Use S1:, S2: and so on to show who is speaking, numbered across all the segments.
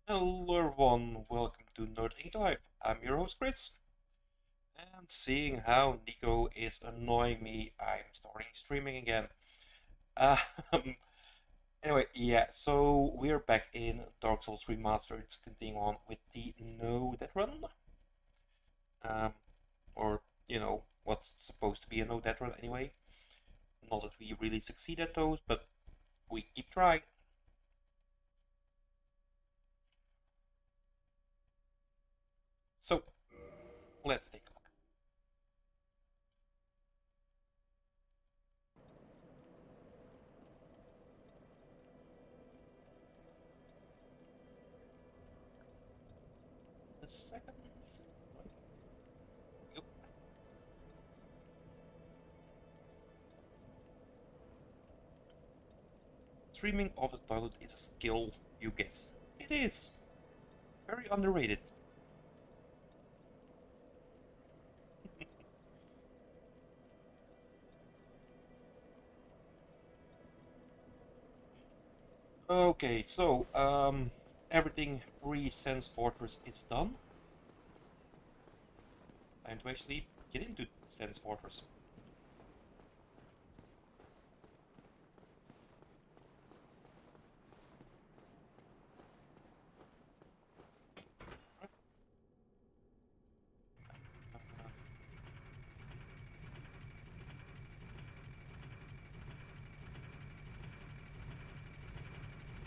S1: Hello everyone, welcome to Nerd Inc. Live. I'm your host Chris, and seeing how Nico is annoying me, I'm starting streaming again. Um, anyway, yeah, so we're back in Dark Souls Remastered, continuing on with the No Death Run, um, or what's supposed to be a No Death Run anyway. Not that we really succeed at those, but we keep trying. So let's take a look. The second. Yep. Streaming off the toilet is a skill, you guess. It is. Very underrated. Okay, so everything pre-Sense Fortress is done. Time to actually get into Sense Fortress.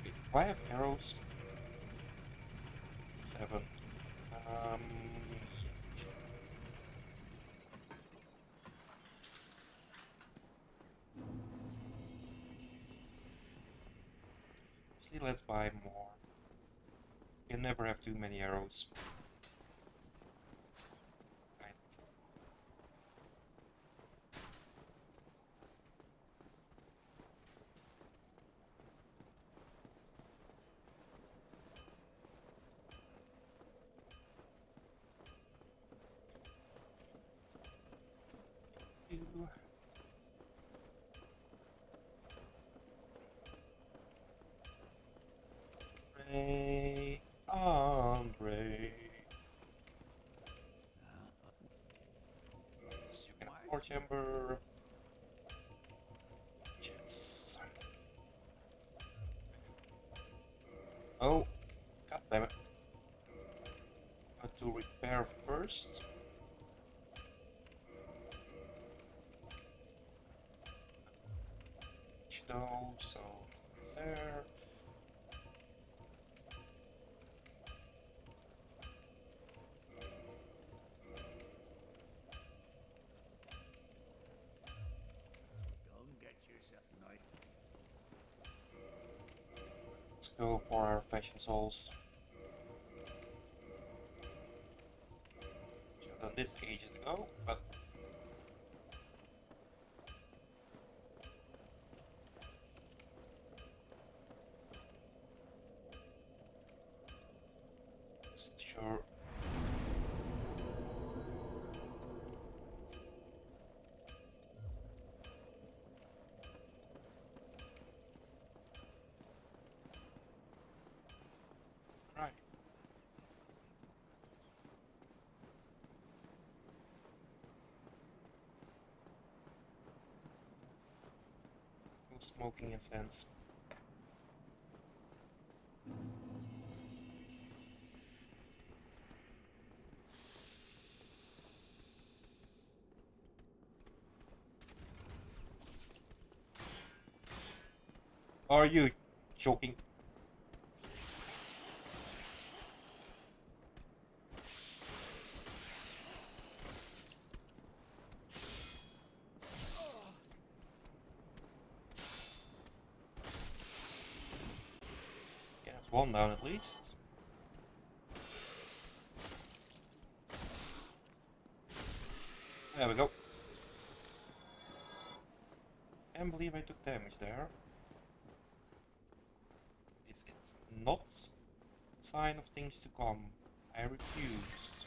S1: Wait, do I have arrows? 7. Um, Actually, let's buy more. You can never have too many arrows. Kind of. Andre, Andre. Yes, you can have core chamber. Yes. Oh, god damn it. To repair first. Though, so there. Let's go for our fashion souls. Should have done this ages ago, but sure. Right. No smoking incense. Are you joking? Yeah, it's one down at least. There we go. Can't believe I took damage there. It's not a sign of things to come. I refuse.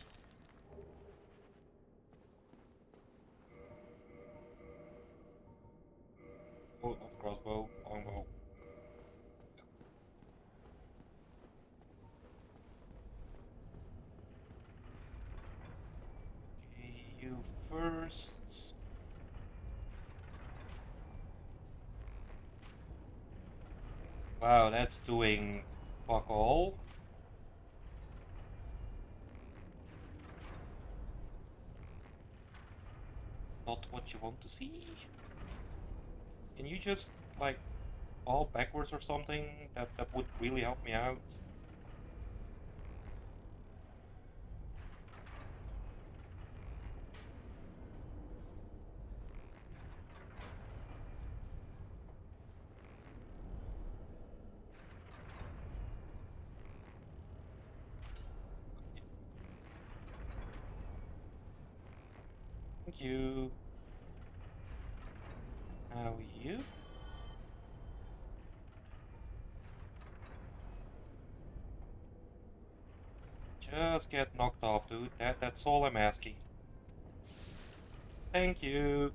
S1: Oh, not crossbow, longbow. first. Wow, that's doing fuck all. Not what you want to see. Can you just, like, fall backwards or something? That would really help me out. Thank you. How are you? Just get knocked off, dude. That's all I'm asking. Thank you.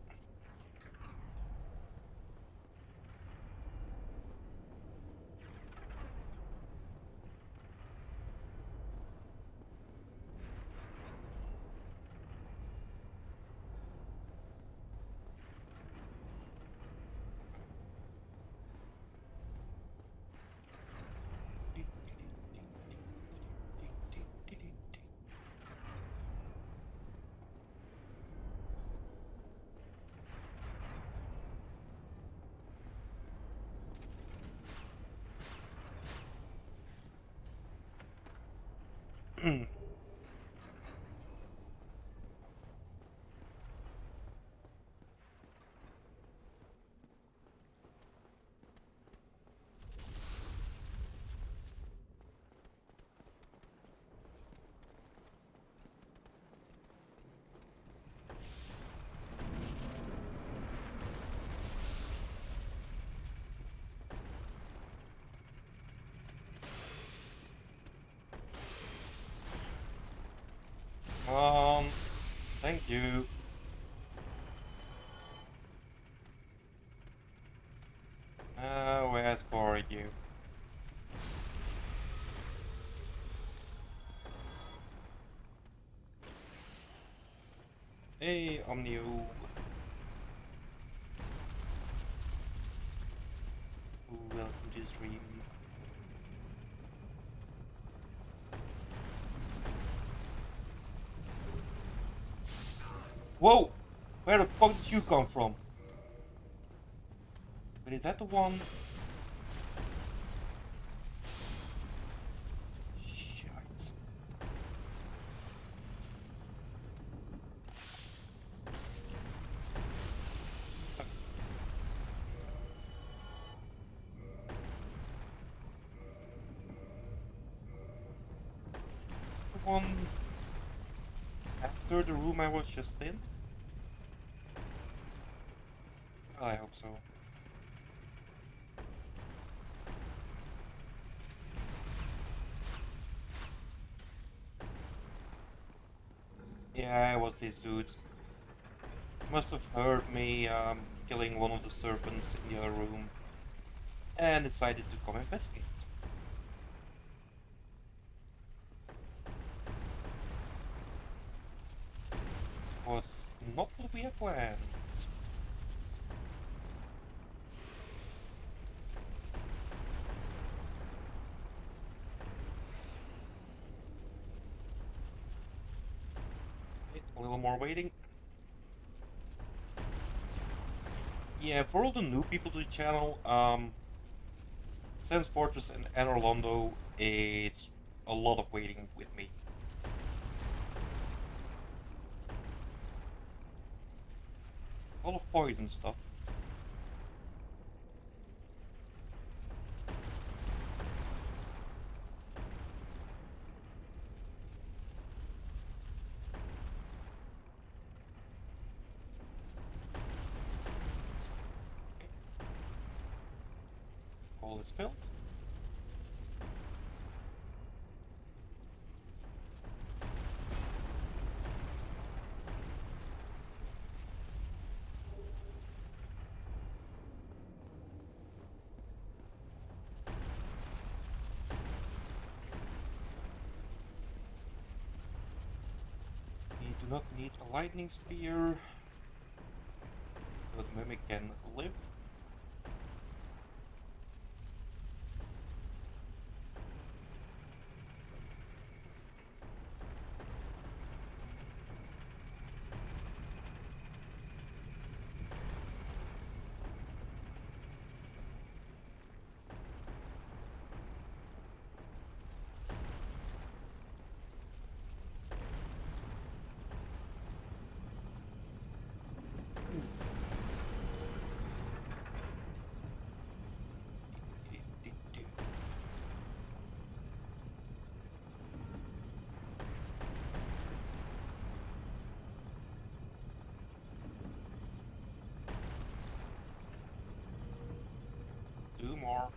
S1: Um, thank you. Now as for you. Hey, Omnio. Welcome to the stream. Whoa! Where the fuck did you come from? But is that the one? Shite. The one after the room I was just in? I hope so. Yeah, it was this dude. Must have heard me killing one of the serpents in the other room and decided to come investigate. Was not what we had planned. A little more waiting. Yeah, for all the new people to the channel, Sans Fortress and Anor Londo is a lot of waiting with me. A lot of poison stuff. All is filled. do not need a lightning spear, so the mimic can live. Do more.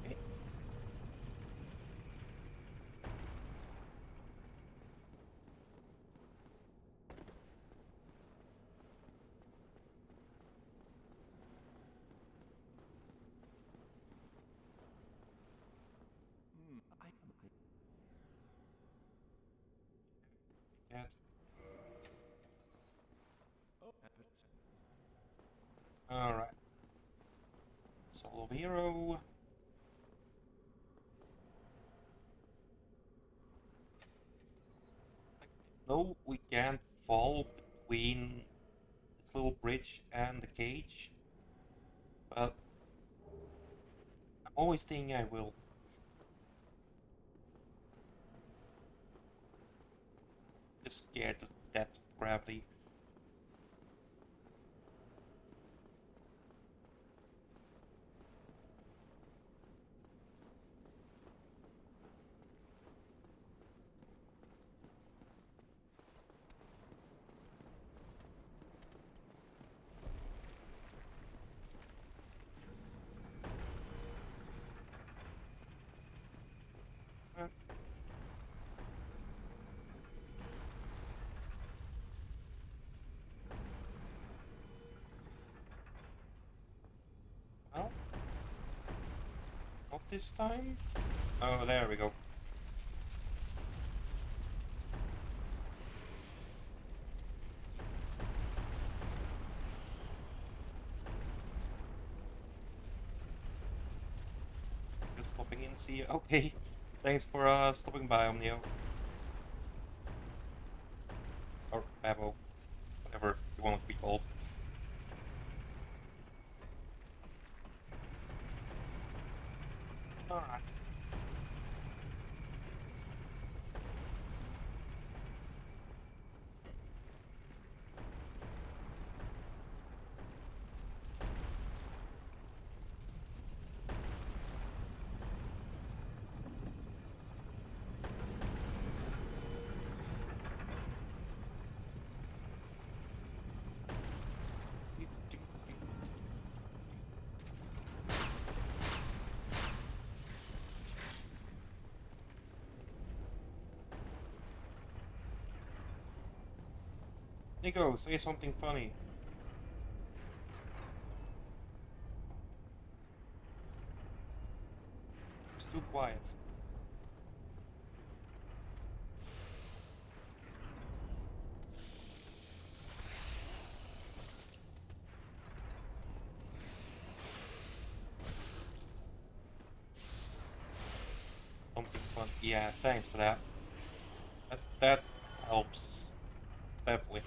S1: Okay. That. Alright. Solo hero. No, we can't fall between this little bridge and the cage, but I'm always thinking I will. Just scared to death of gravity. Uh, well, not this time. Oh, there we go. Just popping in, see you. Okay, thanks for stopping by, Omnio. Or Babo, whatever you want to be called. Alright. Nico, say something funny. It's too quiet. Something fun. Yeah, thanks for that. That helps. Definitely.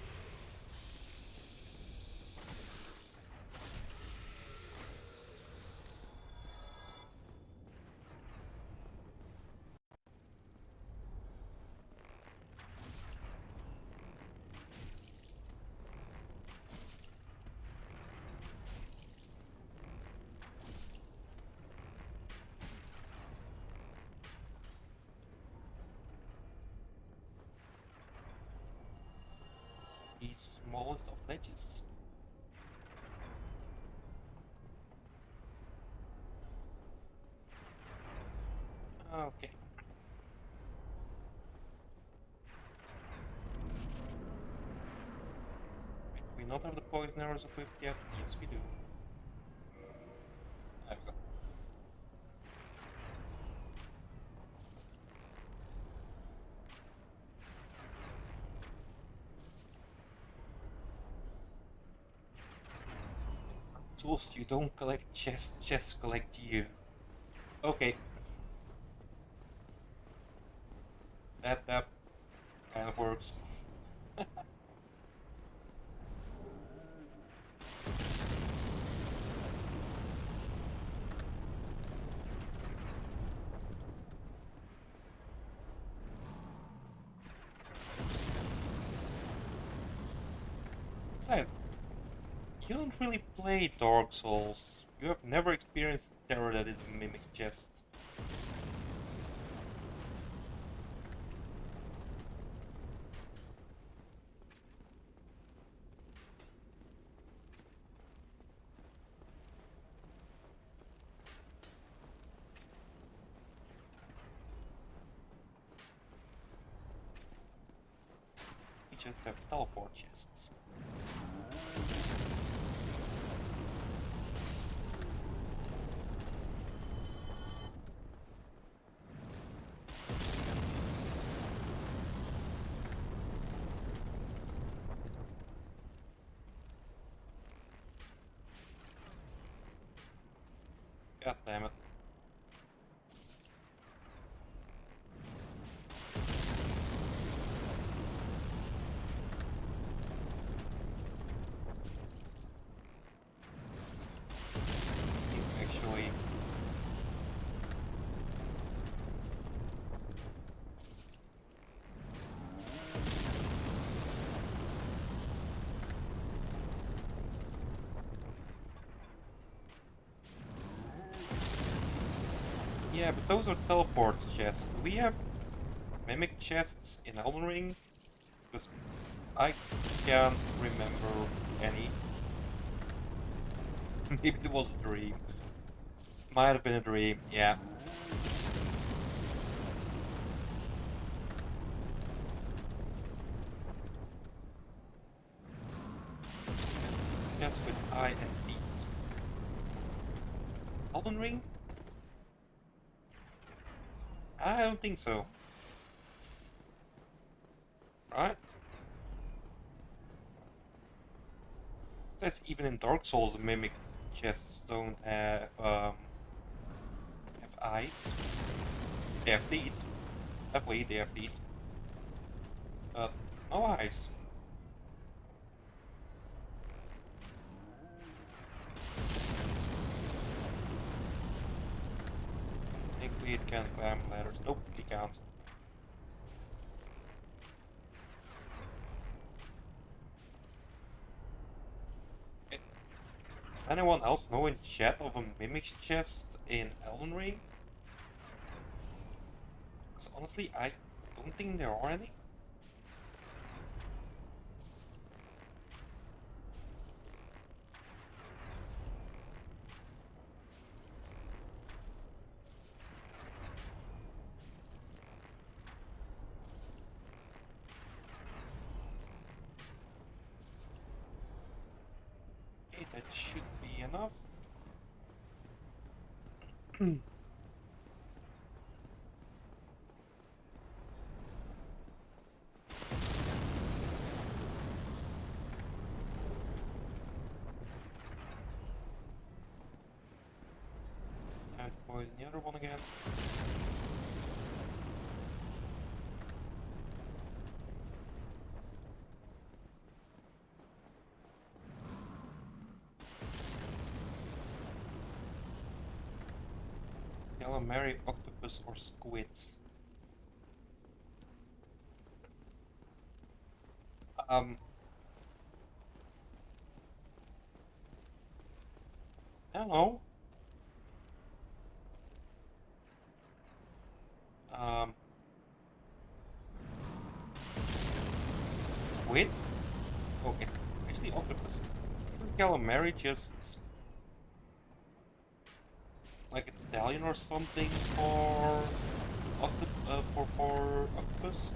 S1: The smallest of ledges. we not have the poison arrows equipped yet? Yes, we do. There we go. Souls, you don't collect chests, chests collect you. Okay, that kind of works. Besides, you don't really play Dark Souls. You have never experienced terror that is a mimic's chest. We just have teleport chests. God damn it. Actually, yeah, but those are teleport chests. Do we have mimic chests in Elden Ring? Because I can't remember any. Maybe it was a dream. Might have been a dream, yeah. Just with I and beats. Elden Ring? I don't think so. Right? That's even in Dark Souls, the mimic chests don't have eyes. They have teeth. Definitely, they have teeth. No eyes. Thankfully, it can climb ladders. Nope, it can't. Eh, Anyone else know in chat of a mimic chest in Elden Ring? Because honestly, I don't think there are any. Okay, that should be enough. And poison the other one again. Calamari, octopus, or squid. Um, I don't know. Um, Squid? Oh, actually octopus. Isn't calamari just like Italian or something for for octopus?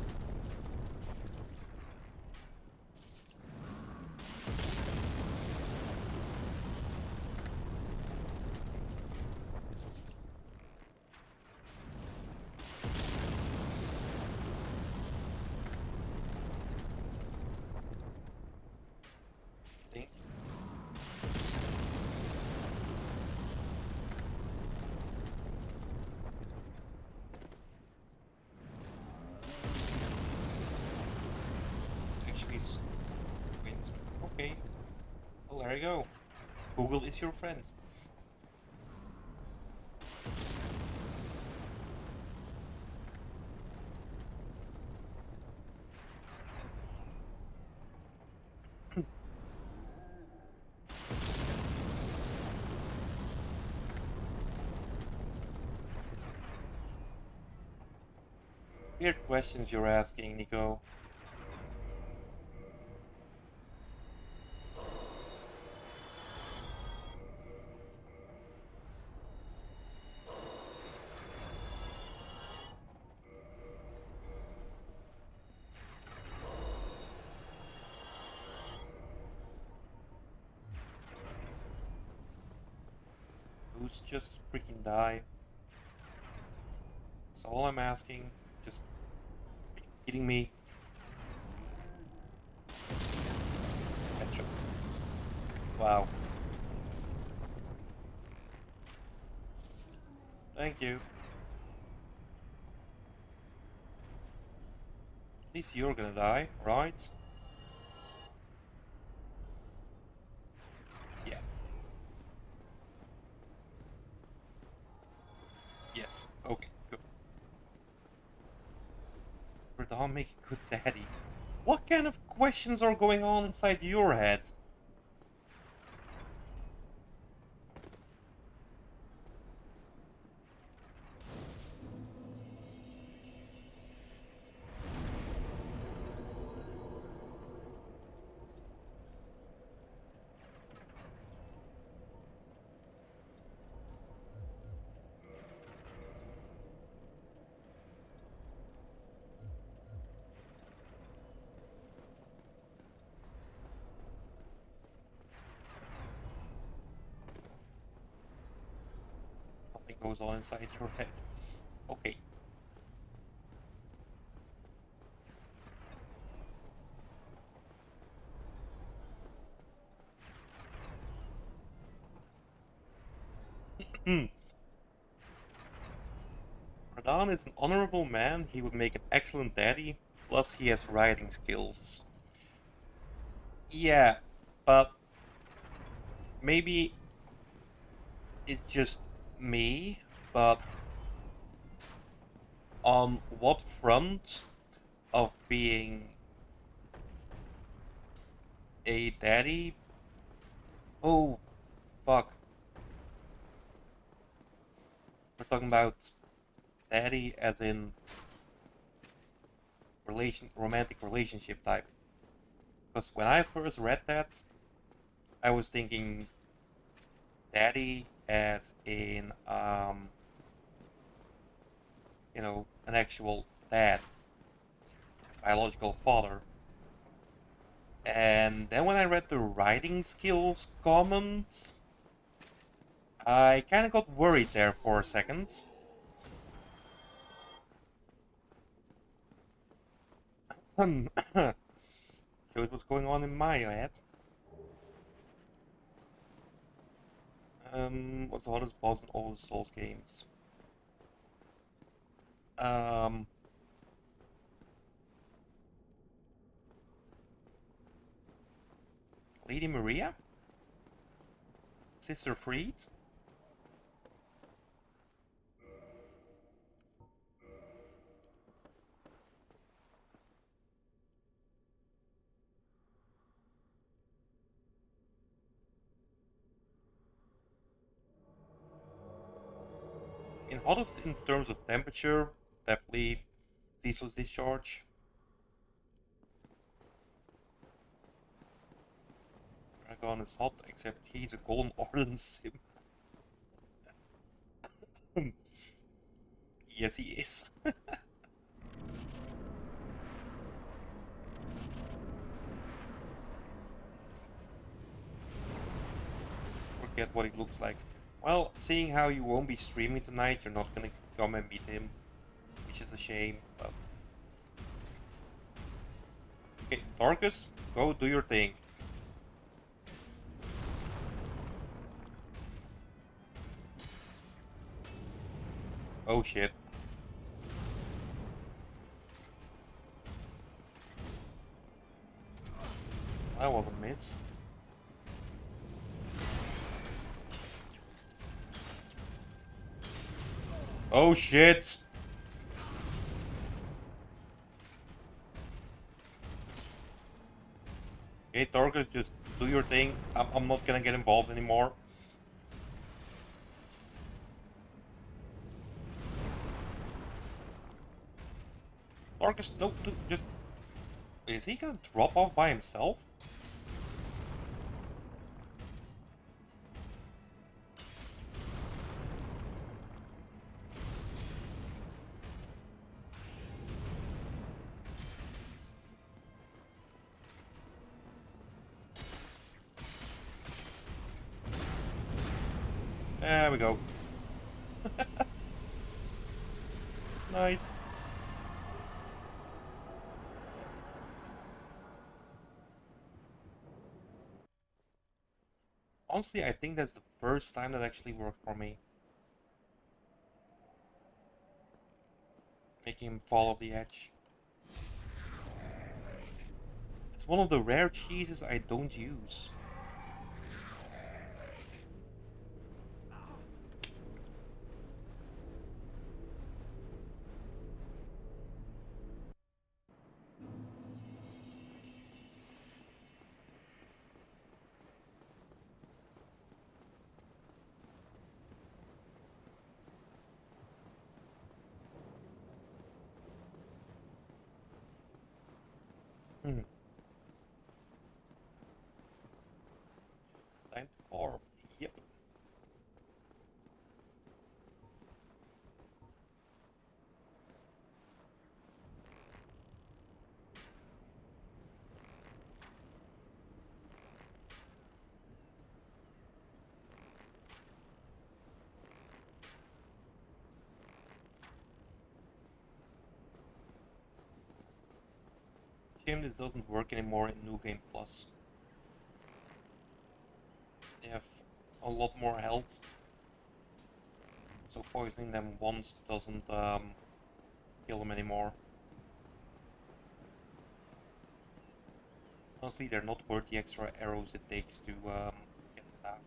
S1: Please wait. Okay. Well, there you go. Google is your friend. Weird questions you're asking, Nico. Who's just freaking die? That's all I'm asking. Just are you kidding me? Headshot. Wow. Thank you. At least you're gonna die, right? Yeah. Yes. Okay, good. Radon make a good daddy. What kind of questions are going on inside your head? Nothing goes on inside your head. Okay. Hmm. Radon is an honorable man. He would make an excellent daddy. Plus, he has riding skills. Yeah, but maybe it's just me, but on what front of being a daddy? Oh, fuck. We're talking about daddy as in romantic relationship type. Because when I first read that, I was thinking daddy as in an actual dad, biological father. And then when I read the writing skills comments, I kind of got worried there for a second. Shows what's going on in my head. What's the hardest boss in all the Souls games? Um, Lady Maria? Sister Freed? In hottest in terms of temperature, definitely ceaseless discharge. Dragon is hot, except he's a golden Orden sim. Yes, he is. Forget what it looks like. Well, seeing how you won't be streaming tonight, you're not gonna come and meet him, which is a shame, but... Okay, Darkus, go do your thing. Oh shit. That was a miss. Oh shit! Okay, Tarkus, just do your thing. I'm not gonna get involved anymore. Tarkus, no, just... Is he gonna drop off by himself? There we go. Nice. Honestly, I think that's the first time that actually worked for me. Making him fall off the edge. It's one of the rare cheeses I don't use. Hmm. Time to farm. Yep. Shame this doesn't work anymore in New Game Plus. They have a lot more health, so poisoning them once doesn't kill them anymore. Honestly, they're not worth the extra arrows it takes to get them down.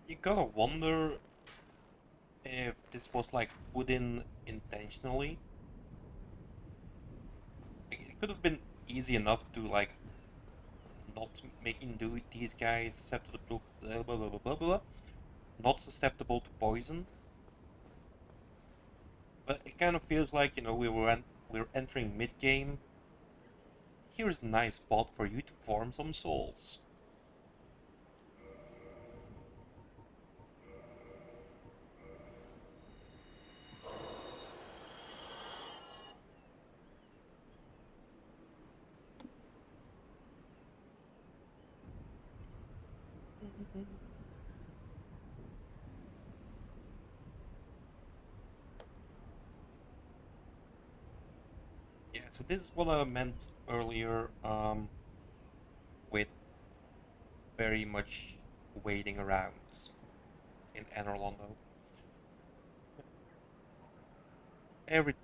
S1: You gotta wonder if this was like put in intentionally. It could have been easy enough to like not making these guys susceptible, blah, blah, blah, blah, blah, not susceptible to poison. But it kind of feels like, you know, we're entering mid game. Here's a nice spot for you to farm some souls. Yeah, so this is what I meant earlier with very much waiting around in Anor Londo.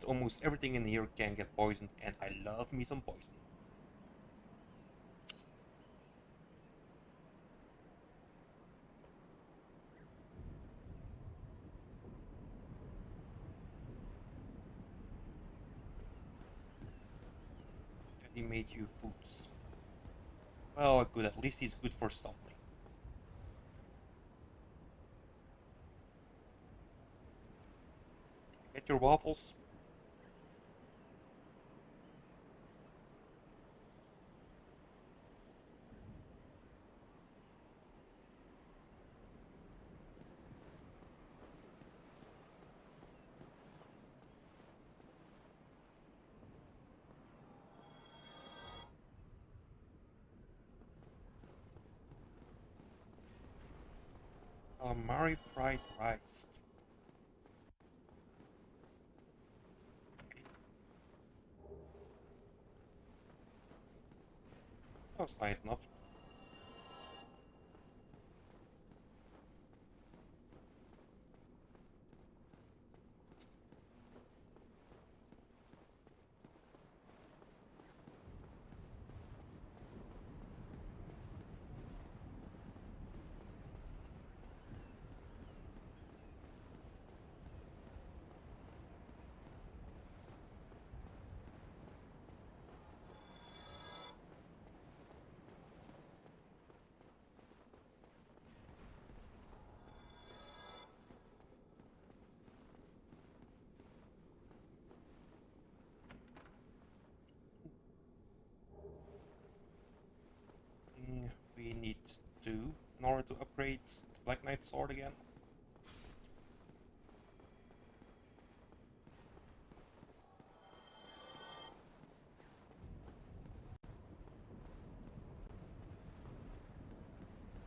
S1: Almost everything in here can get poisoned, and I love me some poison. He made you foods. Well, good. At least he's good for something. Get your waffles. Calamari fried rice. Okay, that was nice enough. We need two in order to upgrade the Black Knight sword again.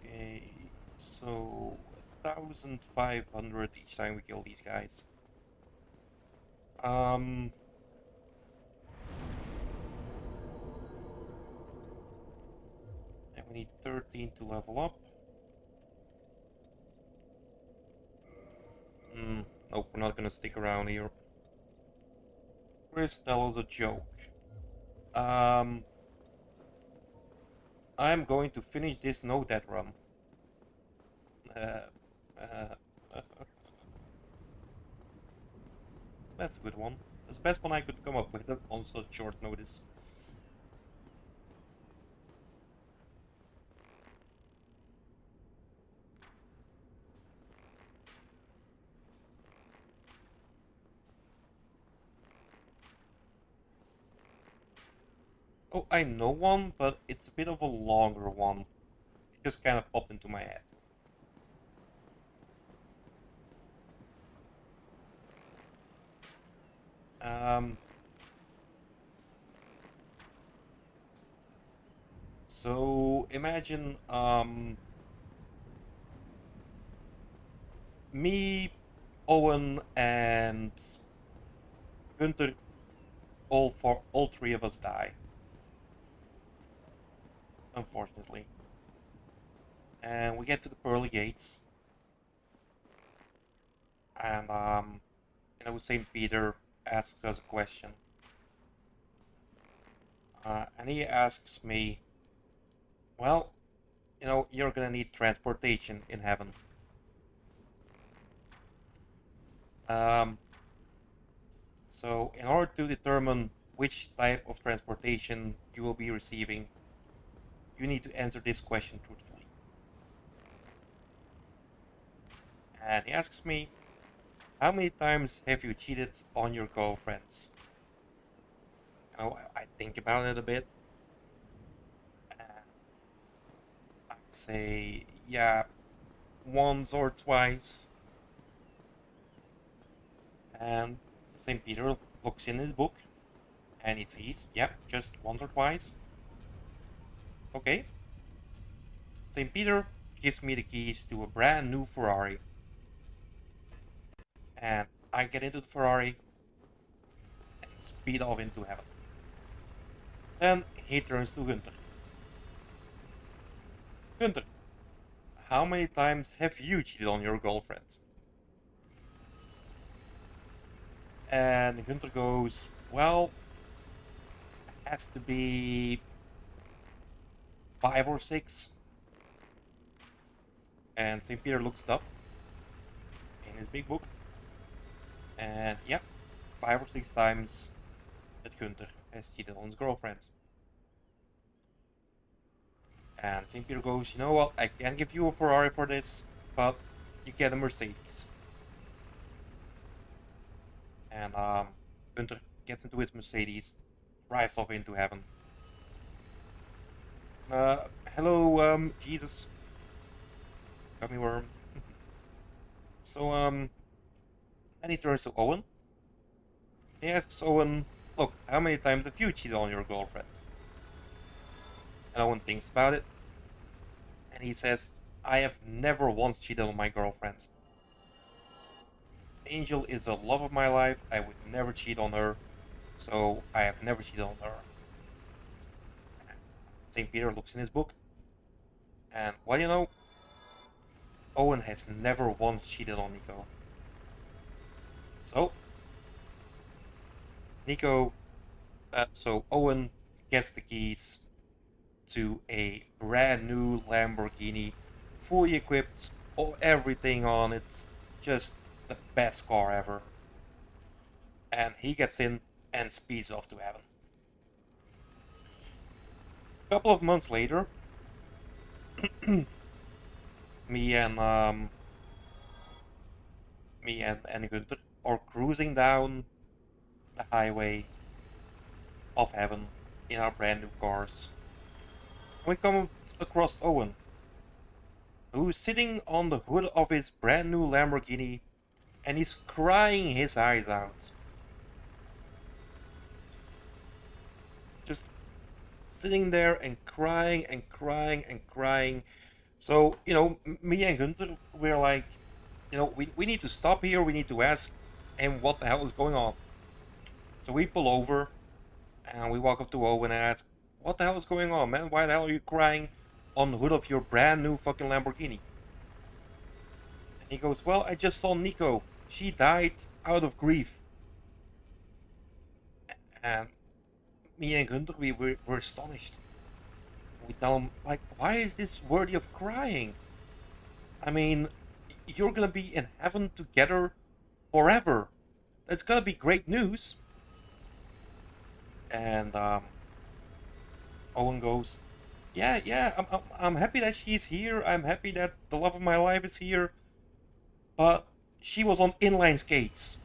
S1: Okay, so 1,500 each time we kill these guys. Um, and we need 13 to level up. Nope, we're not gonna stick around here. Chris, that was a joke. Um, I'm going to finish this no death run. Uh, uh, that's a good one. That's the best one I could come up with on such short notice. Oh, I know one, but it's a bit of a longer one. It just kind of popped into my head. Um, so imagine me, Owen, and Gunther. All three of us die, unfortunately. And we get to the pearly gates, and Saint Peter asks us a question, and he asks me, "Well, you're gonna need transportation in heaven. Um, so in order to determine which type of transportation you will be receiving, you need to answer this question truthfully." And he asks me, "How many times have you cheated on your girlfriends?" I think about it a bit. And I'd say, yeah, once or twice. And St. Peter looks in his book and he sees, yeah, just once or twice. Okay. St. Peter gives me the keys to a brand new Ferrari. And I get into the Ferrari and speed off into heaven. Then he turns to Gunther. "Gunther, how many times have you cheated on your girlfriends?" And Gunther goes, "Well, it has to be 5 or 6." And St. Peter looks it up in his big book. And yeah, 5 or 6 times that Gunther has cheated on his girlfriend. And St. Peter goes, "You know what, I can give you a Ferrari for this, but you get a Mercedes." And Gunther gets into his Mercedes, drives off into heaven. Hello, Jesus. Gummy worm. So, then he turns to Owen. He asks Owen, "Look, how many times have you cheated on your girlfriend?" And Owen thinks about it. And he says, I have never once cheated on my girlfriend. Angel is the love of my life. I would never cheat on her, so I have never cheated on her. St. Peter looks in his book, and well, Owen has never once cheated on Nico. So, Owen gets the keys to a brand new Lamborghini, fully equipped, everything on it, just the best car ever. And he gets in and speeds off to heaven. A couple of months later, me and um, me and Gunther are cruising down the highway of heaven in our brand new cars. We come across Owen, who's sitting on the hood of his brand new Lamborghini, and he's crying his eyes out. Just sitting there and crying and crying and crying. So, me and Gunther, we're like, we need to stop here. We need to ask him what the hell is going on. So we pull over and we walk up to Owen and ask, what the hell is going on, man? Why the hell are you crying on the hood of your brand new fucking Lamborghini? And he goes, well, I just saw Nico. She died out of grief. And me and Gunther, we're astonished. We tell him, like, why is this worthy of crying? I mean, you're gonna be in heaven together forever. That's gonna be great news. And Owen goes, yeah, yeah, I'm happy that she's here. I'm happy that the love of my life is here. But she was on inline skates.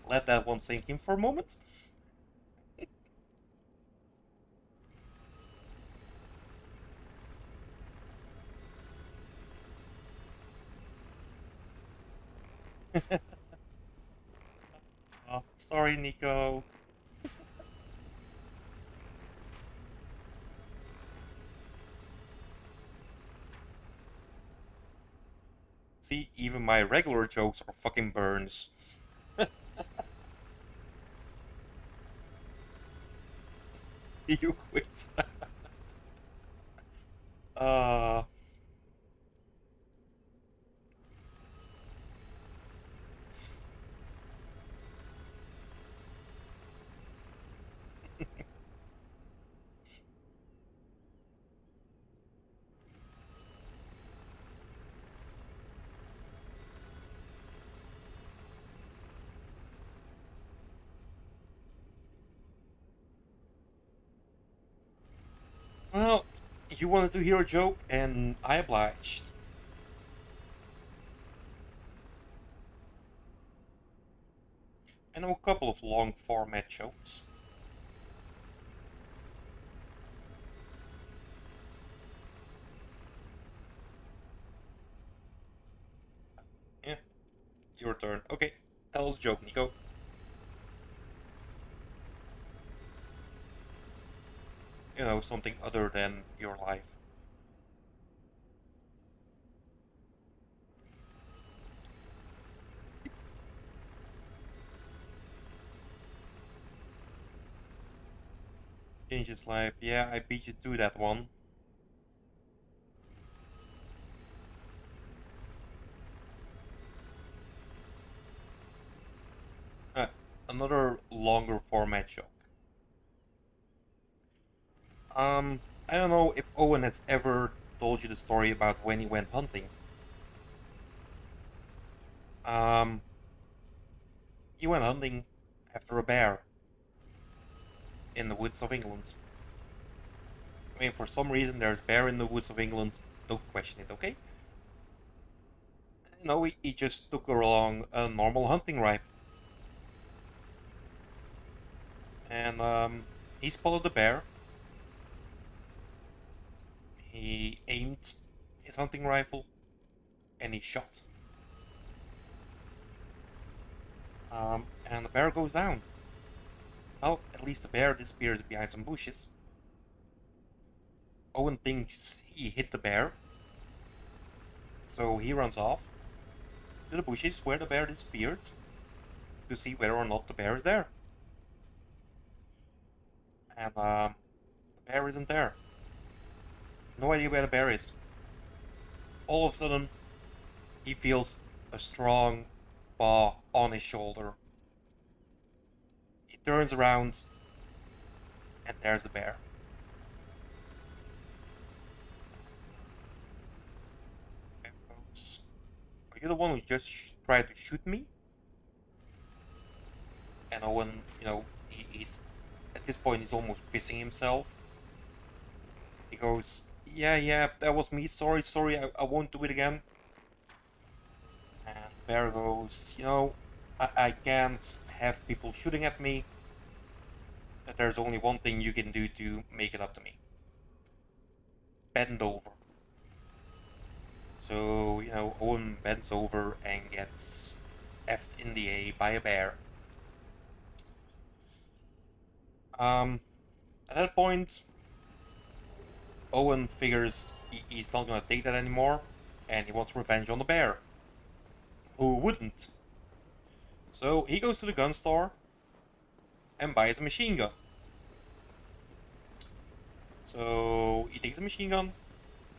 S1: Let that one sink in for a moment. Oh, sorry, Nico. See, even my regular jokes are fucking burns. You quit. uh, well, you wanted to hear a joke, and I obliged. I know a couple of long format jokes. Yeah, your turn. Okay, tell us a joke, Nico. Something other than your life. Change his life. Yeah, I beat you to that one. Uh, Another longer format joke. I don't know if Owen has ever told you the story about when he went hunting. Um, he went hunting after a bear in the woods of England. I mean, for some reason, there's bear in the woods of England. Don't question it, okay? He just took along a normal hunting rifle. And he spotted the bear. He aimed his hunting rifle and he shot. And the bear goes down. Well, at least the bear disappears behind some bushes. Owen thinks he hit the bear, so he runs off to the bushes where the bear disappeared to see whether or not the bear is there. And the bear isn't there. No idea where the bear is. All of a sudden, he feels a strong paw on his shoulder. He turns around, and there's the bear. Bear goes, "Are you the one who just tried to shoot me?" And Owen, he's at this point he's almost pissing himself. He goes, "Yeah, yeah, that was me. Sorry, sorry. I won't do it again." And Bear goes, I can't have people shooting at me. That there's only one thing you can do to make it up to me. Bend over." So, Owen bends over and gets effed in the A by a bear. At that point, Owen figures he's not gonna take that anymore, and he wants revenge on the bear. Who wouldn't? So he goes to the gun store and buys a machine gun. So he takes a machine gun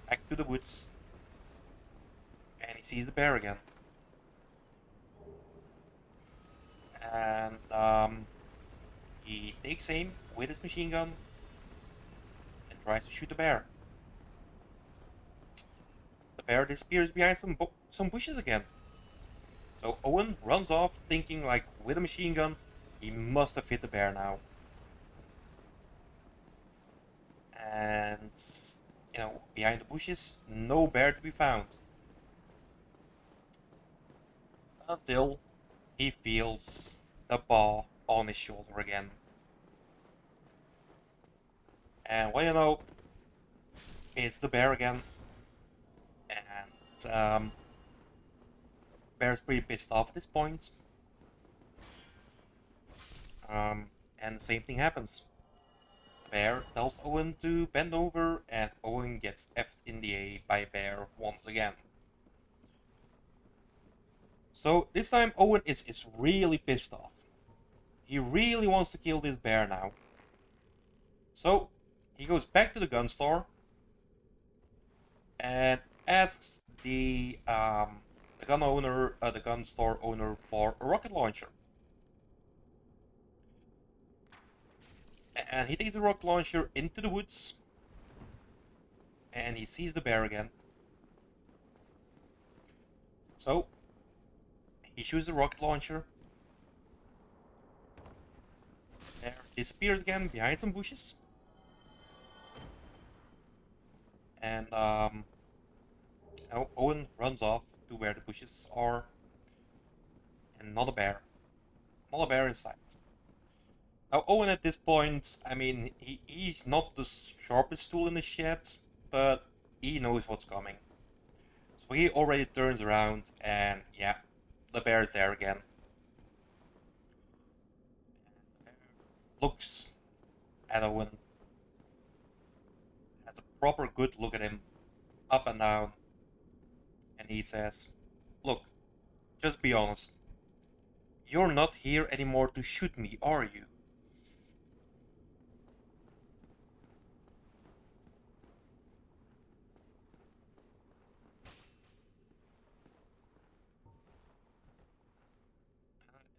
S1: back to the woods, and he sees the bear again. And he takes aim with his machine gun and tries to shoot the bear. The bear disappears behind some bushes again. So Owen runs off, thinking like with a machine gun, he must have hit the bear now. And behind the bushes, no bear to be found. Until he feels the paw on his shoulder again. And well, it's the bear again. And Bear's pretty pissed off at this point. And the same thing happens. The bear tells Owen to bend over, and Owen gets effed in the A by Bear once again. So this time Owen is really pissed off. He really wants to kill this bear now. So he goes back to the gun store and asks the gun store owner for a rocket launcher. And he takes the rocket launcher into the woods, and he sees the bear again. So he shoots the rocket launcher. Bear disappears again behind some bushes, and now Owen runs off to where the bushes are, and not a bear in sight. Now Owen at this point, I mean, he's not the sharpest tool in the shed, but he knows what's coming. So he already turns around, and yeah, the bear's there again. The bear looks at Owen, has a proper good look at him, up and down, and he says, "Look, just be honest. You're not here anymore to shoot me, are you?"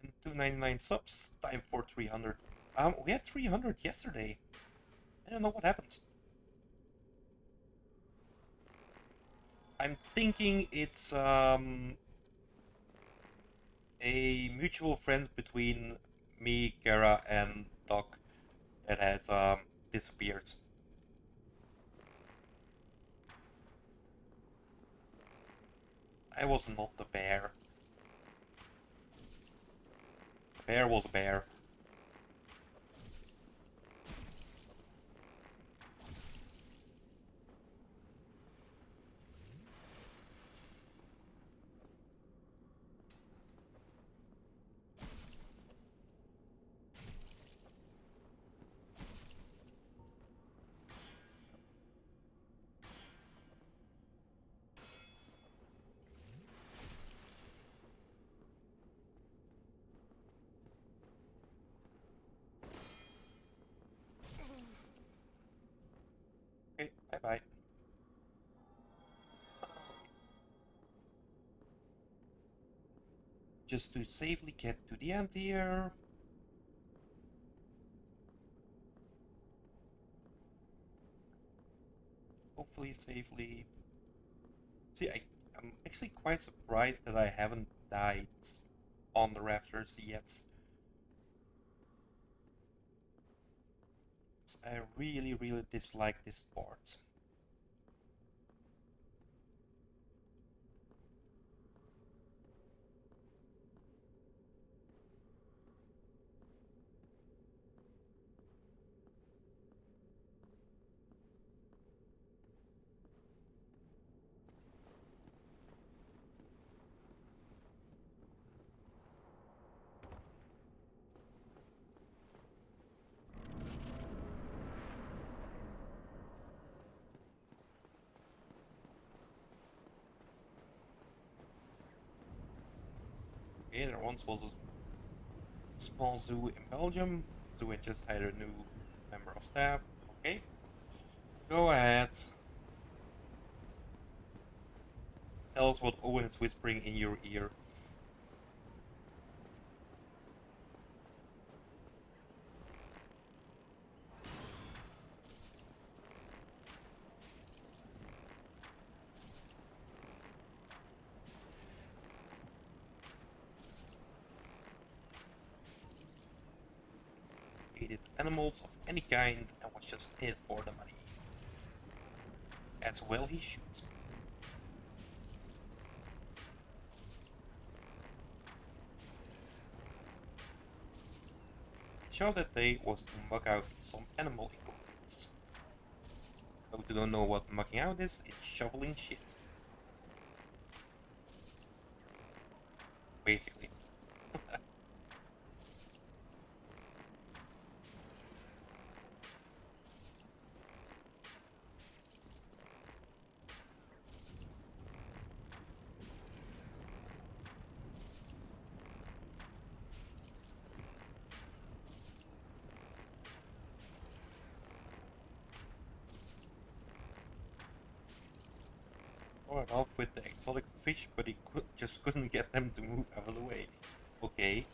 S1: And 299 subs, time for 300. We had 300 yesterday. I don't know what happened. I'm thinking it's a mutual friend between me, Kara, and Doc that has disappeared. I was not the bear. The bear was a bear. bye. Just to safely get to the end here. Hopefully safely. See, I'm actually quite surprised that I haven't died on the rafters yet. I really, really dislike this part. Okay, there once was a small zoo in Belgium. Zoo had just hired a new member of staff. Okay, go ahead. Tell us what Owen is whispering in your ear. Hated animals of any kind and was just in it for the money. As well he should. His job that day was to muck out some animal enclosures. Those who don't know what mucking out is, it's shoveling shit. Basically. Started off with the exotic fish, but he just couldn't get them to move out of the way. Okay.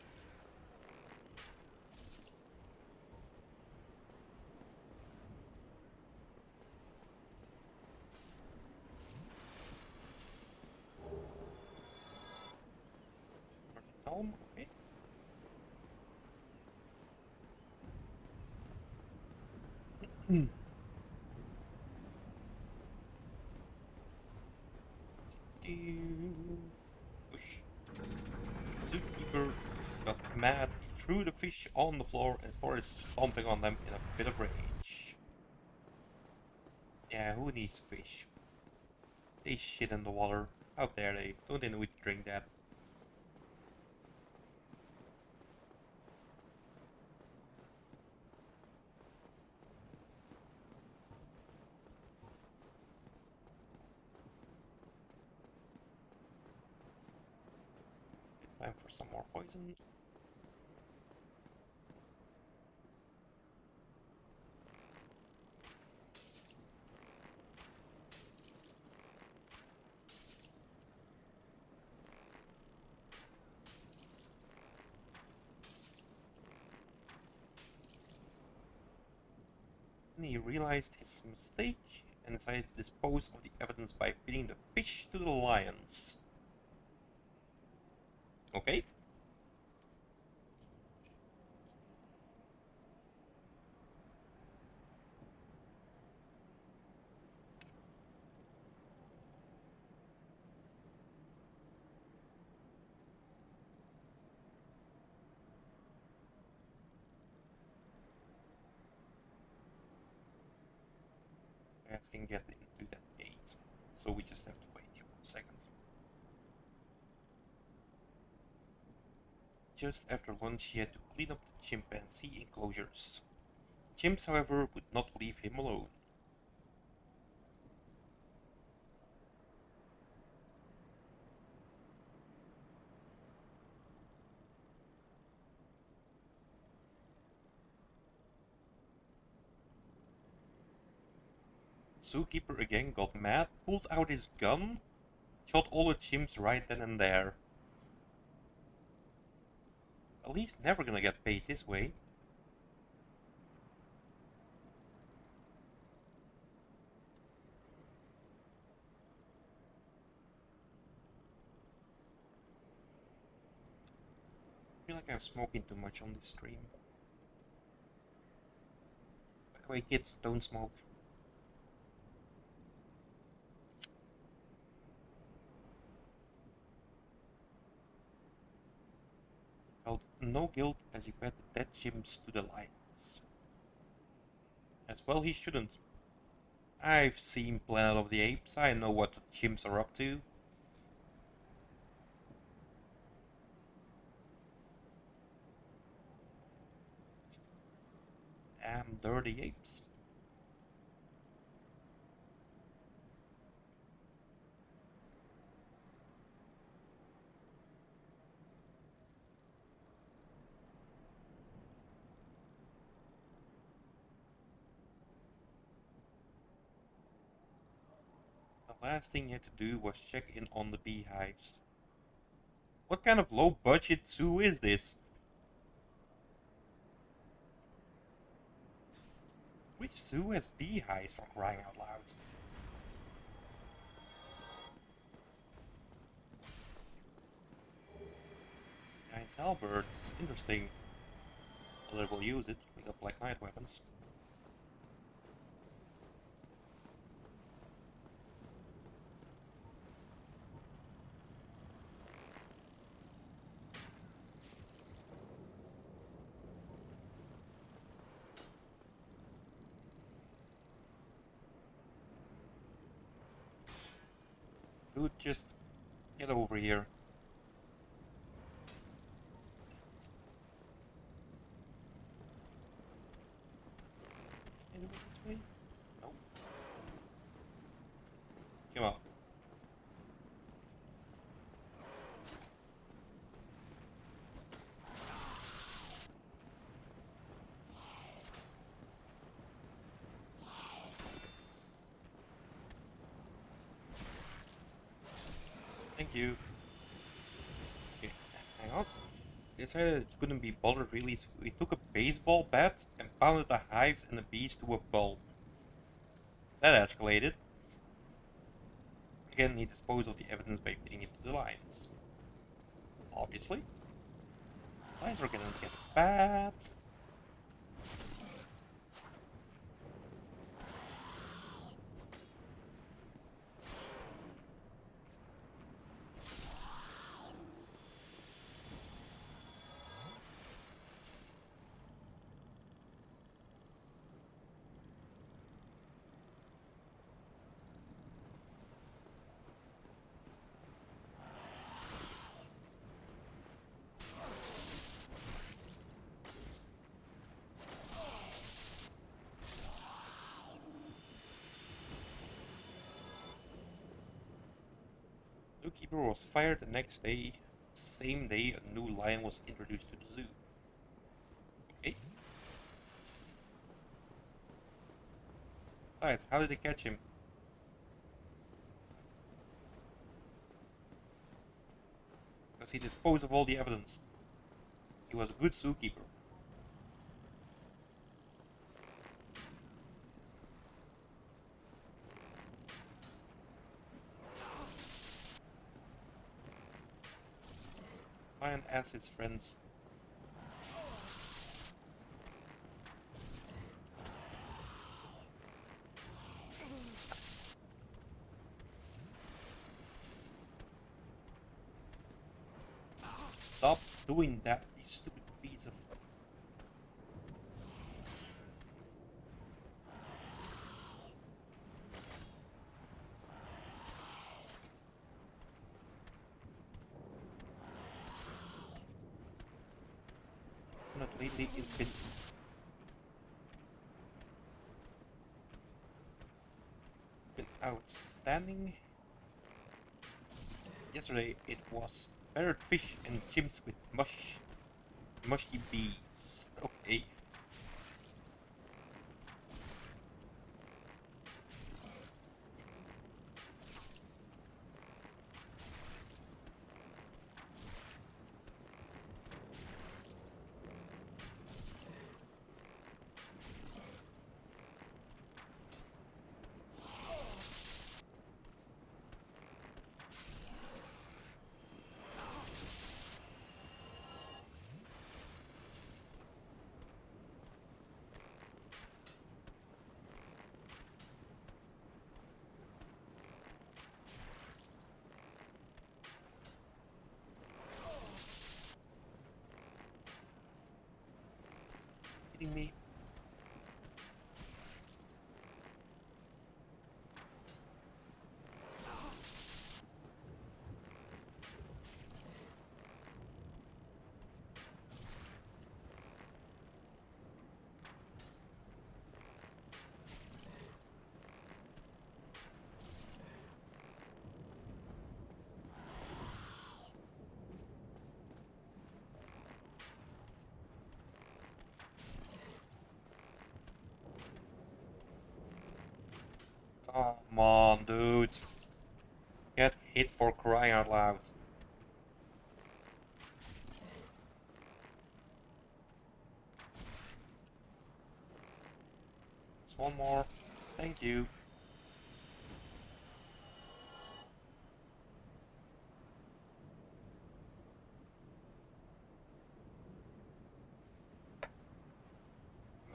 S1: Helm, okay. Push. Zookeeper got mad, he threw the fish on the floor and started stomping on them in a fit of rage. Yeah, who needs fish? They shit in the water. How dare they? Don't they know we drink that? Time for some more poison. And he realized his mistake and decided to dispose of the evidence by feeding the fish to the lions. Okay? Rats can get into that gate. So we just have to wait here 1 second. Just after lunch, he had to clean up the chimpanzee enclosures. Chimps, however, would not leave him alone. Zookeeper again got mad, pulled out his gun, shot all the chimps right then and there. At least never gonna get paid this way. I feel like I'm smoking too much on this stream. By the way, kids, don't smoke. Felt no guilt as he fed the dead chimps to the lions. As well he shouldn't. I've seen Planet of the Apes, I know what the chimps are up to. Damn dirty apes. The last thing he had to do was check in on the beehives. What kind of low budget zoo is this? Which zoo has beehives, for crying out loud? Giant halberds, interesting. Although we'll use it, we got Black Knight weapons. Dude, just get over here. Can I do it this way? Nope. Come on. Thank you. Okay, hang on. They decided it couldn't be bothered really, so he took a baseball bat and pounded the hives and the bees to a pulp. That escalated. Again, he disposed of the evidence by feeding it to the lions. Obviously. Lions are gonna get a bat. Zookeeper was fired the next day. Same day, a new lion was introduced to the zoo. Okay. Alright, how did they catch him? Because he disposed of all the evidence. He was a good zookeeper. Lion asked his friends. Stop doing that, you stupid piece of... Not lately, it's been outstanding. Yesterday it was parrot fish and chimps with mushy bees. Okay. kidding me? Come on, dude. Get hit for crying out loud. Just one more. Thank you.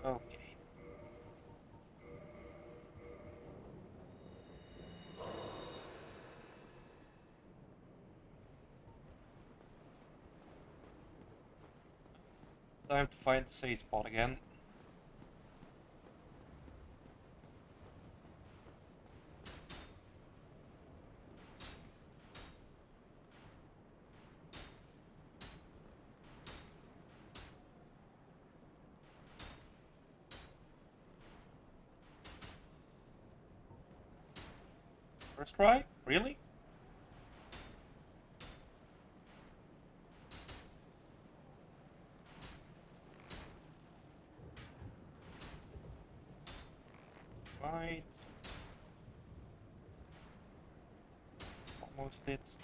S1: Okay. Time to find the safe spot again. First try? Really? Right. Almost it.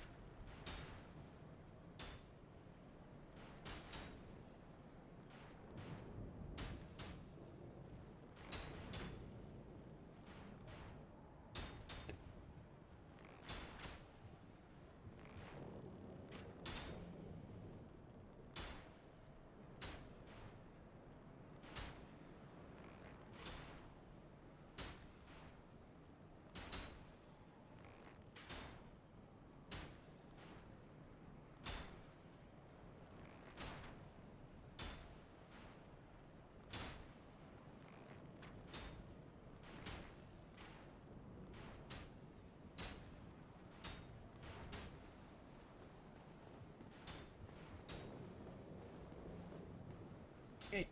S1: Okay.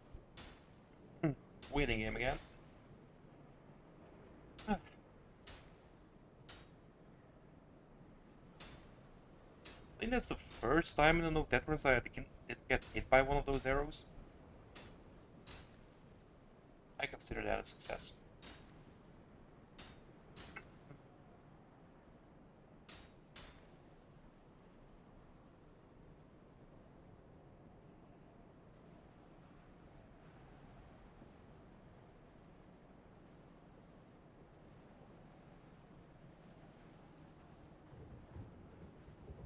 S1: Winning him again. I think that's the first time in the No Death Runs that I didn't get hit by one of those arrows. I consider that a success.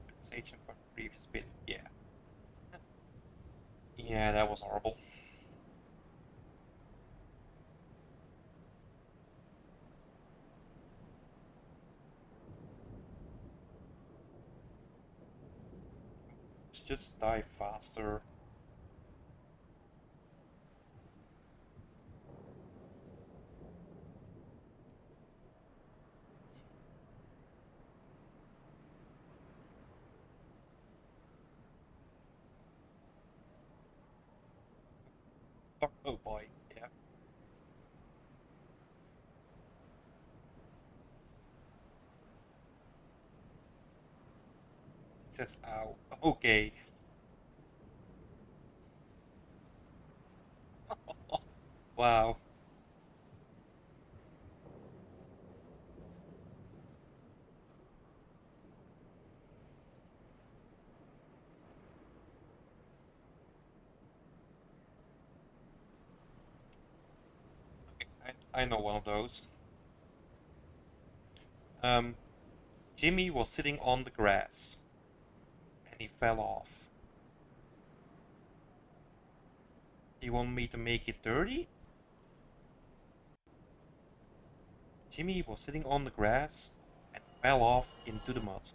S1: Compensation for previous bit. Yeah. Yeah, that was horrible. Let's just die faster. Oh boy, yeah. It says ow. Okay. Wow. I know one of those. Um, Jimmy was sitting on the grass and he fell off. You want me to make it dirty? Jimmy was sitting on the grass and fell off into the mud.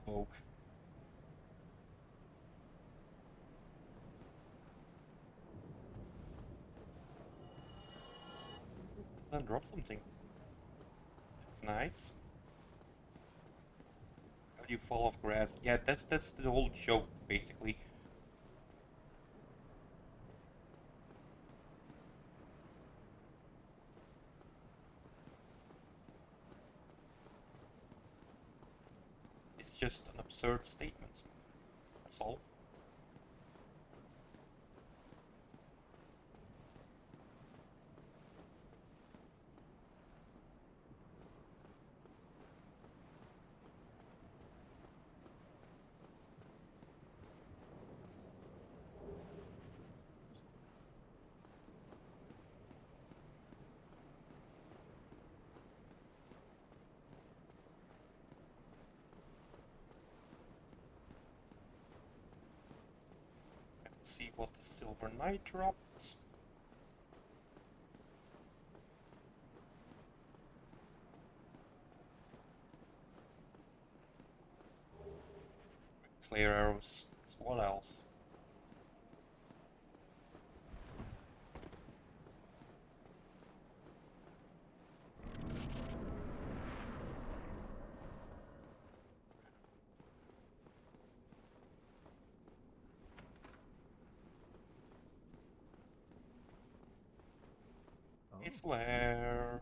S1: No. Then drop something. That's nice. How do you fall off grass? Yeah, that's the whole joke, basically. It's just an absurd statement. That's all. Let's see what the Silver Knight dropped. Slayer arrows. So what else? Hey, Slayer.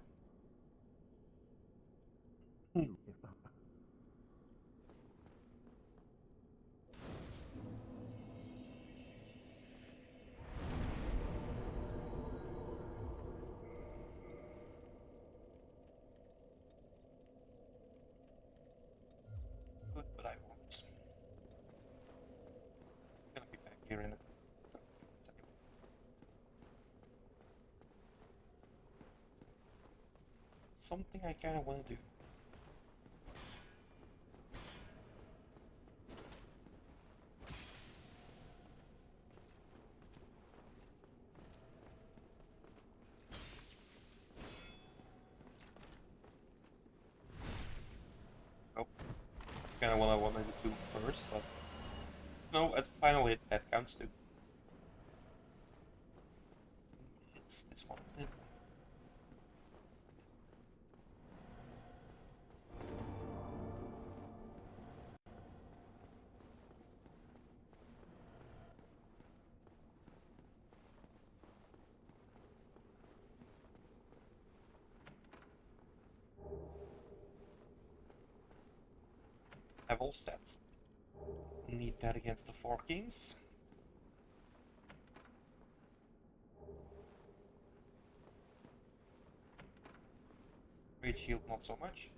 S1: Good, but I won't. I'm gonna be back here in a second. Something I kinda wanna do. Oh, that's kinda what I wanted to do first, but no, at finally that counts too. It's this one, isn't it? I've all set. Need that against the 4 kings. Great shield, not so much.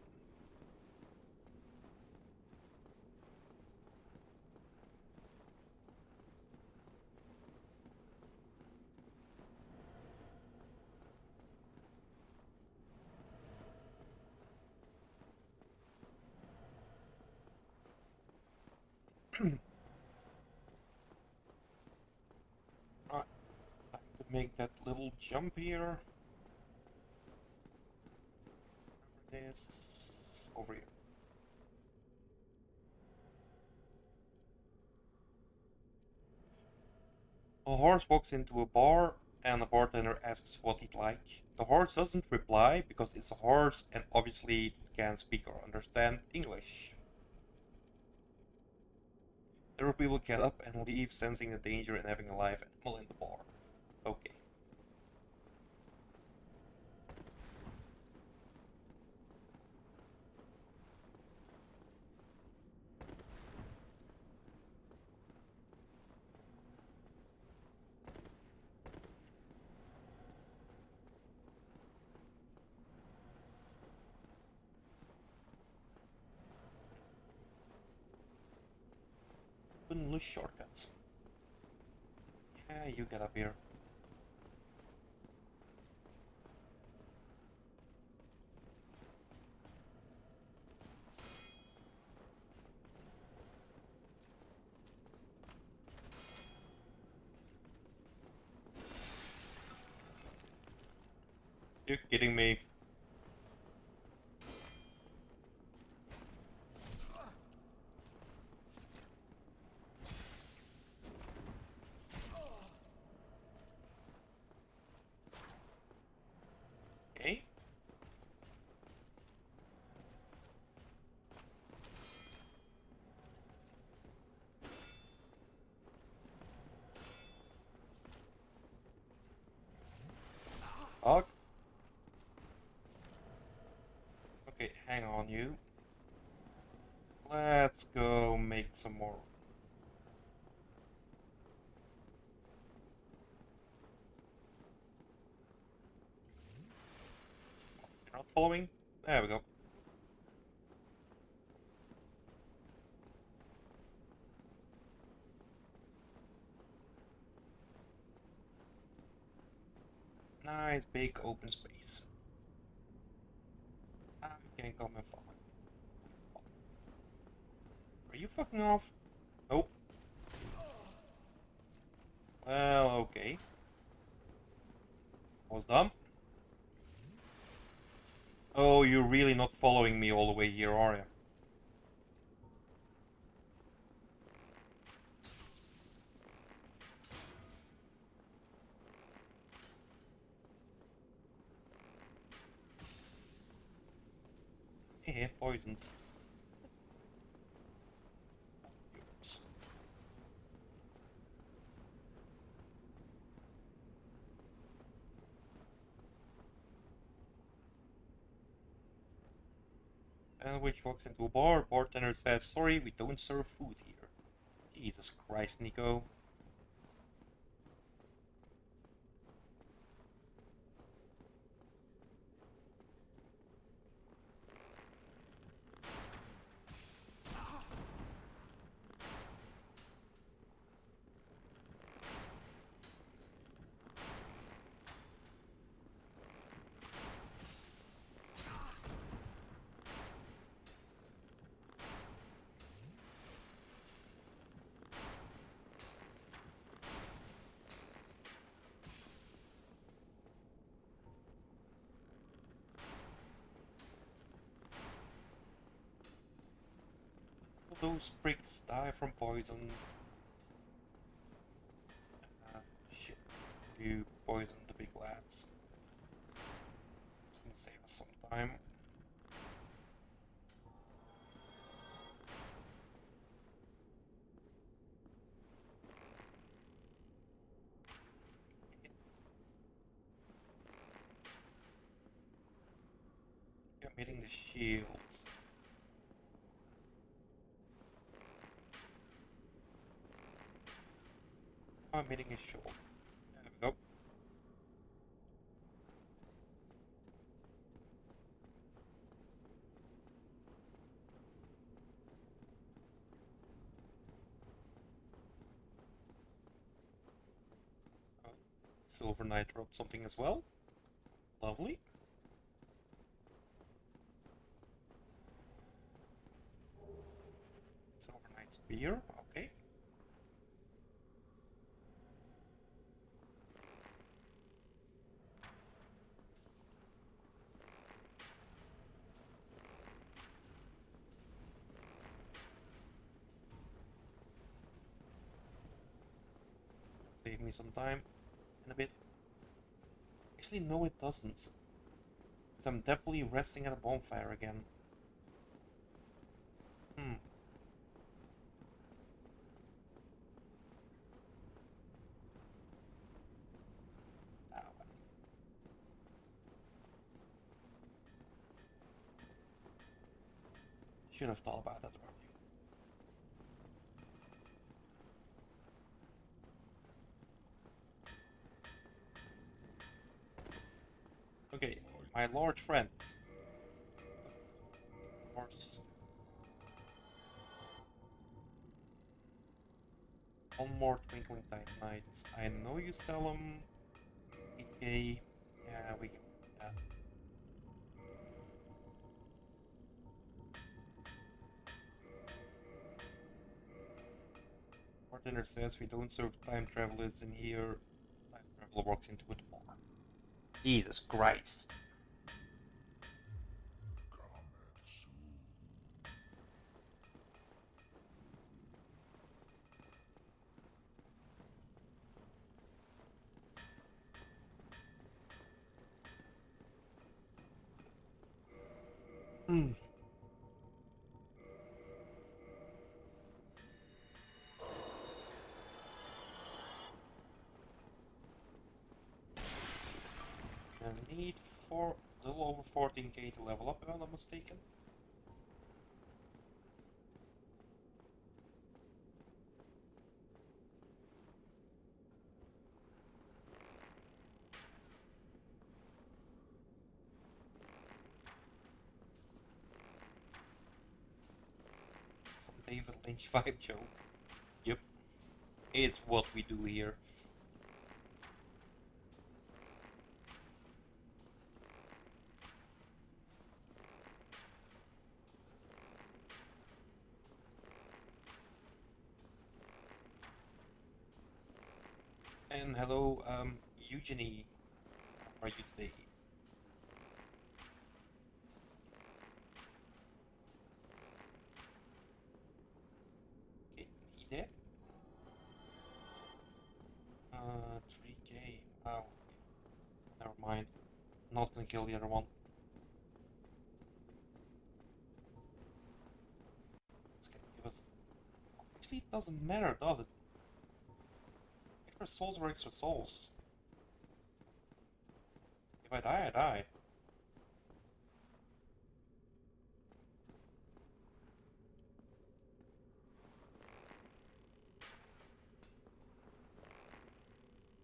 S1: Right, time to make that little jump here. This over here. A horse walks into a bar and a bartender asks what he'd like. The horse doesn't reply because it's a horse and obviously can't speak or understand English. Several people get up and leave, sensing the danger in having a live animal in the bar. Okay. Couldn't lose shortcuts. Yeah, you get up here. You're kidding me. you. Let's go make some more. You're not following? There we go. Nice big open space. Ah, you can't come and follow me. Are you fucking off? Nope. Well, okay. I was dumb. Oh, you're really not following me all the way here, are you? Heh, poisoned. Yours. Sandwich walks into a bar. Bartender says, "Sorry, we don't serve food here." Jesus Christ, Nico. All those pricks die from poison. Shit. You poisoned the big lads. It's gonna save us some time. I'm hitting the shields. I'm hitting his shoulder. There we go. Oh, Silver Knight dropped something as well. Lovely. Silver Knight spear. Okay. Save me some time in a bit. Actually, no, it doesn't. Because I'm definitely resting at a bonfire again. Hmm. Ah, well. Should have thought about that earlier. Okay, my large friend. Horse. One more Twinkling Titanites. I know you sell them. 8k. Yeah, we can. Yeah. Bartender says we don't serve time travelers in here. Time traveler walks into a bar. Jesus Christ. Hmm. I need a little over 14k to level up, if I'm not mistaken. David Lynch vibe joke. Yep, it's what we do here. And hello, Eugenie. How are you today? Okay, he dead? 3k. Oh, never mind. Not gonna kill the other one. It's gonna give us. Actually, it doesn't matter, does it? Extra souls are extra souls. If I die, I die.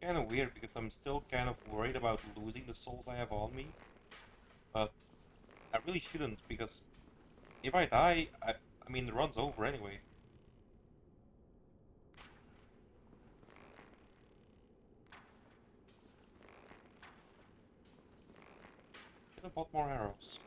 S1: Kind of weird because I'm still kind of worried about losing the souls I have on me. But I really shouldn't because if I die, I mean, the run's over anyway. Should have bought more arrows.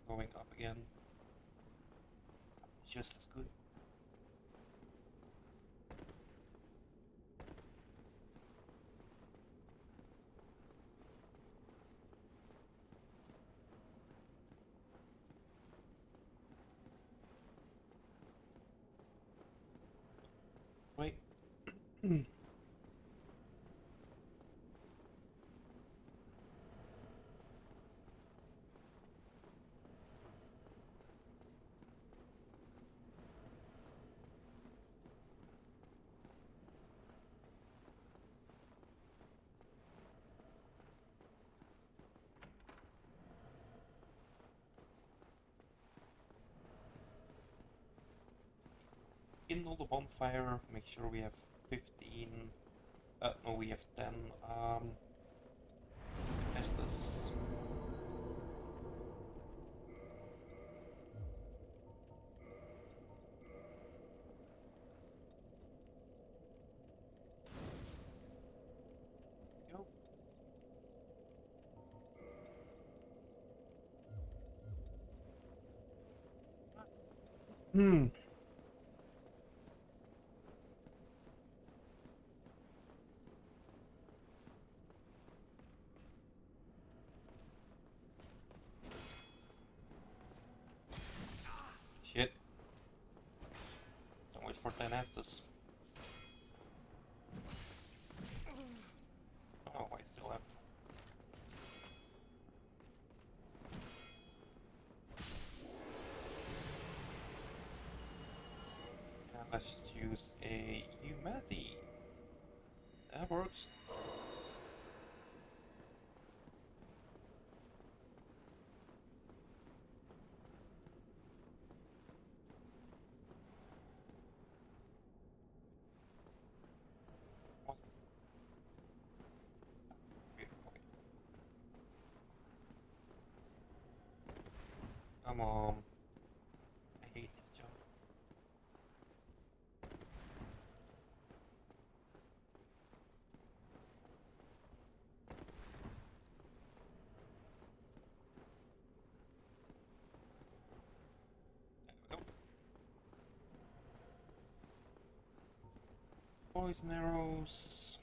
S1: Am I going up again? Just as good. Wait. Kindle the bonfire, make sure we have 15. No, we have 10. Estes. Go. Hmm. Shit. So much for 10 Estes. Oh, I still have. Yeah, let's just use a humanity. That works. What? Okay, okay. Come on. I hate this jump. There we go. Poison arrows.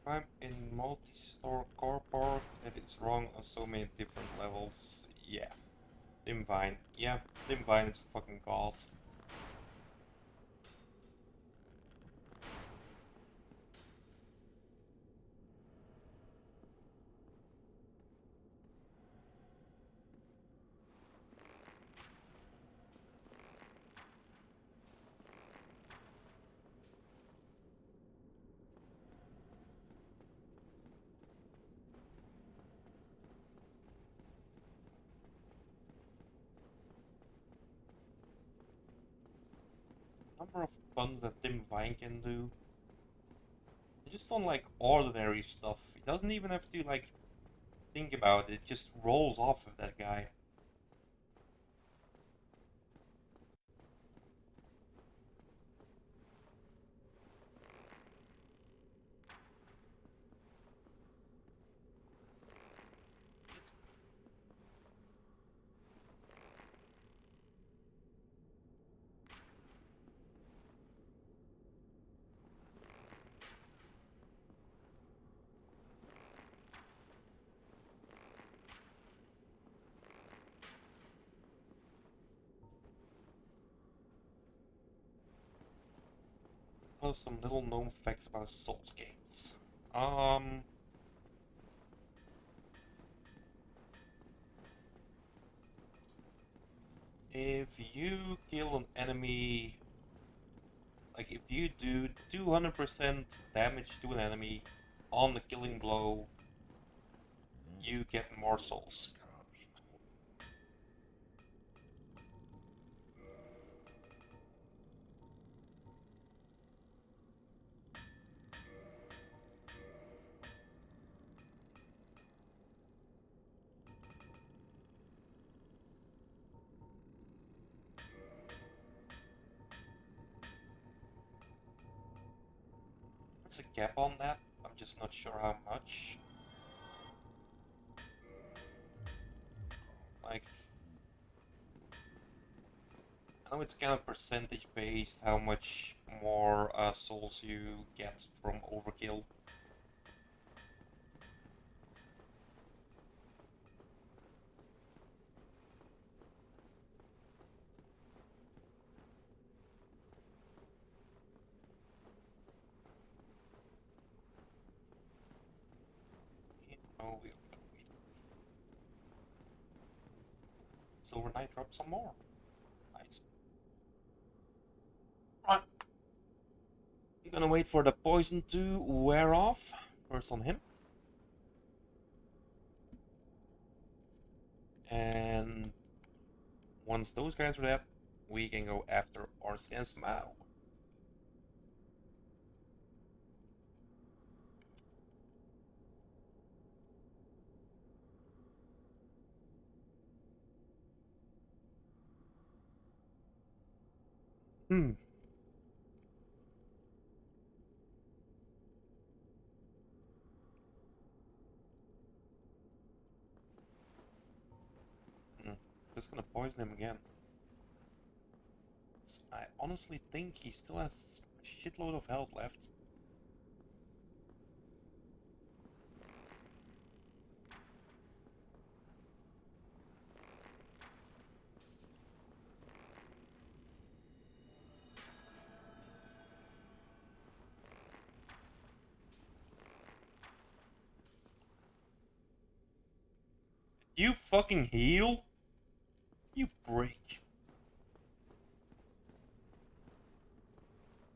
S1: I'm in multi-store car park that is wrong on so many different levels. Yeah. Dimvine. Yeah, Dimvine is a fucking god. Number of puns that Dimvine can do. I just don't like ordinary stuff. He doesn't even have to like think about it. It just rolls off of that guy. Some little known facts about Souls games. Um, if you kill an enemy, like if you do 200% damage to an enemy on the killing blow, you get more souls. There's a cap on that. I'm just not sure how much. Like, I know it's kind of percentage based how much more souls you get from overkill. Oh, we Silver Knight drop some more. Nice. Right. I'm gonna wait for the poison to wear off. First on him. And once those guys are dead, we can go after Ornstein and Smile. Hmm. Just gonna poison him again. I honestly think he still has a shitload of health left. You fucking heal? You break.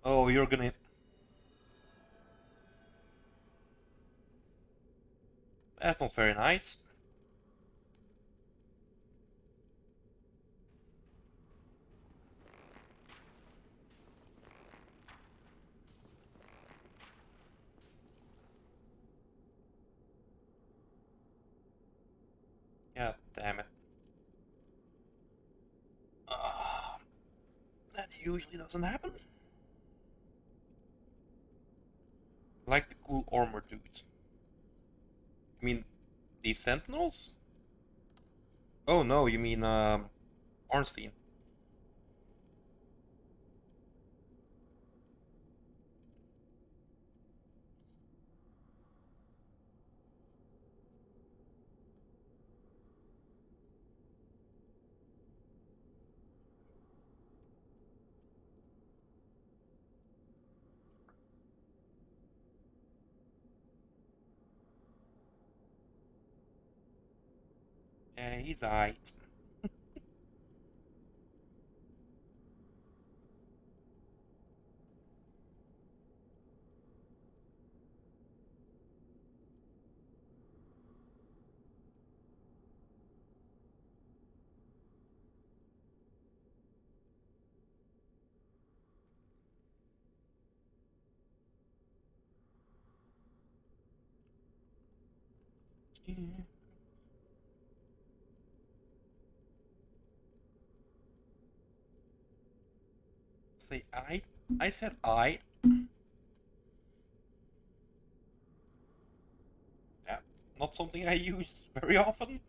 S1: Oh, you're gonna... That's not very nice. God damn it. That usually doesn't happen. I like the cool armor dude. I mean, these sentinels? Oh no, you mean Ornstein. Yeah, he's alright. Yeah. Say I? I said I. Yeah, not something I use very often.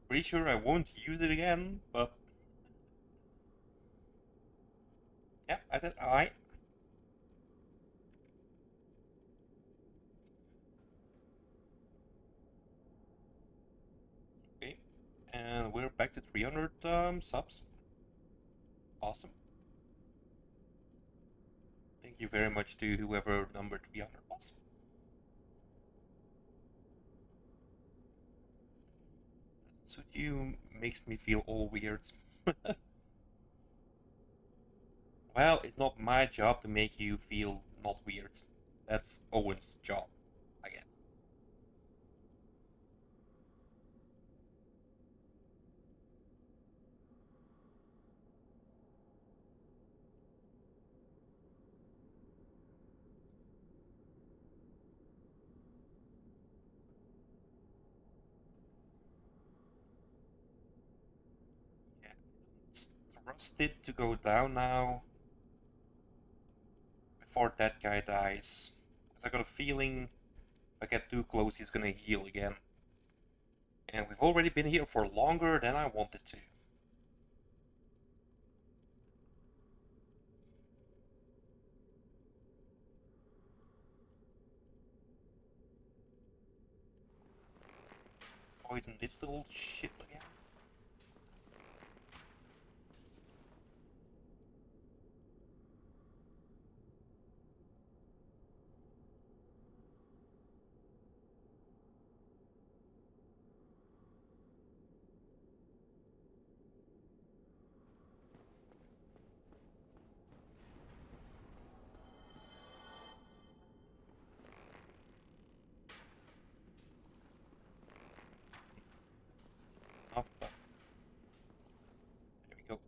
S1: Pretty sure I won't use it again, but yeah, I said I. Okay, and we're back to 300 subs. Awesome. Thank you very much to whoever number 300 was. Suit you makes me feel all weird. Well, it's not my job to make you feel not weird. That's Owen's job, I guess. Yeah, trust it to go down now before that guy dies. Because I got a feeling if I get too close, he's gonna heal again. And we've already been here for longer than I wanted to. Poison this little shit again. Enough, but there we go.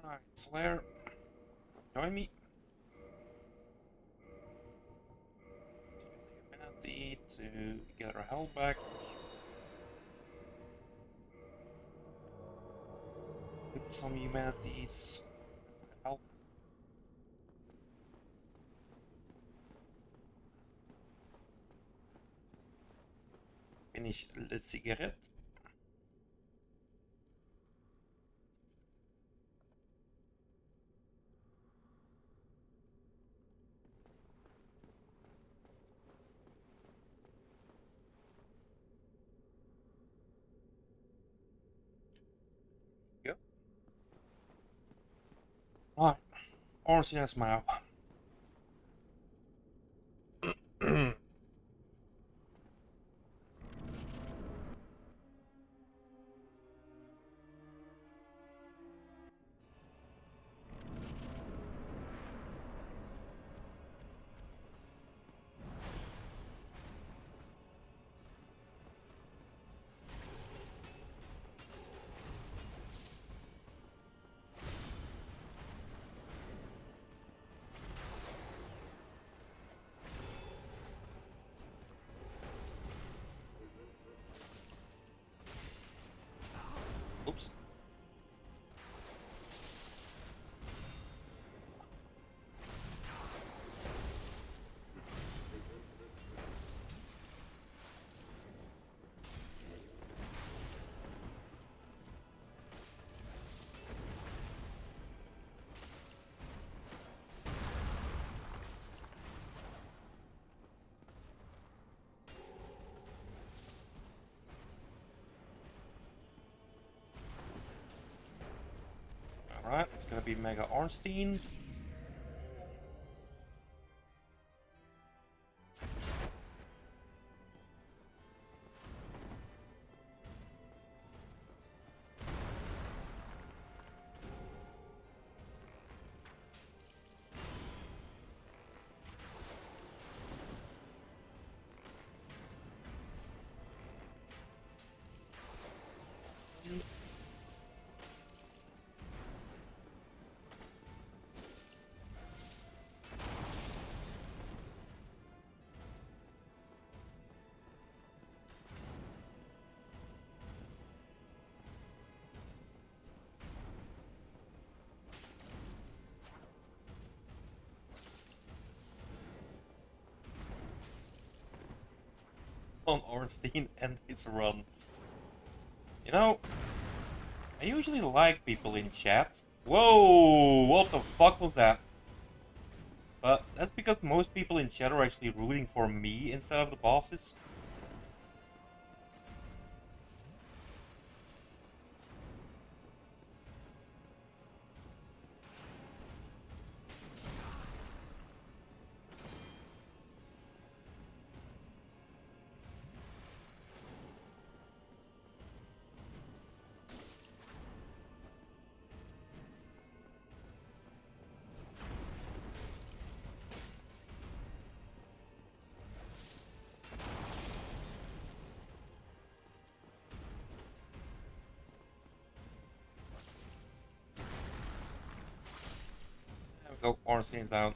S1: Alright, Slayer, join me. Use the ability to get our health back. Equip some humanities. Help. Finish the cigarette. Yep. Alright. RCS map. Alright, it's gonna be Mega Ornstein. On Ornstein and his run. You know, I usually like people in chat. Whoa! What the fuck was that? But that's because most people in chat are actually rooting for me instead of the bosses. There we go, Ornstein's down.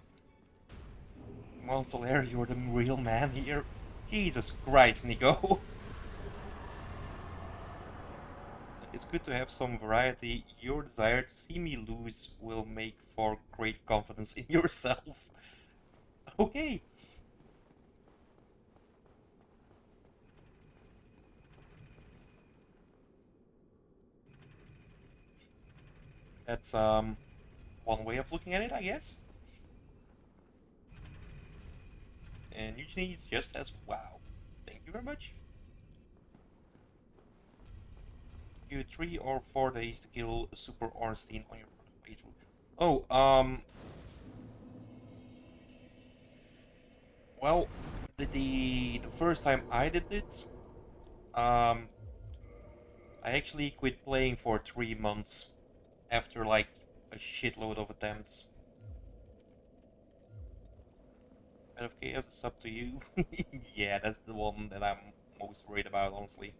S1: Well, Solaire, you're the real man here. Jesus Christ, Nico. It's good to have some variety. Your desire to see me lose will make for great confidence in yourself. Okay. That's one way of looking at it, I guess. And Eugenie is just as wow. Thank you very much. You 3 or 4 days to kill Super Ornstein on your playthrough. Oh, well, the first time I did it, I actually quit playing for 3 months after like a shitload of attempts. Out of Chaos, it's up to you. Yeah, that's the one that I'm most worried about, honestly.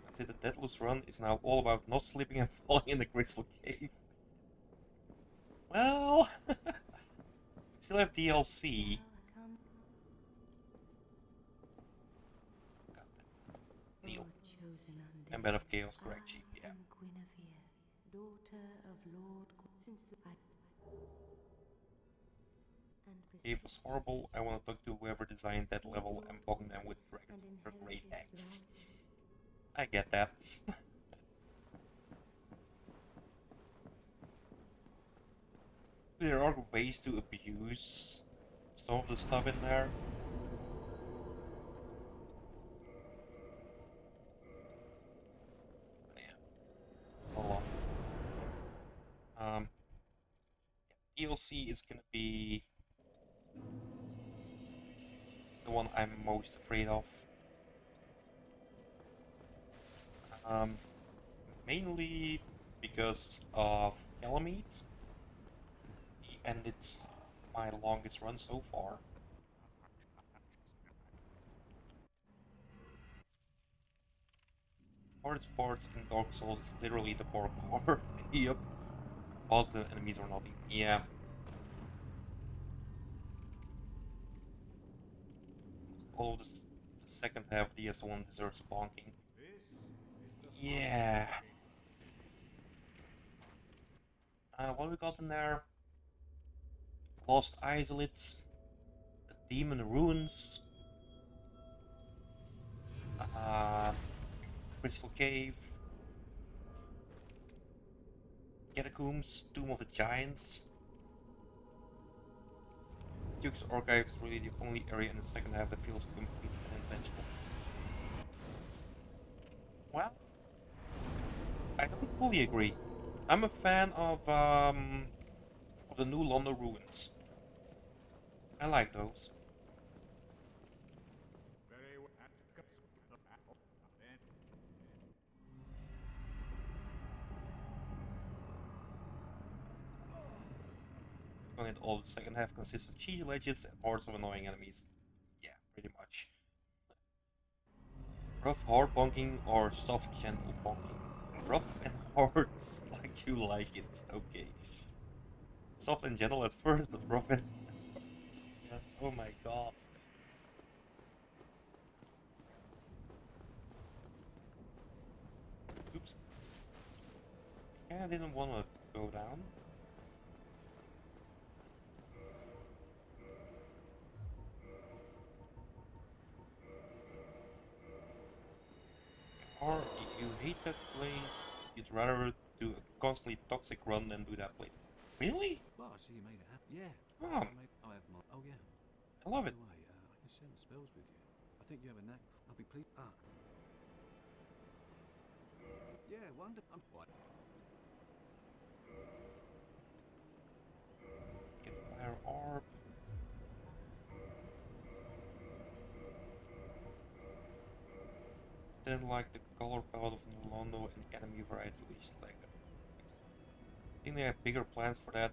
S1: I'd say the Deathless Run is now all about not slipping and falling in the Crystal Cave. Well, still have DLC. Neil. And Bed of Chaos, correct, cheap, yeah. Cave was horrible. I want to talk to whoever designed that level and bog them with dragons. They're great acts. I get that. There are ways to abuse some of the stuff in there. Yeah. Hold on. DLC is gonna be the one I'm most afraid of. Mainly because of Calamite. He ended my longest run so far. Hardest parts in Dark Souls is literally the parkour. Yep. Bosses and enemies are nothing. Yeah. All of this, the second half of DS1 deserves bonking. Yeah. What we got in there? Lost Isolates, the Demon Ruins, Crystal Cave, Catacombs, Tomb of the Giants. Duke's Archive is really the only area in the second half that feels complete and intentional. Well, I don't fully agree. I'm a fan of the new Londo ruins. I like those. On it, all the second half consists of cheesy ledges and hordes of annoying enemies. Yeah, pretty much. Rough, hard bonking or soft, gentle bonking? Rough and hard, like you like it. Okay. Soft and gentle at first, but rough and hard. Yes. Oh my god. Oops. Yeah, I didn't want to go down. Or you hate that place, you'd rather do a constantly toxic run than do that place. Really?
S2: Well, I see you made it happen. Yeah.
S1: Come on.
S2: I have my. Oh yeah.
S1: I love
S2: By
S1: it.
S2: the way, I can share the spells with you. I think you have a knack. I'll be pleased. Ah. Yeah. Wonder. I'm what?
S1: Let's get Fire Orb. Didn't like the color palette of Anor Londo and the enemy variety which like that. I think they had bigger plans for that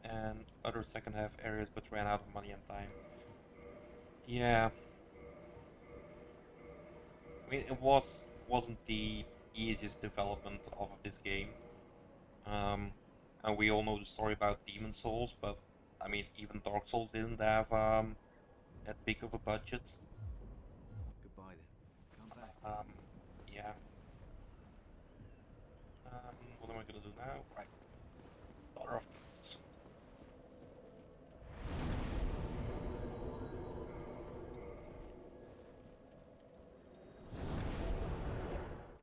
S1: and other second half areas but ran out of money and time. Yeah. I mean it wasn't the easiest development of this game. Um and we all know the story about Demon Souls, but I mean even Dark Souls didn't have that big of a budget.
S2: Goodbye then. Come back.
S1: Um yeah. What am I gonna do now? Right. Daughter of Demons.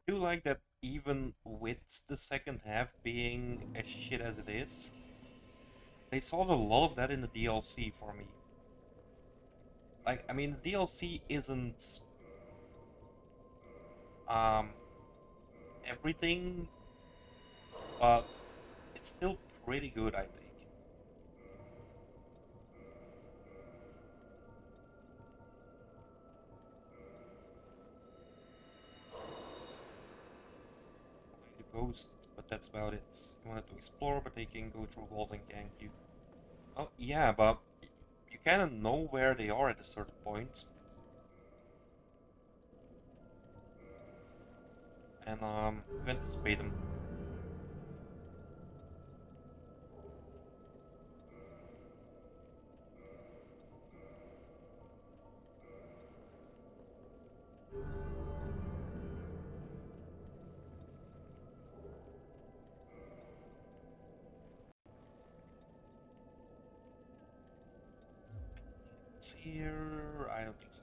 S1: I do like that even with the second half being as shit as it is, they solved a lot of that in the DLC for me. Like, I mean, the DLC isn't um, everything, but it's still pretty good, I think. Like the ghost, but that's about it. You wanted to explore, but they can go through walls and gank you. Oh, yeah, but you kind of know where they are at a certain point. And you anticipate them. It's here. I don't think so.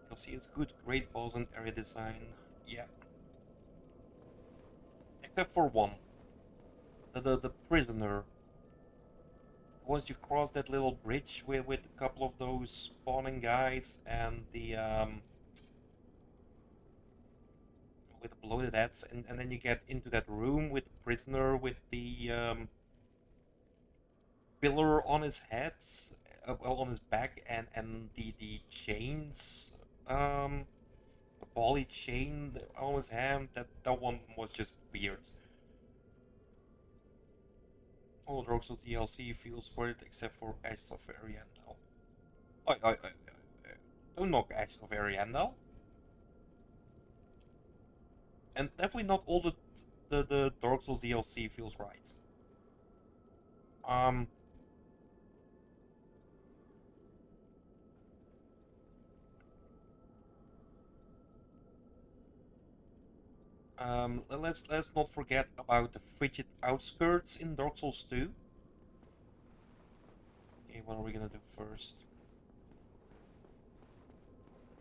S1: You'll see it's good, great balls and area design. Yeah. Except for one. The prisoner. Once you cross that little bridge with a couple of those spawning guys and the with the bloated heads, and then you get into that room with the prisoner with the pillar on his head, well, on his back, and the chains, the poly chain on his hand. That one was just weird. All Dark Souls DLC feels worth it except for Edge of Ariandel. Don't knock Edge of Ariandel. And definitely not all the Dark Souls DLC feels right. Um, let's not forget about the frigid outskirts in Dark Souls 2. Okay, what are we gonna do first?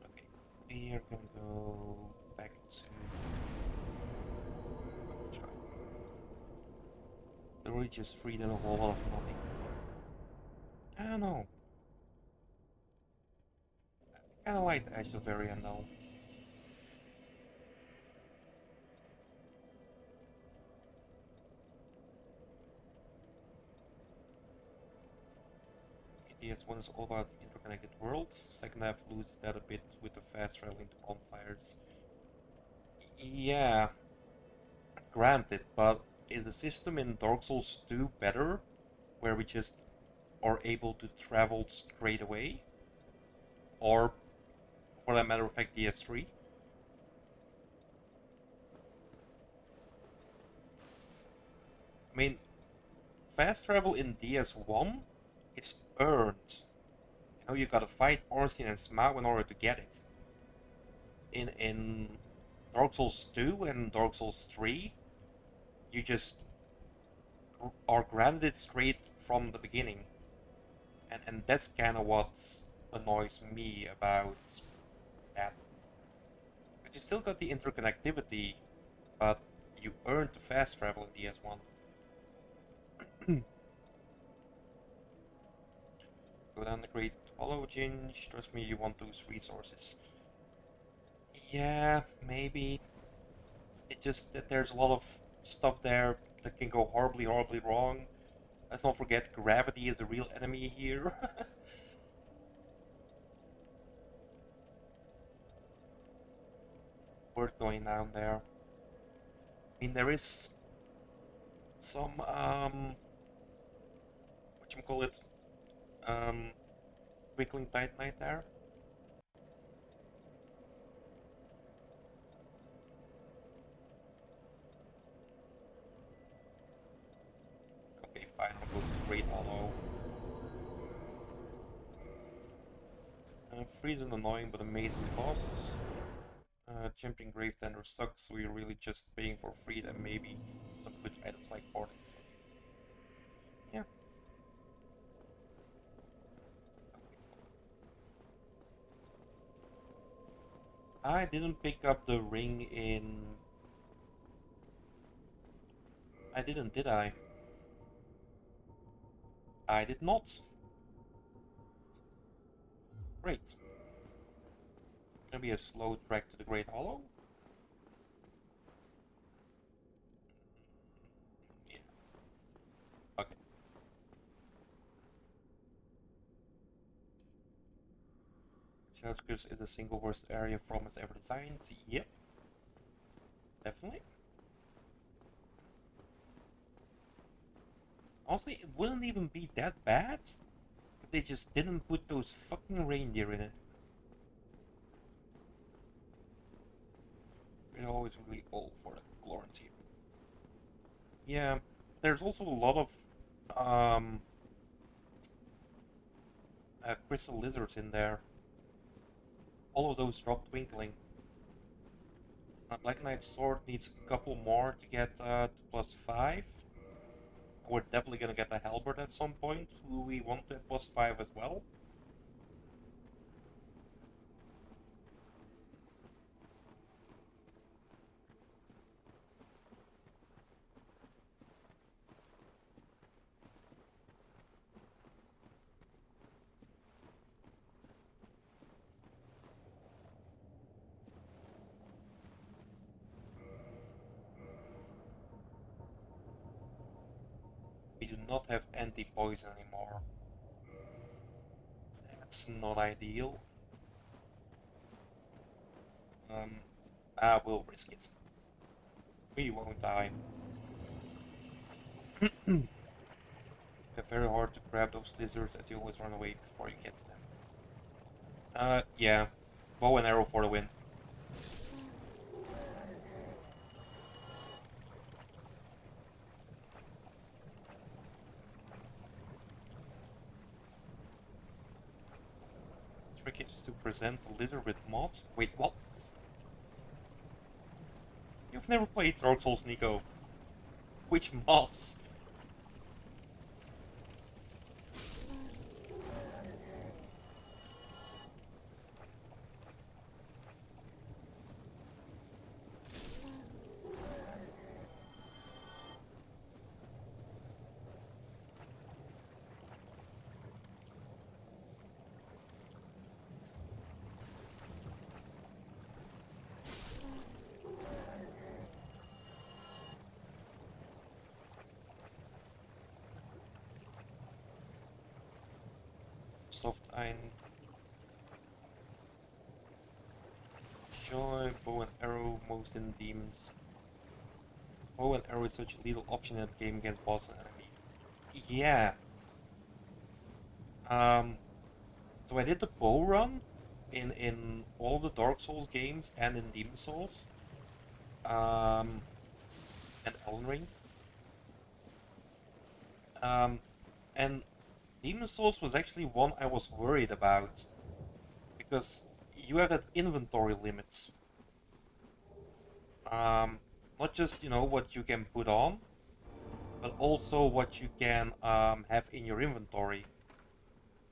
S1: Okay, we are gonna go back to the ridge is free than a whole lot of nothing. I don't know. I kinda like the Edge of Ariandel. DS1 is all about interconnected worlds. Second half loses that a bit with the fast traveling to bonfires. Yeah, granted, but is the system in Dark Souls 2 better, where we just are able to travel straight away? Or, for that matter of fact, DS3? I mean, fast travel in DS1, it's earned. You know, you gotta fight Ornstein and Smaug in order to get it. In Dark Souls 2 and Dark Souls 3, you just are granted it straight from the beginning. And that's kind of what annoys me about that. But you still got the interconnectivity, but you earned the fast travel in DS1. Go down the Great Hollow Ginge. Trust me, you want those resources. Yeah, maybe. It's just that there's a lot of stuff there that can go horribly, horribly wrong. Let's not forget, gravity is the real enemy here. Worth going down there. I mean, there is some, whatchamacallit, um, Twinkling Titanite there. Okay, fine, I'll go to the Great Hollow. Freeze is annoying but amazing boss. Champion Grave Tender sucks, so you're really just paying for free and maybe some good items like Porting. So, yeah. I didn't pick up the ring in... I didn't, did I? I did not. Great. Gonna be a slow trek to the Great Hollow. Yeah. Okay. Outskirts is the single worst area From has ever designed. Yep. Definitely. Honestly, it wouldn't even be that bad if they just didn't put those fucking reindeer in it. We're always really old for the Glorantine. Yeah, there's also a lot of um, crystal lizards in there. All of those drop twinkling. Black Knight's sword needs a couple more to get to +5. We're definitely gonna get a halberd at some point, who we want to at +5 as well. We do not have anti-poison anymore. That's not ideal. We'll risk it. We won't die. It's very hard to grab those lizards as you always run away before you get to them. Yeah. Bow and arrow for the win. Trick is to present the lizard with mods. Wait, what? You've never played Dark Souls, Nico. Which mods? soft I enjoy bow and arrow most in demons. Bow and arrow is such a little option in that game against boss and enemy. Yeah. Um. So I did the bow run in all the Dark Souls games and in Demon Souls. Um. And Elden Ring. Um. And Demon Souls was actually one I was worried about because you have that inventory limit. Um. Not just what you can put on, but also what you can have in your inventory.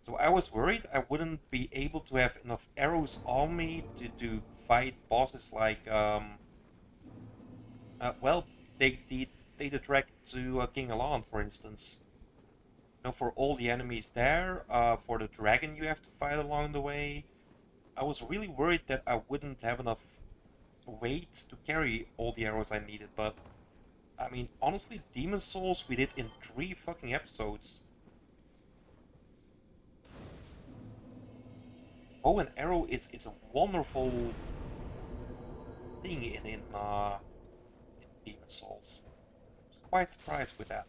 S1: So I was worried I wouldn't be able to have enough arrows on me to fight bosses like well, take the track to King Alan, for instance. For all the enemies there, for the dragon you have to fight along the way, I was really worried that I wouldn't have enough weight to carry all the arrows I needed. But I mean, honestly, Demon Souls we did in 3 fucking episodes. Bow and arrow is a wonderful thing in Demon Souls. I was quite surprised with that.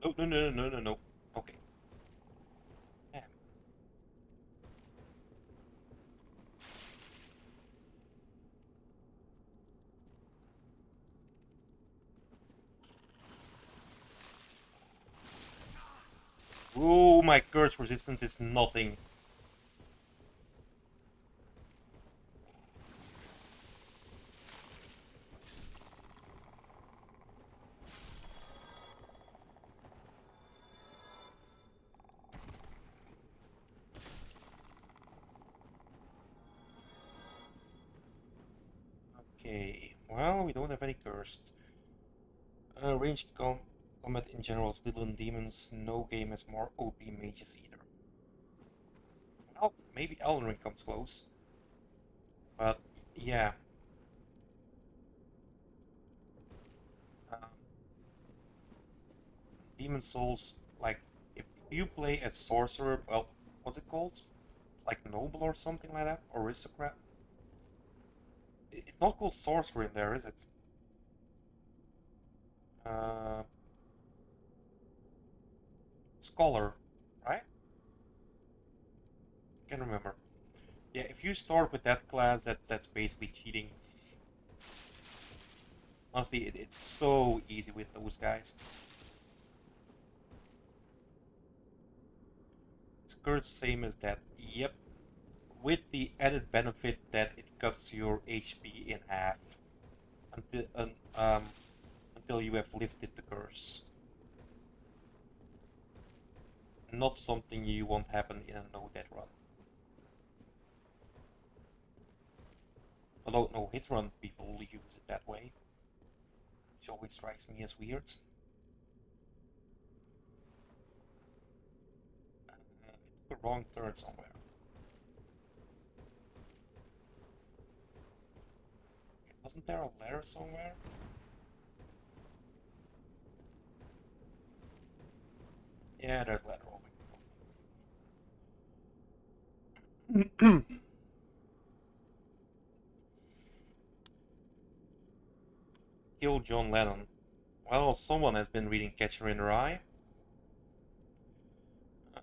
S1: No, no, no, no, no, no. Okay. Damn. Oh, my curse resistance is nothing. Okay, well, we don't have any cursed. Ranged combat in general is little in demons. No game has more OP mages either. Well, maybe Elden Ring comes close. But, yeah. Um, Demon Souls, like, if you play as sorcerer, well, what's it called? Like noble or something like that? Or aristocrat? It's not called sorcerer in there, is it? Uh, Scholar, right? Can't remember. Yeah, if you start with that class, that's basically cheating. Honestly, it's so easy with those guys. It's cursed same as that. Yep, with the added benefit that it cuts your HP in half until until you have lifted the curse. Not something you want happen in a no death run. Although no hit run people use it that way, which always strikes me as weird. It took a wrong turn somewhere. Wasn't there a ladder somewhere? Yeah, there's a ladder over here. Kill John Lennon. Well, someone has been reading Catcher in the Rye.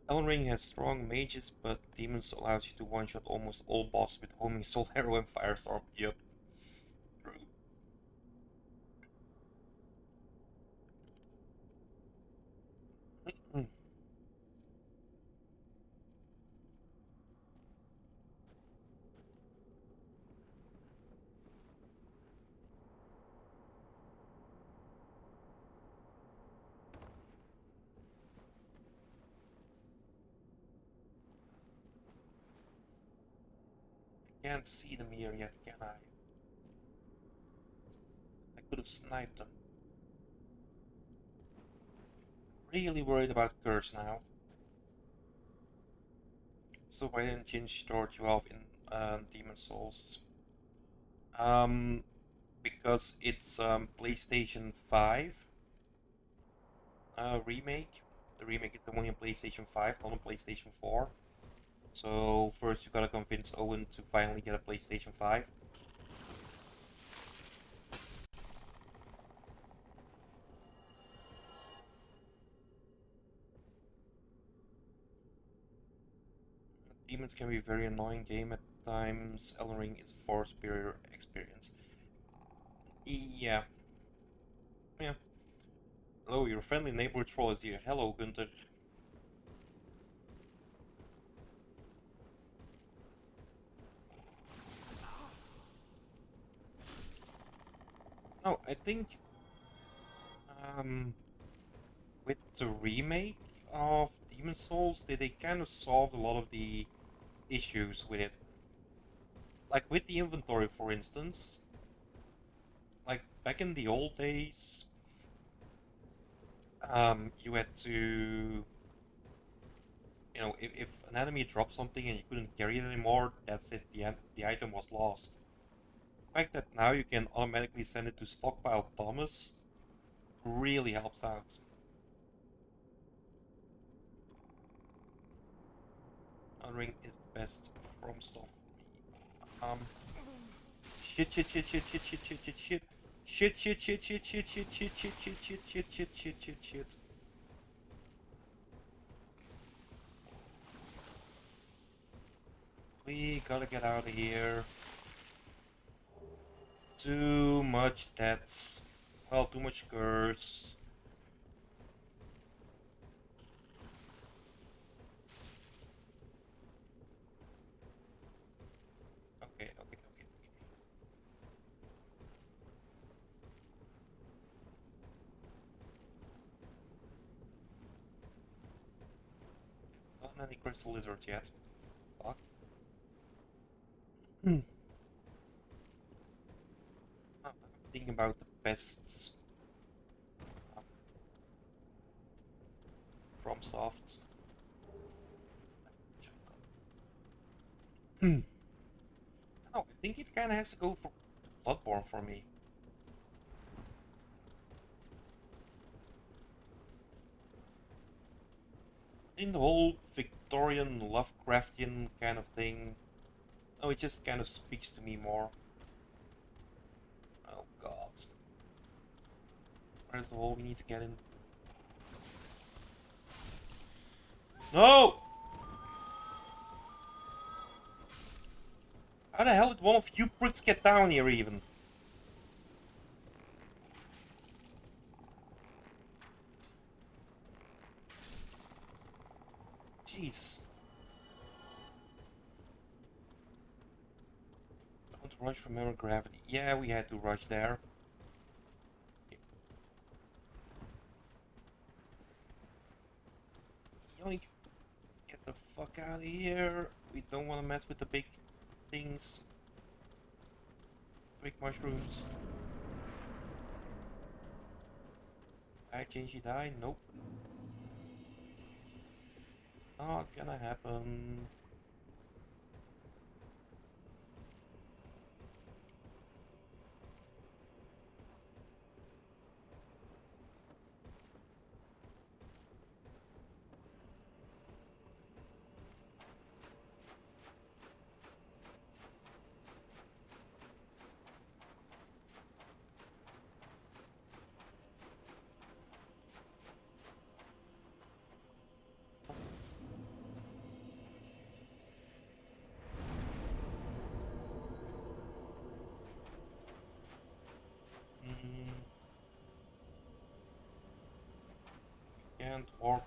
S1: Elden Ring has strong mages, but demons allows you to one-shot almost all bosses with homing soul arrow and firestorm. Yup, true. Can't see them here yet, can I? snipe them. Really worried about curse now. So why didn't change store 12 in Demon Souls? Um, because it's PlayStation 5 remake. The remake is only on PlayStation 5, not on PlayStation 4. So first you gotta convince Owen to finally get a PlayStation 5. Demons can be a very annoying game at times. Elden Ring is a far superior experience. Yeah, yeah. Hello, your friendly neighbor troll is here. Hello, Gunther. No, I think um, with the remake of Demon Souls, they kind of solved a lot of the issues with it. Like with the inventory, for instance. Like back in the old days, you had to, if an enemy dropped something and you couldn't carry it anymore, that's it. The item was lost. The fact that now you can automatically send it to Stockpile Thomas really helps out. Ring is the best from stuff for me. Shit, shit, shit, shit, shit, shit, shit, shit, shit. Shit, shit, shit, shit, shit, shit, shit, shit, shit, shit, shit, shit, shit, shit, shit. We gotta get out of here. Too much deaths. Well, too much curse. Okay, okay, okay. Not many crystal lizards yet. Fuck. I'm thinking about the pests um, from soft. No, I think it kind of has to go for Bloodborne for me. In the whole Victorian Lovecraftian kind of thing, no, it just kind of speaks to me more. Oh god. Where's the hole we need to get in? No! How the hell did one of you pricks get down here even? Jeez. Don't rush from mirror gravity. Yeah, we had to rush there. Yoink. Get the fuck out of here. We don't want to mess with the big things. Big mushrooms. I change he die? Nope. Not gonna happen. Mm, can't warp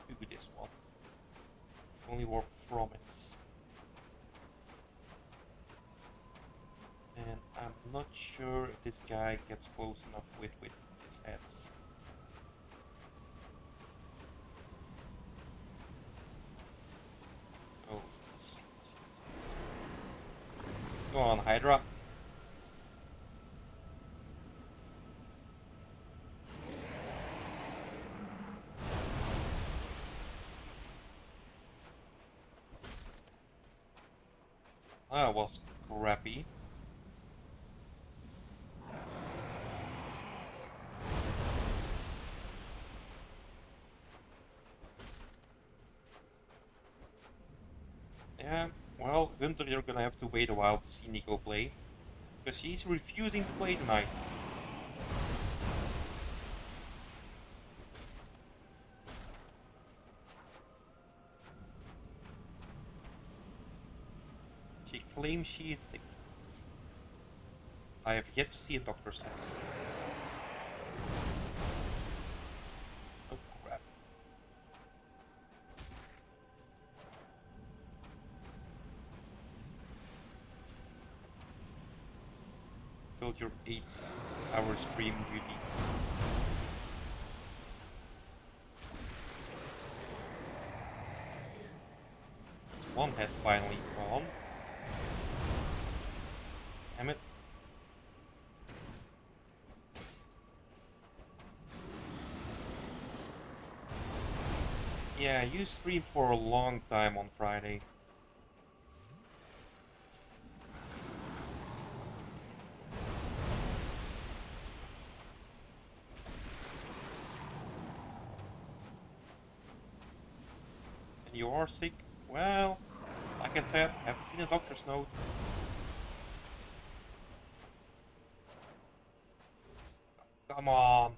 S1: to this one. Only warp from it. And I'm not sure if this guy gets close enough with his heads. Oh, yes, yes, yes, yes. Go on, Hydra. That was crappy. Yeah, well, Gunter, you're gonna have to wait a while to see Nico play. Because he's refusing to play tonight. She claims she is sick. I have yet to see a doctor's note. Oh crap. Filled your 8-hour stream duty. It's one head finally gone. Damn it. Yeah, you streamed for a long time on Friday. And you are sick? Well, like I said, haven't seen a doctor's note. Come on.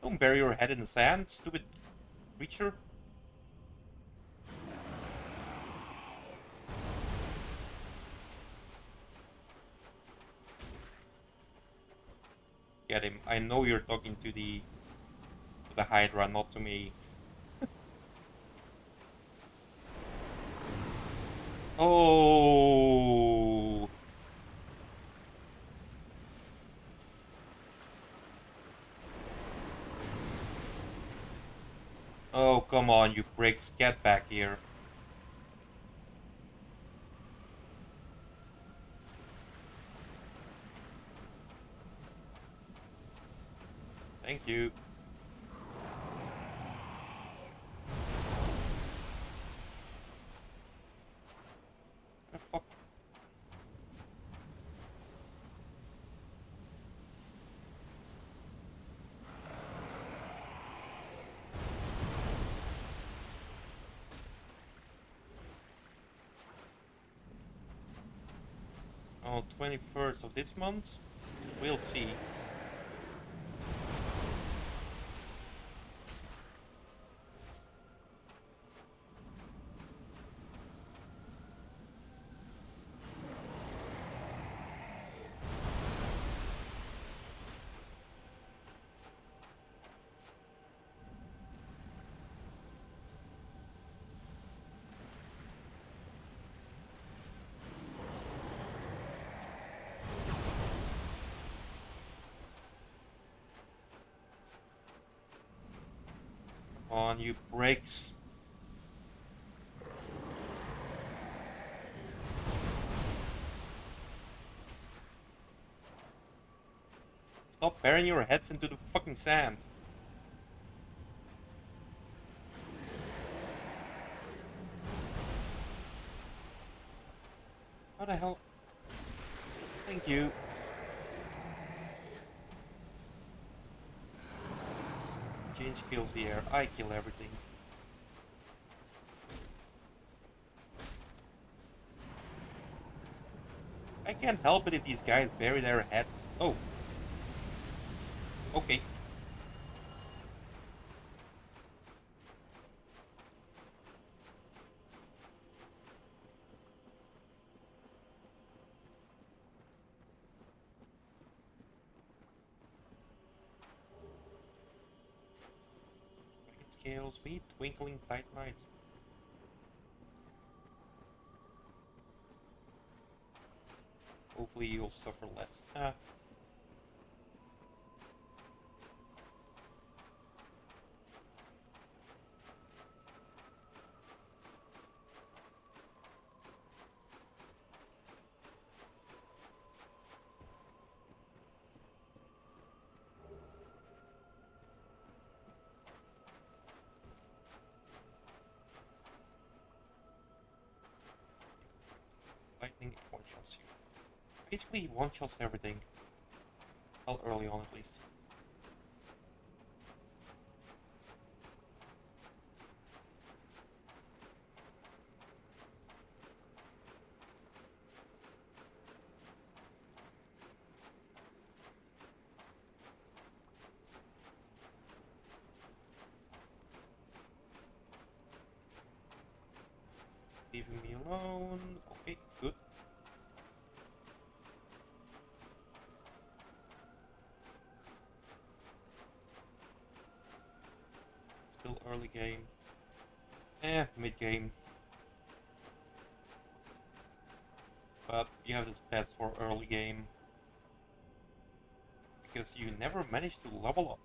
S1: Don't bury your head in the sand, stupid creature. Get him. I know you're talking to the Hydra, not to me. Oh. Oh, come on, you pricks. Get back here. Thank you. The fuck? Oh, 21st of this month? We'll see. Come on, you pricks. Stop burying your heads into the fucking sand. How the hell? Thank you. Change kills the air. I kill everything. I can't help it if these guys bury their head. Oh. Okay. Dragon scales, me, twinkling titanite. Hopefully you'll suffer less. Ah. Basically, he one-shots everything. Well, early on at least. Leaving me alone. Okay, good. Still early game. Mid game. But you have the stats for early game. Because you never manage to level up.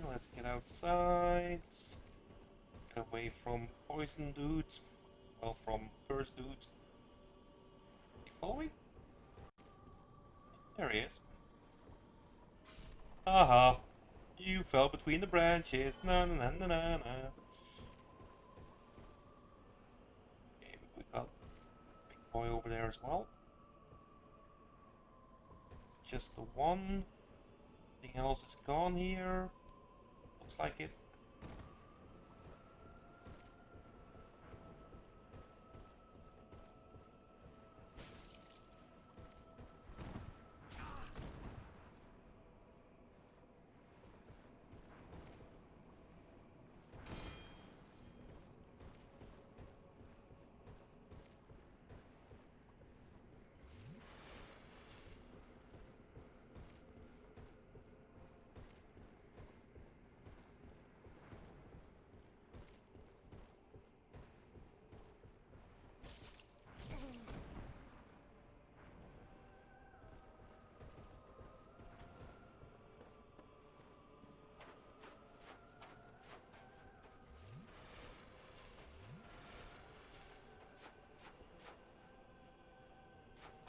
S1: Let's get outside. Get away from poison dudes. Well, from curse dudes. You following? There he is. Haha. You fell between the branches. Na na na na na na. Okay, we got big boy over there as well. It's just the one. Everything else is gone here. Looks like it.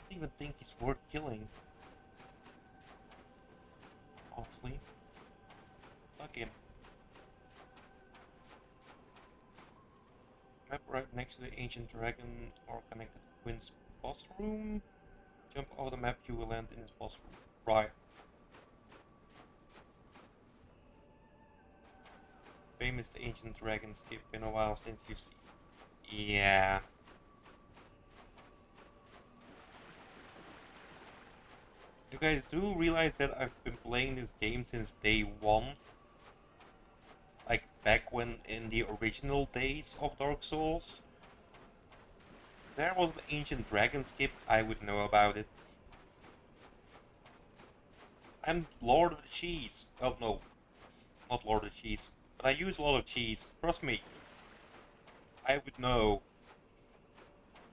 S1: I don't even think he's worth killing. Honestly. Fuck him. Map right next to the ancient dragon or connected to Quinn's boss room. Jump over the map, you will land in his boss room. Right. Famous the ancient dragon skip. Been a while since you've seen. Yeah. You guys do realize that I've been playing this game since day one? Like back when in the original days of Dark Souls? There was an ancient dragon skip, I would know about it. I'm Lord of the Cheese. Well, no, not Lord of the Cheese. But I use a lot of cheese. Trust me. I would know.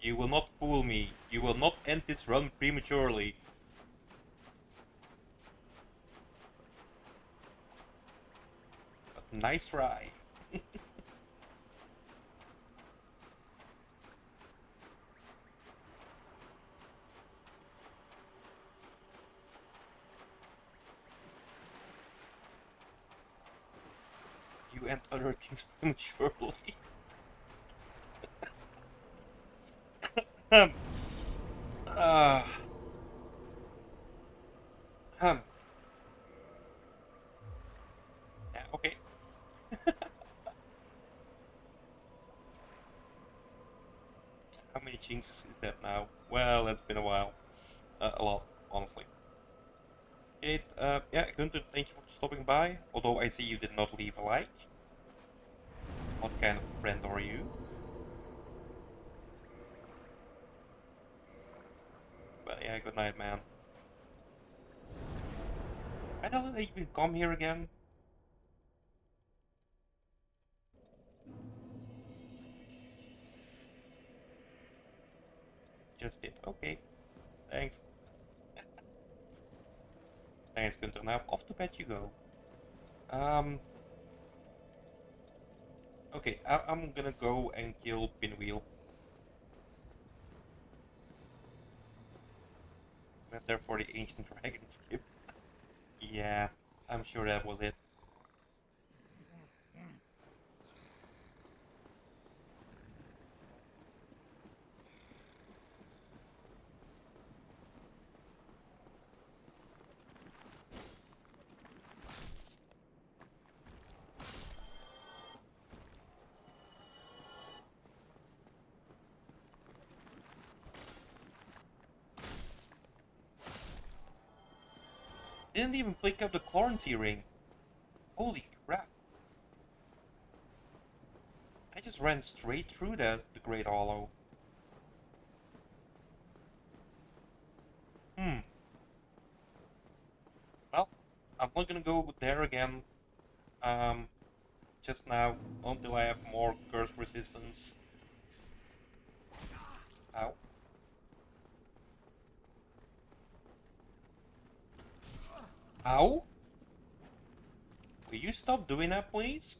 S1: You will not fool me. You will not end this run prematurely. But nice try. You end other things prematurely. um, uh, um, yeah, okay. How many jinxes is that now? Well, it's been a while. A lot, honestly. Okay, yeah, Gunther, thank you for stopping by. Although I see you did not leave a like. What kind of friend are you? But yeah, good night, man. Why don't they even come here again? Just did. Okay, thanks. Thanks, Gunther. Now, off to bed you go. Um, okay, I'm gonna go and kill Pinwheel. Went there for the Ancient Dragon skip. Yeah, I'm sure that was it. Didn't even pick up the quarantine ring. Holy crap. I just ran straight through the Great Hollow. Hmm. Well, I'm not gonna go there again. Um, just now, until I have more curse resistance. Ow. Ow? Will you stop doing that, please?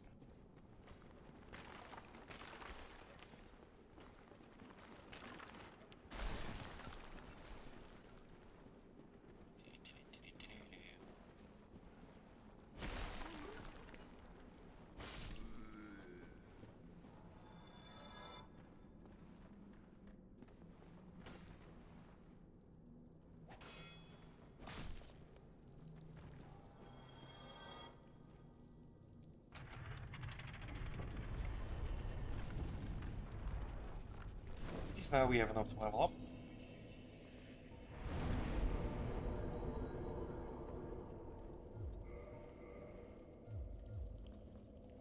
S1: At least now we have enough to level up.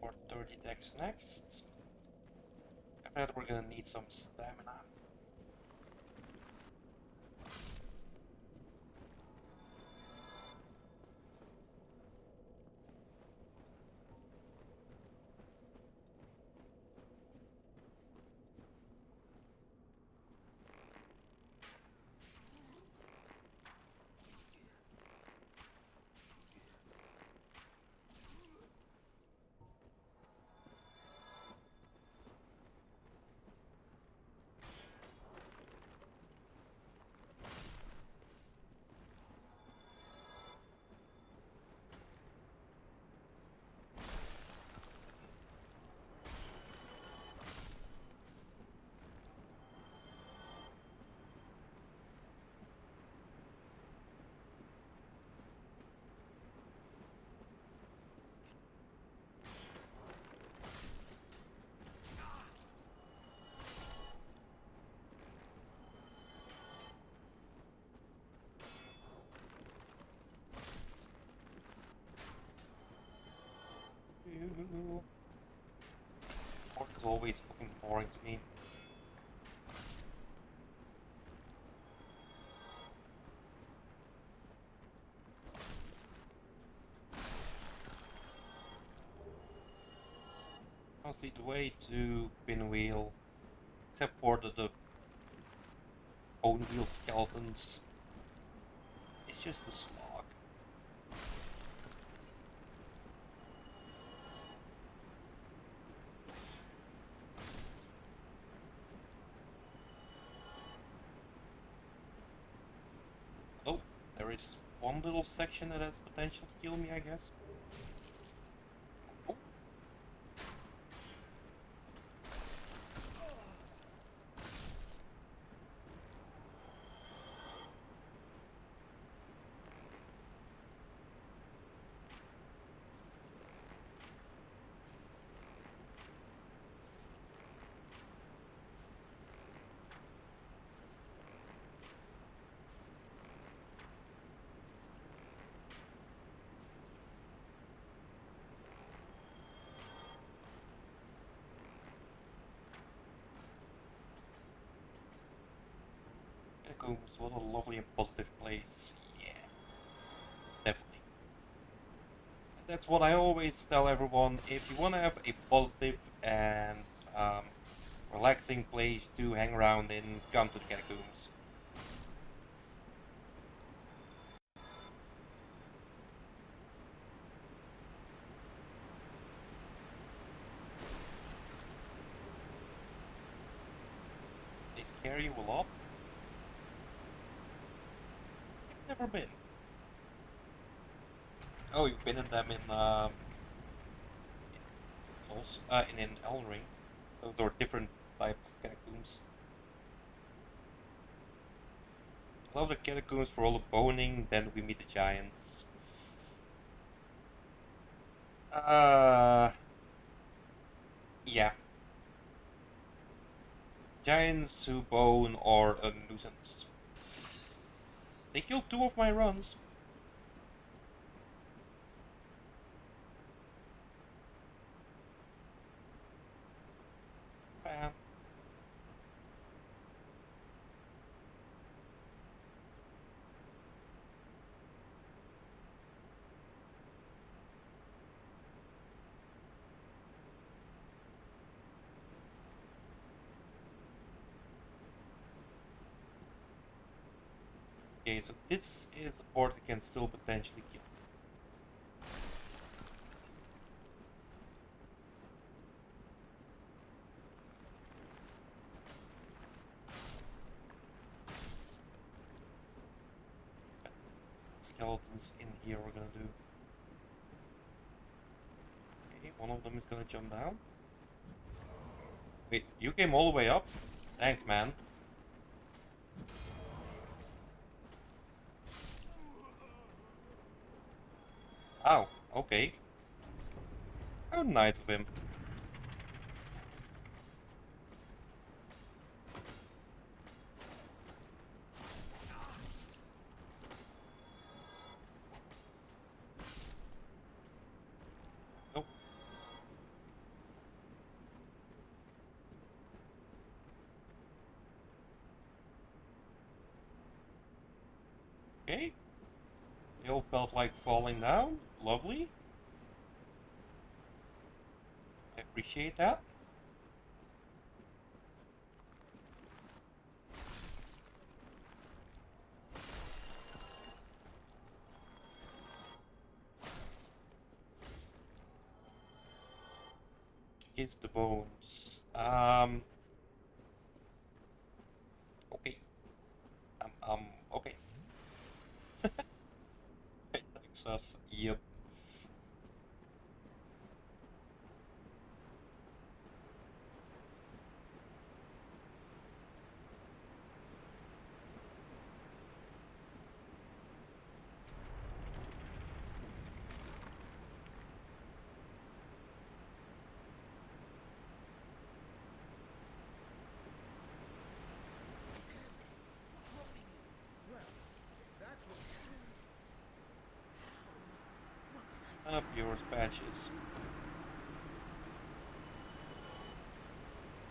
S1: For 30 decks next. I bet we're gonna need some stamina. Port is always fucking boring to me. Honestly, the way to Pinwheel, except for the bone wheel skeletons, it's just a slog. Oh, there is one little section that has potential to kill me, I guess. Oh, catacombs. What a lovely and positive place. Yeah, definitely. And that's what I always tell everyone. If you want to have a positive and relaxing place to hang around in, come to the catacombs. They scare you a lot. I've never been. Oh, you've been in them in Souls, in Elden Ring. Those are different type of catacombs. I love the catacombs for all the boning. Then we meet the giants. Uh, yeah, giants who bone are a nuisance. They killed two of my runs. Bam. Okay, so this is a port that can still potentially kill. Skeletons in here we're gonna do. Okay, one of them is gonna jump down. Wait, you came all the way up? Thanks, man. Ow, okay. How nice of him. Nope. Okay. They all felt like falling down. Lovely. I appreciate that. Kiss the bones. Okay. Okay. Texas, yep. Up yours, patches.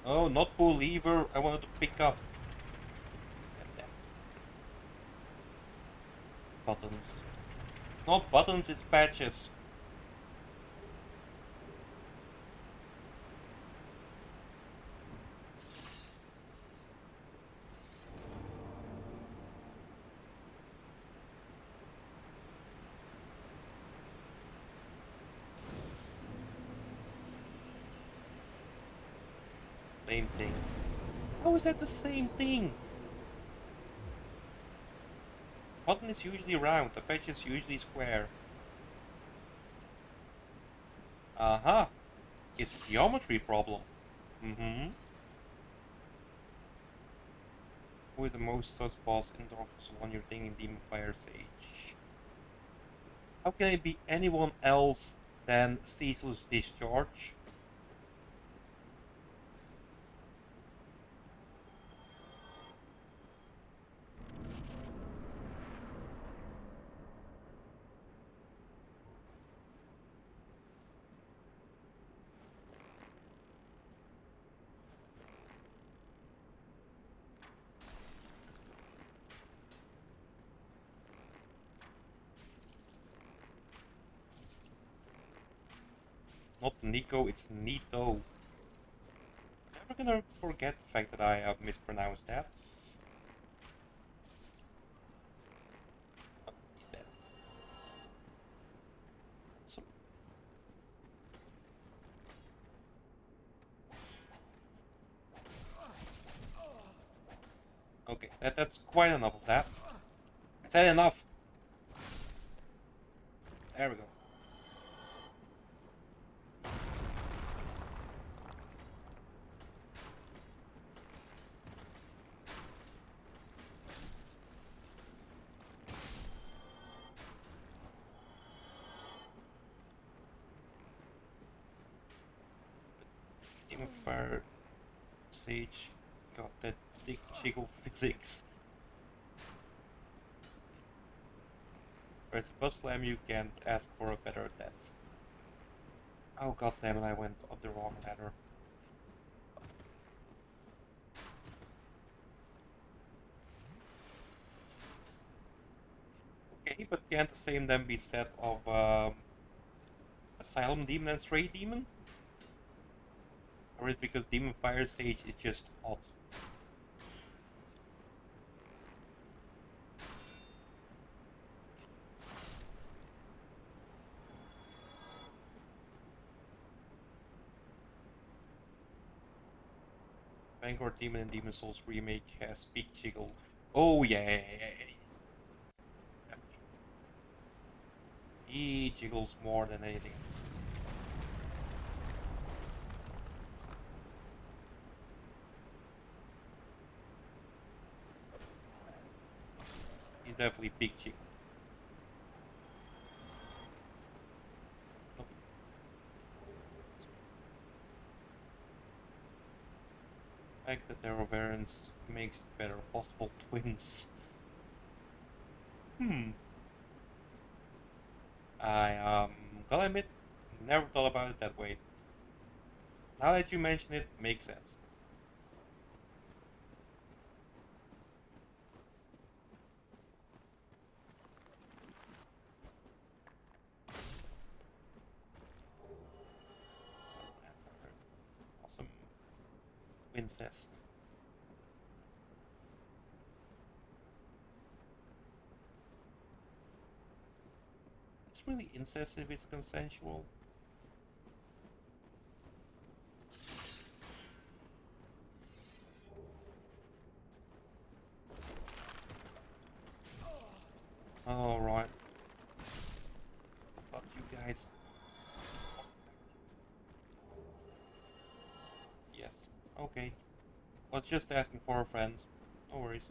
S1: Oh, not pull lever. I wanted to pick up. God damn it. Buttons. It's not buttons, it's patches. Same thing. How is that the same thing? Button is usually round, the patch is usually square. Uh-huh. It's a geometry problem. Mm-hmm. Who is the most sus boss in Dark Souls 1 you're thinking Demon Fire Sage? How can it be anyone else than Ceaseless Discharge? Not Nico, it's Nito. Never gonna forget the fact that I mispronounced that. Oh, he's dead. Awesome. Okay, that's quite enough of that. I said enough. There we go. Demon Fire Sage got that big jiggle physics. Whereas Buzz Slam you can't ask for a better death. Oh god damn it, I went up the wrong ladder. Okay, but can't the same then be said of Asylum Demon and Stray Demon? Or is it because Demon Fire Sage is just hot? Vanguard Demon and Demon Souls remake has Big Jiggle. Oh yeah, he jiggles more than anything else. He's definitely Big Jiggle. Nope. The fact that there are variants makes it better. Possible twins. Hmm. I gotta admit, never thought about it that way. Now that you mention it, makes sense. Awesome. Incest. It's really incest if it's consensual. Alright. Fuck you guys. Yes. Okay. Was just asking for a friend. No worries.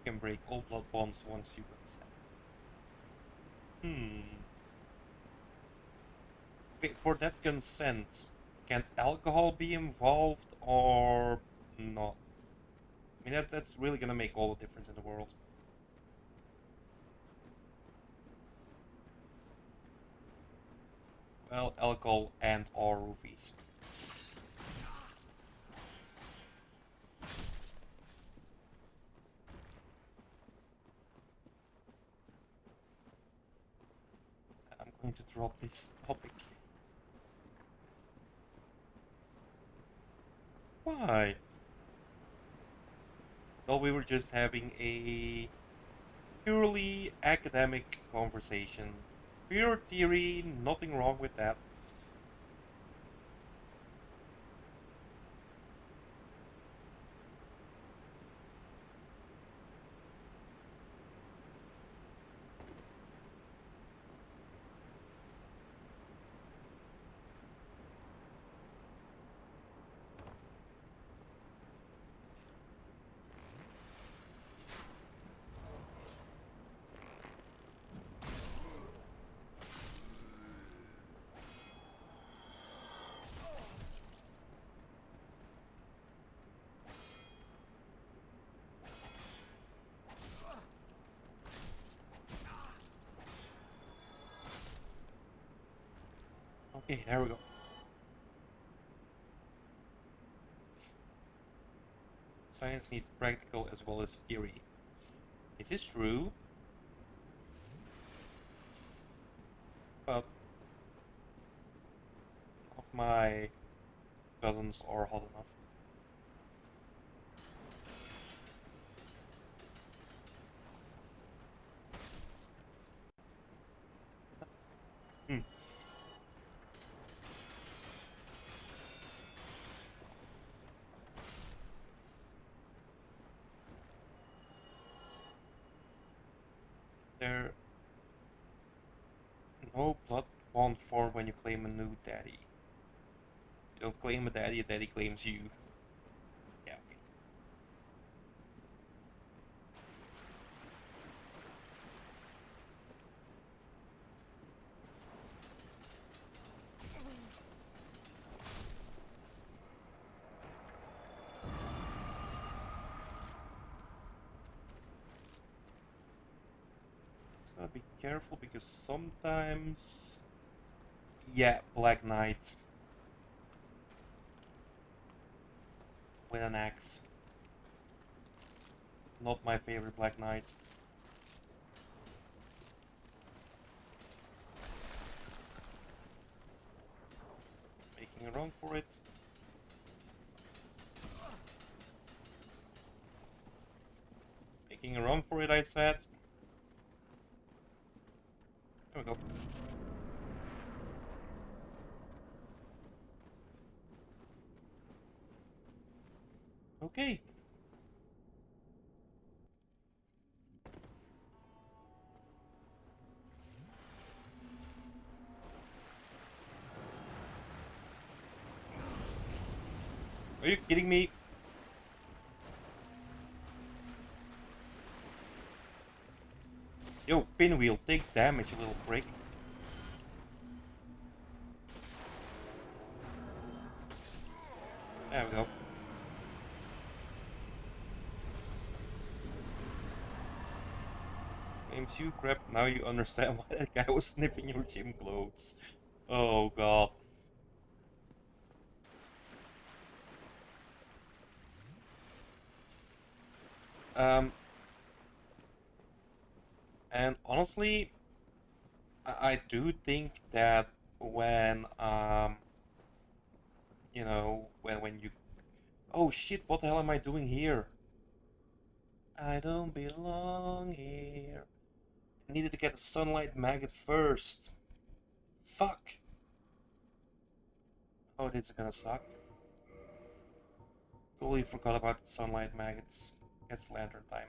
S1: You can break all blood bonds once you consent. Hmm. Okay, for that consent, can alcohol be involved or not? I mean, that's really gonna make all the difference in the world. Well, alcohol and or roofies. I'm going to drop this topic. Why? Well, we were just having a purely academic conversation. Pure theory, nothing wrong with that. Okay, there we go. Science needs practical as well as theory. Is this true? But none of my cousins are hot enough. Hmm. There no blood bond formed when you claim a new daddy. You don't claim a daddy claims you. Yeah, okay. Just gotta be careful because sometimes. Yeah, Black Knight with an axe. Not my favorite Black Knight. Making a run for it. Making a run for it, I said. There we go. Okay. Are you kidding me? Yo, Pinwheel, take damage, you little prick. There we go. Claims you, crap. Now you understand why that guy was sniffing your gym clothes. Oh god. Um, and honestly, I do think that when you know, when you, oh shit, what the hell am I doing here? I don't belong here. I needed to get a sunlight maggot first. Fuck. Oh, this is gonna suck. Totally forgot about the sunlight maggots. It's lantern time.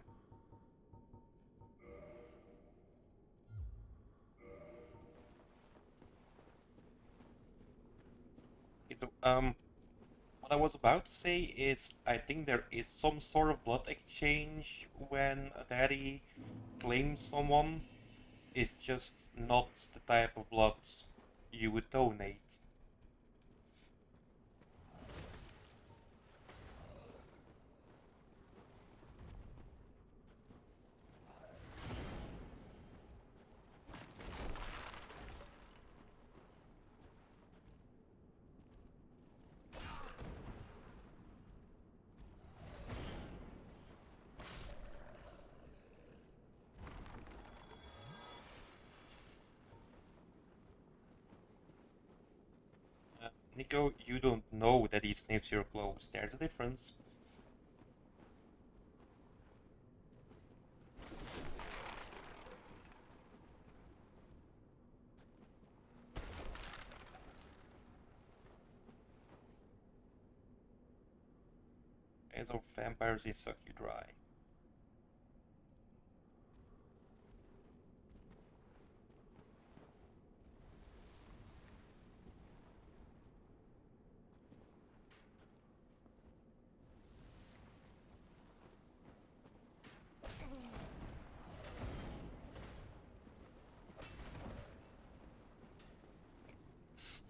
S1: What I was about to say is I think there is some sort of blood exchange when a daddy claims someone. It's just not the type of blood you would donate. Nico, you don't know that he sniffs your clothes. There's a difference. And some vampires, they suck you dry.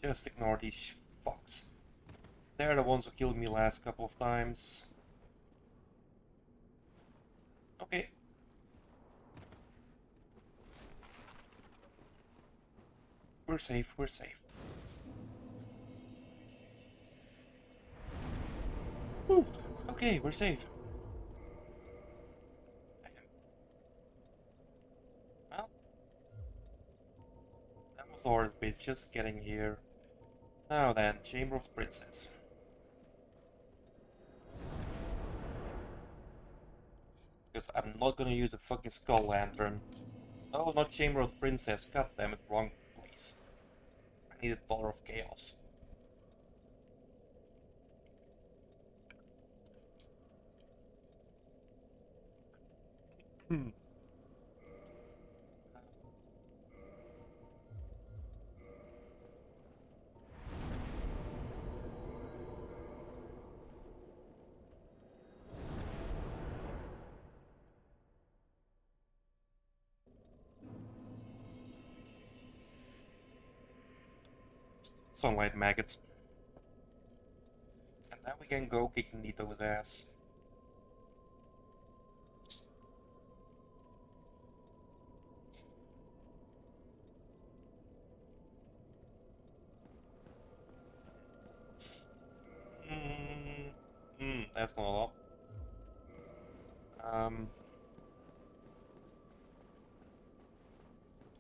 S1: Just ignore these fucks. They're the ones who killed me last couple of times. Okay. We're safe, we're safe. Okay, we're safe. Well, that was hard, but just getting here. Now then, Chamber of the Princess. Because I'm not gonna use the fucking Skull Lantern. Oh, not Chamber of the Princess. God damn it, wrong place. I need a Dollar of Chaos. Hmm. Sunlight maggots. And now we can go kick Nito's ass. That's not a lot. Um,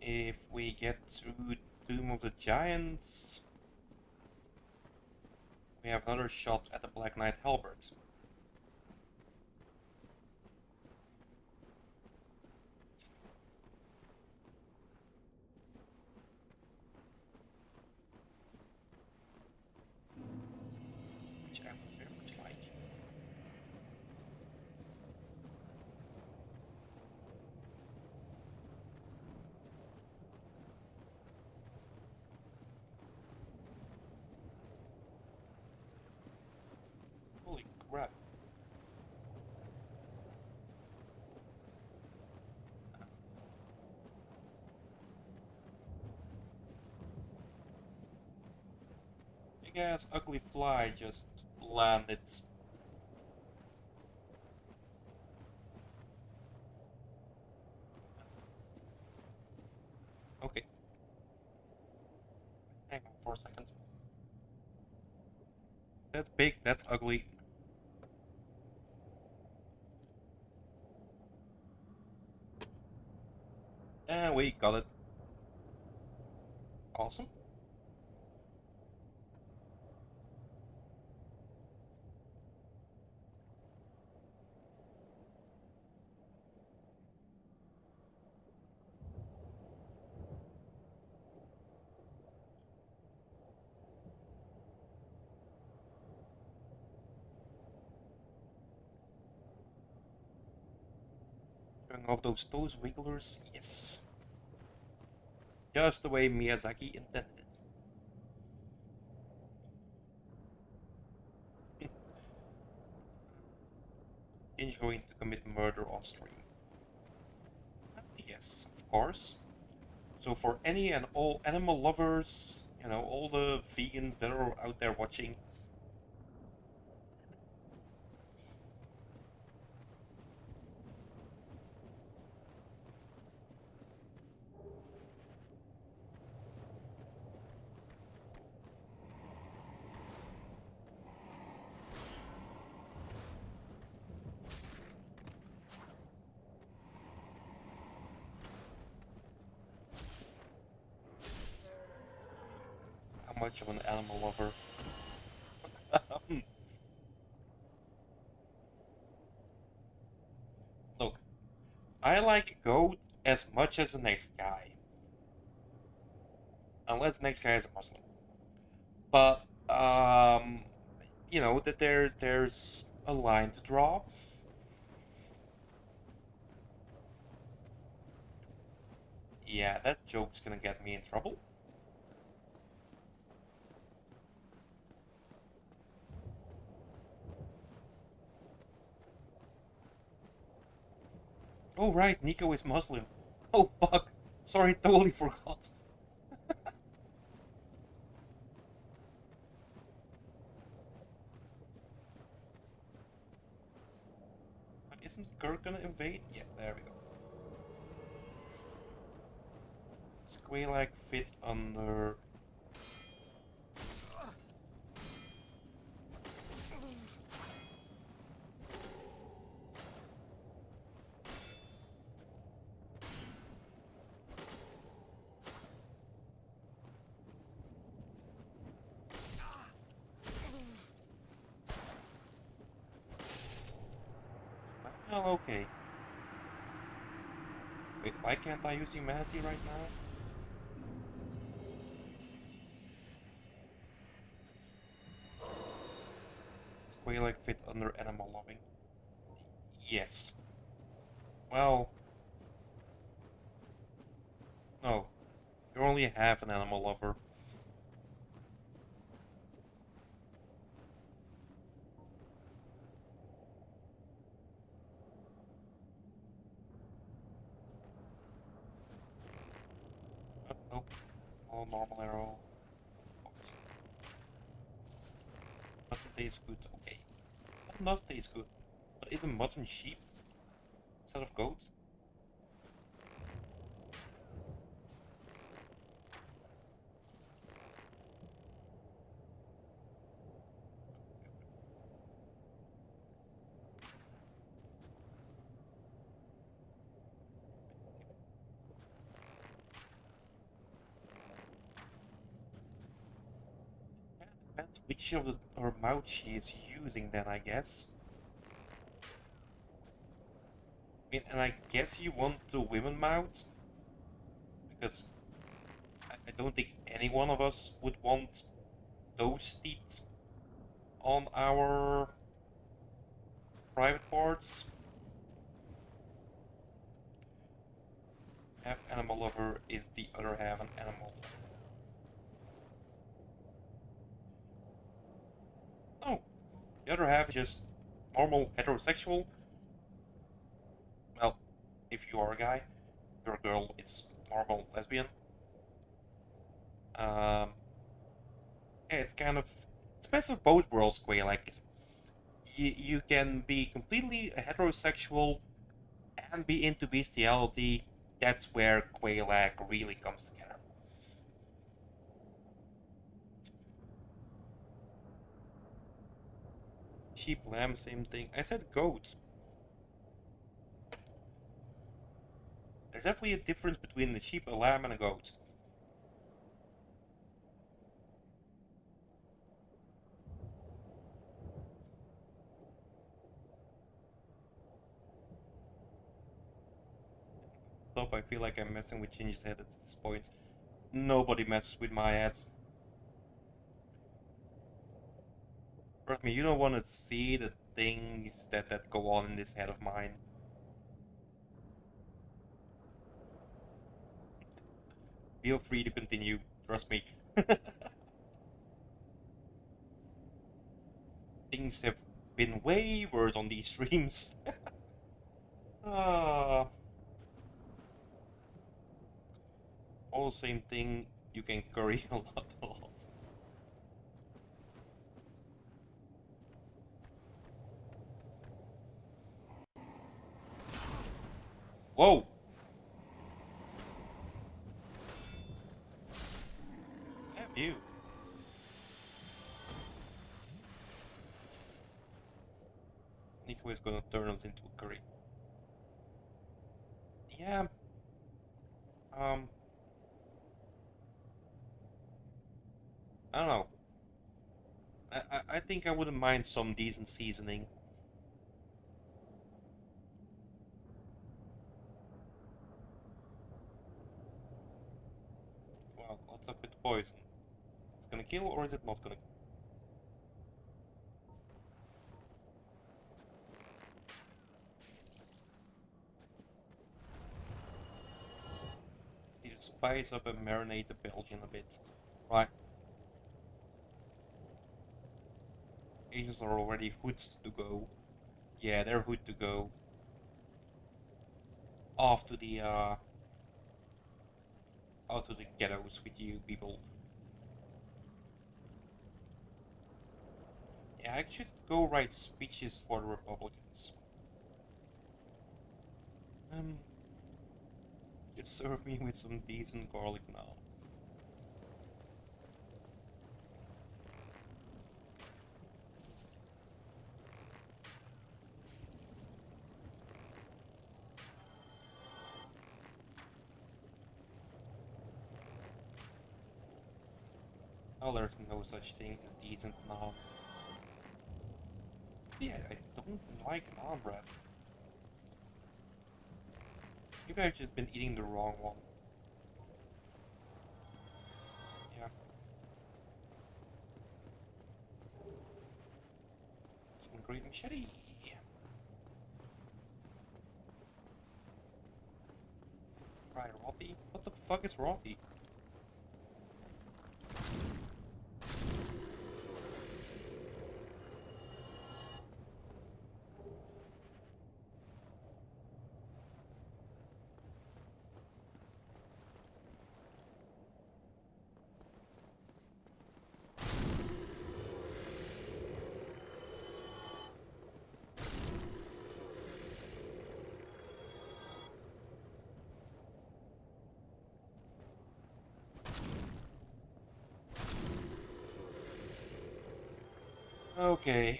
S1: if we get through Tomb of the Giants, we have another shot at the Black Knight Halberd. Which I would very much like. Holy crap. Big ass ugly fly just landed. Okay, hang on for a second. That's big, that's ugly. And we got it. Awesome. Showing off those toes wigglers, yes. Just the way Miyazaki intended it. Enjoying to commit murder on stream. Yes, of course. So for any and all animal lovers, you know, all the vegans that are out there watching, how much of an animal lover? Look, I like goat as much as the next guy, unless the next guy is a Muslim. But you know that there's a line to draw. Yeah, that joke's gonna get me in trouble. Oh right, Nico is Muslim. Oh fuck. Sorry, totally forgot. Isn't Kirk gonna invade? Yeah, there we go. Squealag fit under. Well, okay. Wait, why can't I use humanity right now? Does Quelaag fit under animal loving? Yes. Well, no. You're only half an animal lover. Nope. All normal arrow. What? Mutton tastes good. Okay. Mutton does taste good. But isn't mutton sheep instead of goat? Yeah, depends which of her mouth she is using then, I guess. I mean, and I guess you want the women mouth, because I don't think any one of us would want those teeth on our private parts. Half animal lover is the other half an animal. No, the other half is just normal heterosexual. Well, if you are a guy, if you're a girl, it's normal lesbian. Um, yeah, it's kind of it's the best of both worlds, Quay. Like you can be completely heterosexual and be into bestiality. That's where Quelaag really comes together. Sheep, lamb, same thing. I said goat. There's definitely a difference between a sheep, a lamb, and a goat. Stop, I feel like I'm messing with Ginger's head at this point. Nobody messes with my head. Trust me, you don't want to see the things that go on in this head of mine. Feel free to continue. Trust me. Things have been way worse on these streams. Ah, all the same thing. You can curry a lot, a lot. Whoa! Damn you. Nico is gonna turn us into a curry. Yeah. Um. I don't know. I think I wouldn't mind some decent seasoning. Well, what's up with poison? It's gonna kill or is it not gonna? Need to spice up and marinate the Belgian a bit. Right. Asians are already hood to go. Yeah, they're hood to go. Off to the out to the ghettos with you people. Yeah, I should go write speeches for the Republicans. Um, just serve me with some decent garlic now. Oh, there's no such thing as decent naan. Yeah, I don't like naan bread. Maybe I've just been eating the wrong one. Yeah. Even great machete. Try Rothy? What the fuck is Rothy? Okay.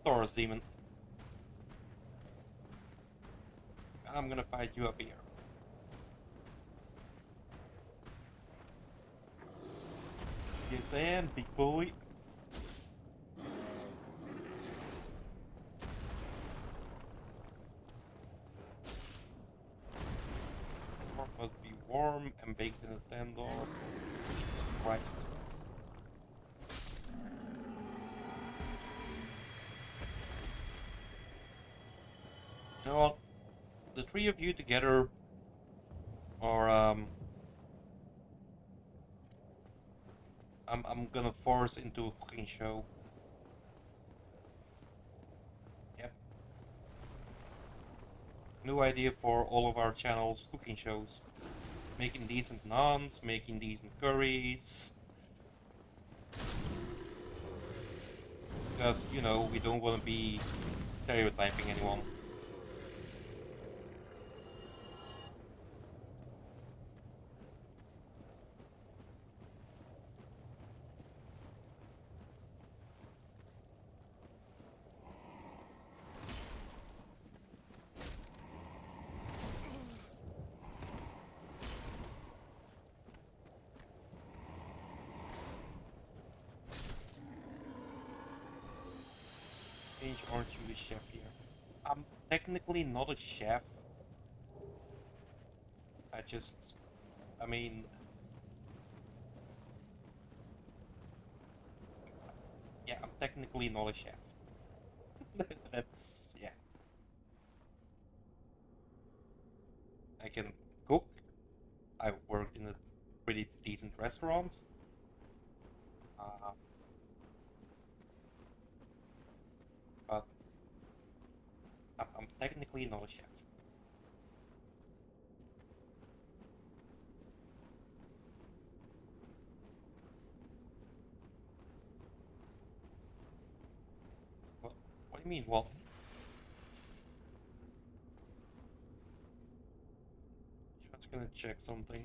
S1: Taurus Demon. I'm gonna fight you up here. Yes, I am, big boy. Warm must be warm and baked in a tender. Jesus Christ. You know what? The three of you together are I'm gonna force into a cooking show. Yep. New idea for all of our channels, cooking shows. Making decent naans, making decent curries. Because, you know, we don't want to be stereotyping anyone. Change, aren't you a chef here? I'm technically not a chef. I mean, yeah, I'm technically not a chef. That's, yeah. I can cook. I worked in a pretty decent restaurant. Uh, but I'm technically not a chef. What, what do you mean? Well, just gonna check something.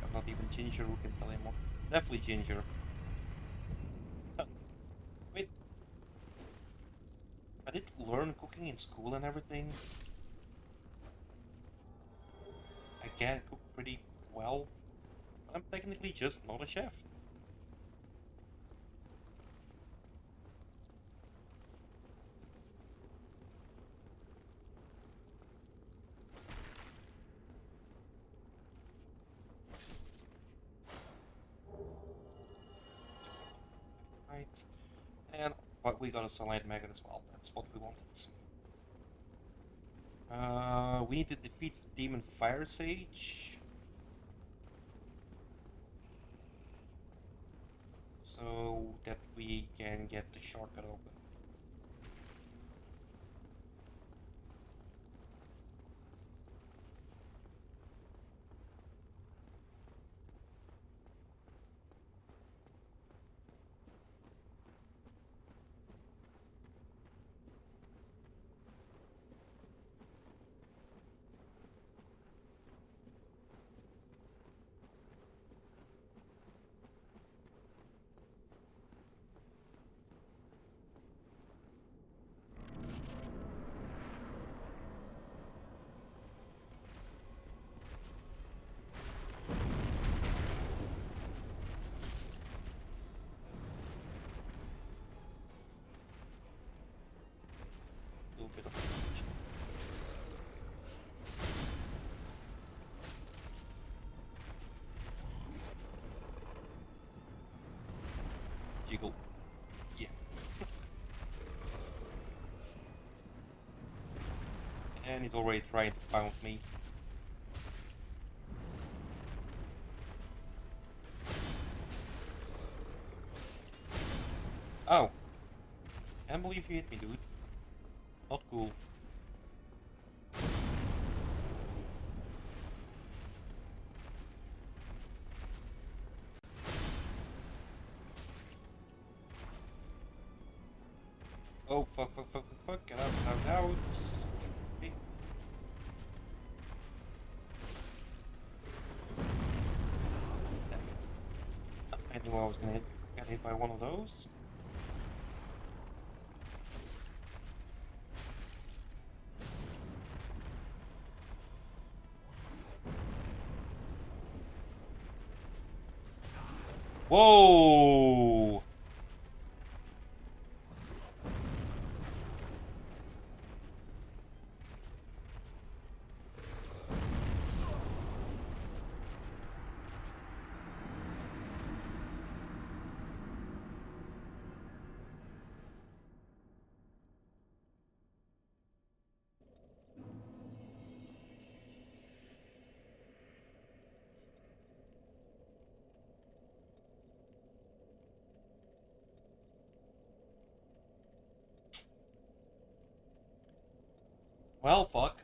S1: I'm not even Ginger who can tell anymore. Definitely Ginger. Wait, I did learn cooking in school and everything. I can cook pretty well. I'm technically just not a chef. Right. And but we got a Sunlight Maggot as well. That's what we wanted. We need to defeat Demon Fire Sage. So that we can get the shortcut open. jiggle. Yeah. And he's already trying to pound me. Oh. Can't believe you hit me, dude. Not cool. Oh, fuck, fuck, fuck, fuck, fuck. Get out, get out, get out. Okay. I knew I was gonna get hit by one of those. Whoa! Well, fuck.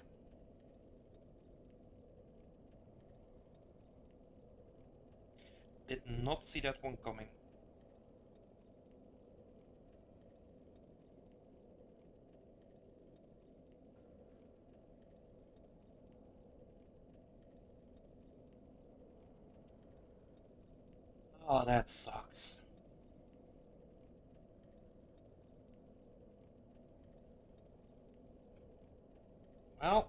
S1: Did not see that one coming. Oh, that sucks. Well,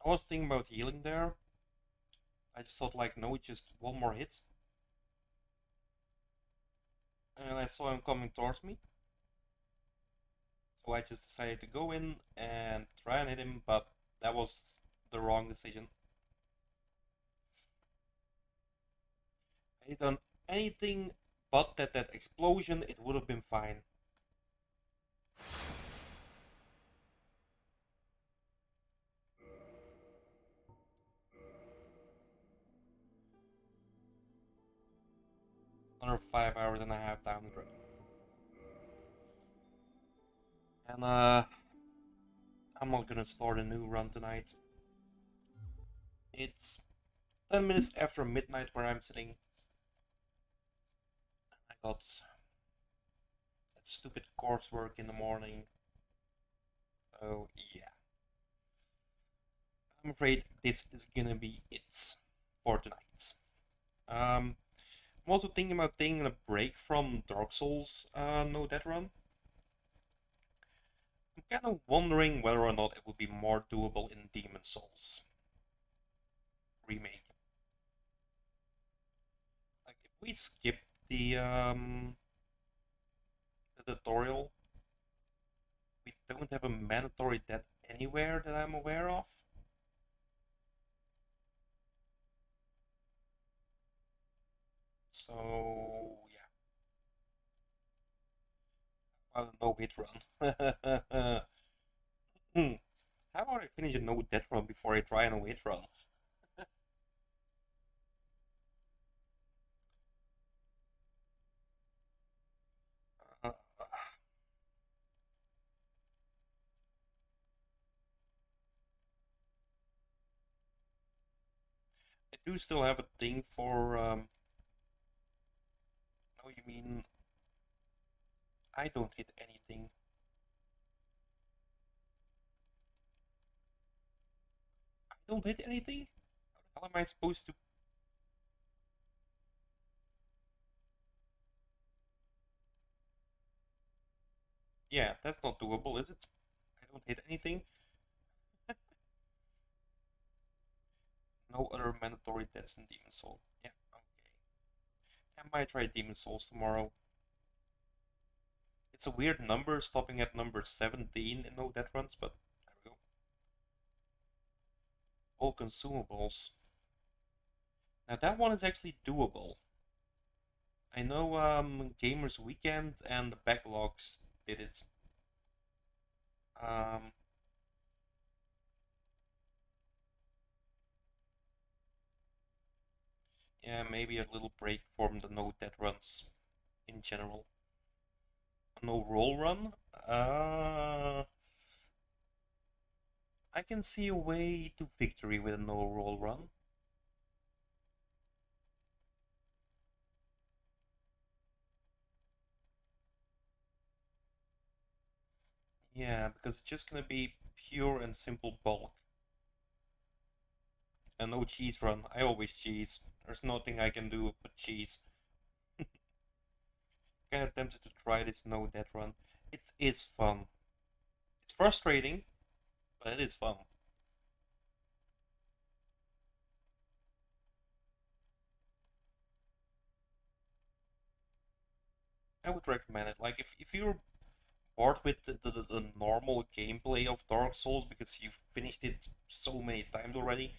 S1: I was thinking about healing there. I just thought, like, no, just one more hit. And I saw him coming towards me. So I just decided to go in and try and hit him, but that was the wrong decision. I had done anything but that explosion, it would have been fine. Another 5 hours and a half down the road. And I'm not gonna start a new run tonight. It's 10 minutes after midnight where I'm sitting. I got that stupid coursework in the morning. So yeah. I'm afraid this is gonna be it for tonight. I'm also thinking about taking a break from Dark Souls No Death Run. I'm kind of wondering whether or not it would be more doable in Demon Souls remake. Like if we skip the tutorial, we don't have a mandatory death anywhere that I'm aware of. So yeah, well, no hit run. Hmm. How about I finish a no death run before I try a no hit run? Uh, I do still have a thing for. No, you mean I don't hit anything. I don't hit anything? How am I supposed to? Yeah, that's not doable, is it? I don't hit anything. No other mandatory deaths in Demon Soul. Yeah, okay. I might try Demon Souls tomorrow. It's a weird number, stopping at number 17 in no death runs, but there we go. All consumables. Now that one is actually doable. I know Gamers Weekend and the Backlogs did it. Um, yeah, maybe a little break from the no dead runs in general. A no roll run? I can see a way to victory with a no roll run. Yeah, because it's just gonna be pure and simple bulk. And no cheese run. I always cheese. There's nothing I can do but cheese. Kinda tempted to try this no death run. It is fun. It's frustrating, but it is fun. I would recommend it. Like if you're bored with the normal gameplay of Dark Souls because you've finished it so many times already,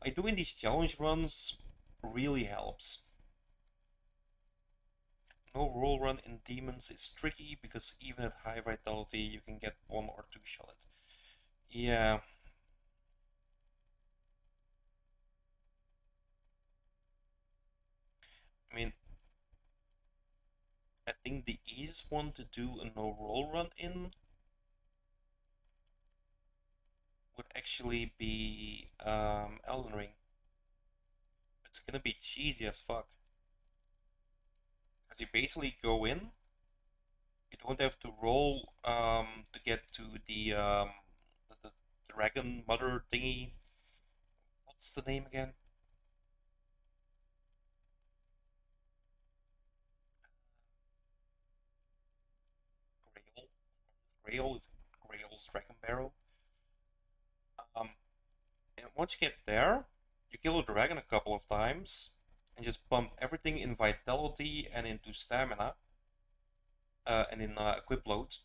S1: like doing these challenge runs really helps. No roll run in Demons is tricky because even at high vitality you can get one or two shot. Yeah, I mean, I think the easiest one to do a no roll run in would actually be Elden Ring. It's gonna be cheesy as fuck. Because you basically go in, you don't have to roll to get to the dragon mother thingy. What's the name again? Grail. Grail is Grail's dragon barrel. Um, and once you get there, you kill a dragon a couple of times and just pump everything in vitality and into stamina and in equip load.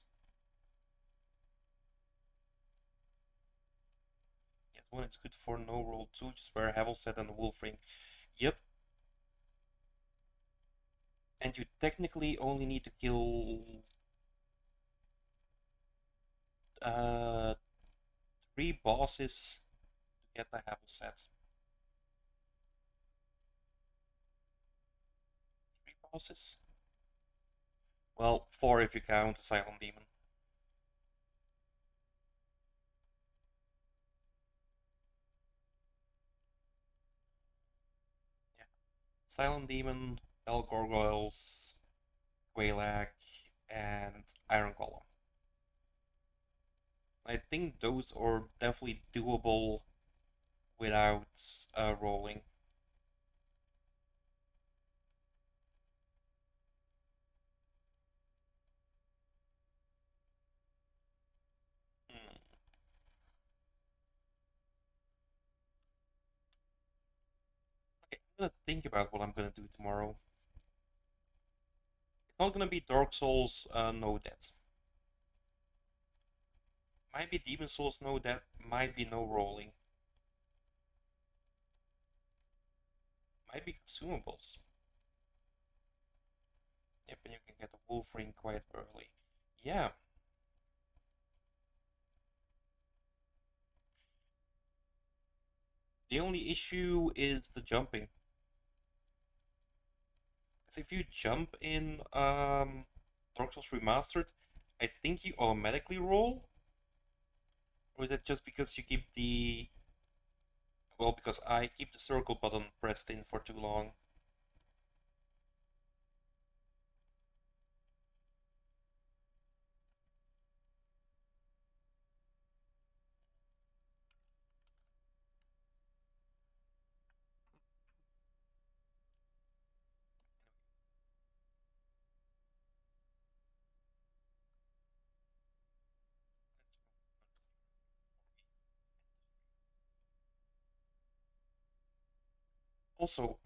S1: Yes, one is good for no roll too, just wear Havelset and the Wolf Ring. Yep, and you technically only need to kill uh, three bosses to get the Havelset. Three bosses? Well, four if you count Silent Demon. Yeah, Silent Demon, Bell Gargoyles, Quelac, and Iron Golem. I think those are definitely doable without rolling. Hmm. Okay, I'm gonna think about what I'm gonna do tomorrow. It's not gonna be Dark Souls, no death. Might be Demon Souls, no death. Might be no rolling. Might be consumables. Yep, and you can get the Wolf Ring quite early. Yeah, the only issue is the jumping. Because if you jump in Dark Souls Remastered, I think you automatically roll. Or is that just because you keep the... Well, because I keep the circle button pressed in for too long. Also,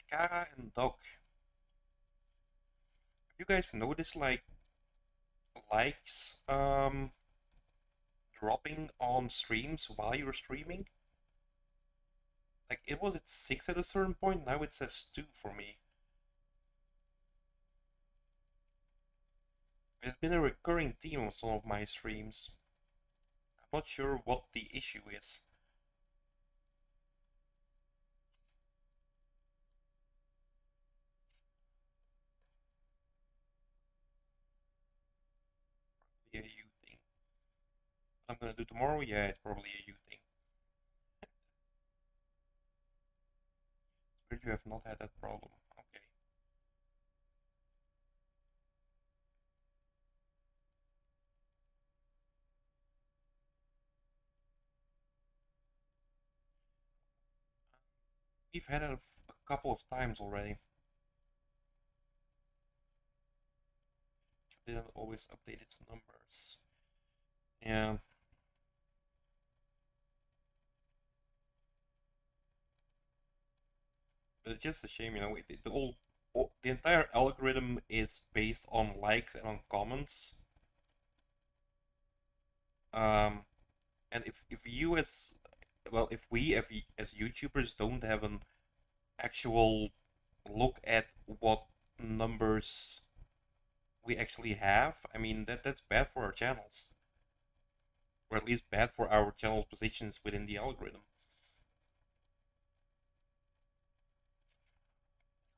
S1: Kara and Doc, you guys notice like likes dropping on streams while you're streaming? Like it was at 6 at a certain point, now it says 2 for me. It's been a recurring theme on some of my streams. I'm not sure what the issue is. Probably a you thing. What I'm gonna do tomorrow? Yeah, it's probably a you thing. Where you have not had that problem. Okay. We've had it a couple of times already. Didn't always update its numbers. Yeah, but it's just a shame, the entire algorithm is based on likes and on comments. Um, and if you as well, if we as YouTubers don't have an actual look at what numbers we actually have, I mean that's bad for our channels, or at least bad for our channel's positions within the algorithm.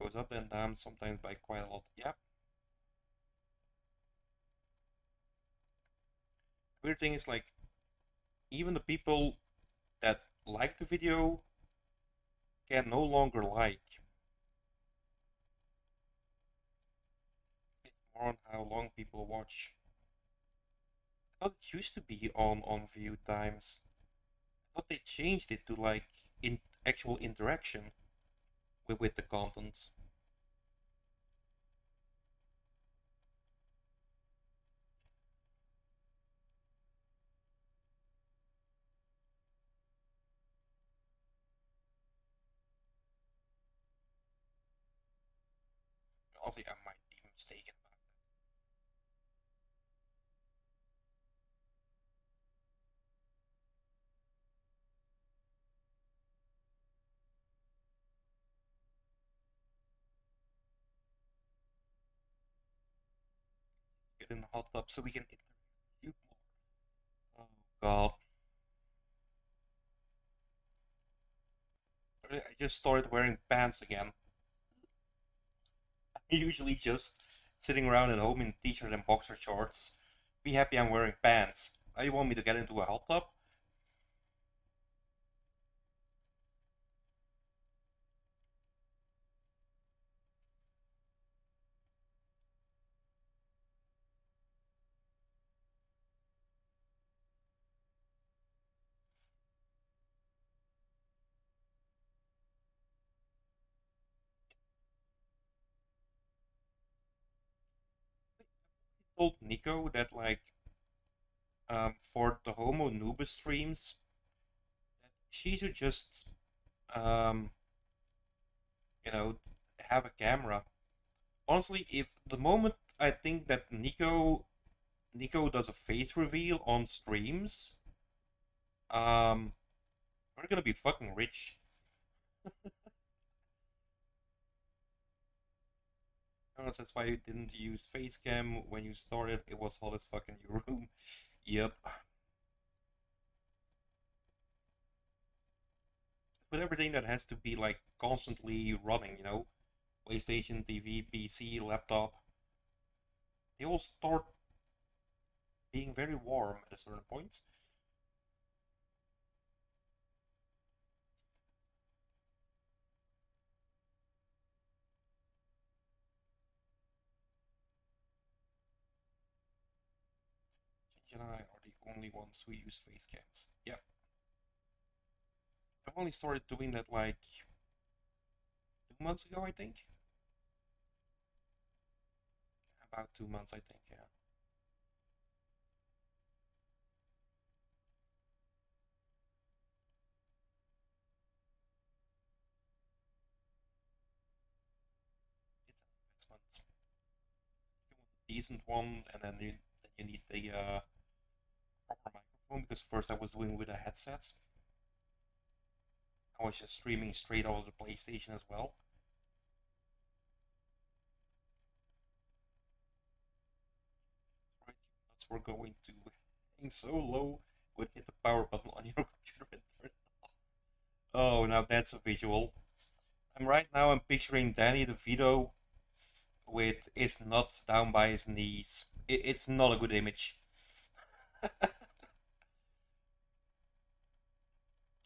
S1: Goes up and down sometimes by quite a lot. Yeah. Weird thing is like even the people that like the video can no longer like. It's more on how long people watch. I thought it used to be on view times. I thought they changed it to like in actual interaction with the content. Honestly, I might be mistaken about that. Get in the hot tub so we can interact with you more. Oh god. I just started wearing pants again. I'm usually just sitting around at home in t-shirt and boxer shorts. Be happy I'm wearing pants. Now you want me to get into a hot tub? I told Nico that like for the Homo Nubis streams, that she should just um, you know have a camera. Honestly, if the moment I think that Nico does a face reveal on streams, um, we're gonna be fucking rich. Honest, that's why you didn't use face cam when you started. It was hot as fuck in your room. Yep. With everything that has to be like constantly running, PlayStation, TV, PC, laptop, they all start being very warm at a certain point. Gingy and I are the only ones who use face cams. Yep. I've only started doing that like 2 months ago, I think. About 2 months, I think, yeah. It's investment. You want a decent one, and then you need the proper microphone, because first I was doing with a headset. I was just streaming straight off the PlayStation as well. Right, that's we're going to hang so low would hit the power button on your computer and turn it off. Oh, now that's a visual. I'm picturing Danny DeVito with his nuts down by his knees. It's not a good image.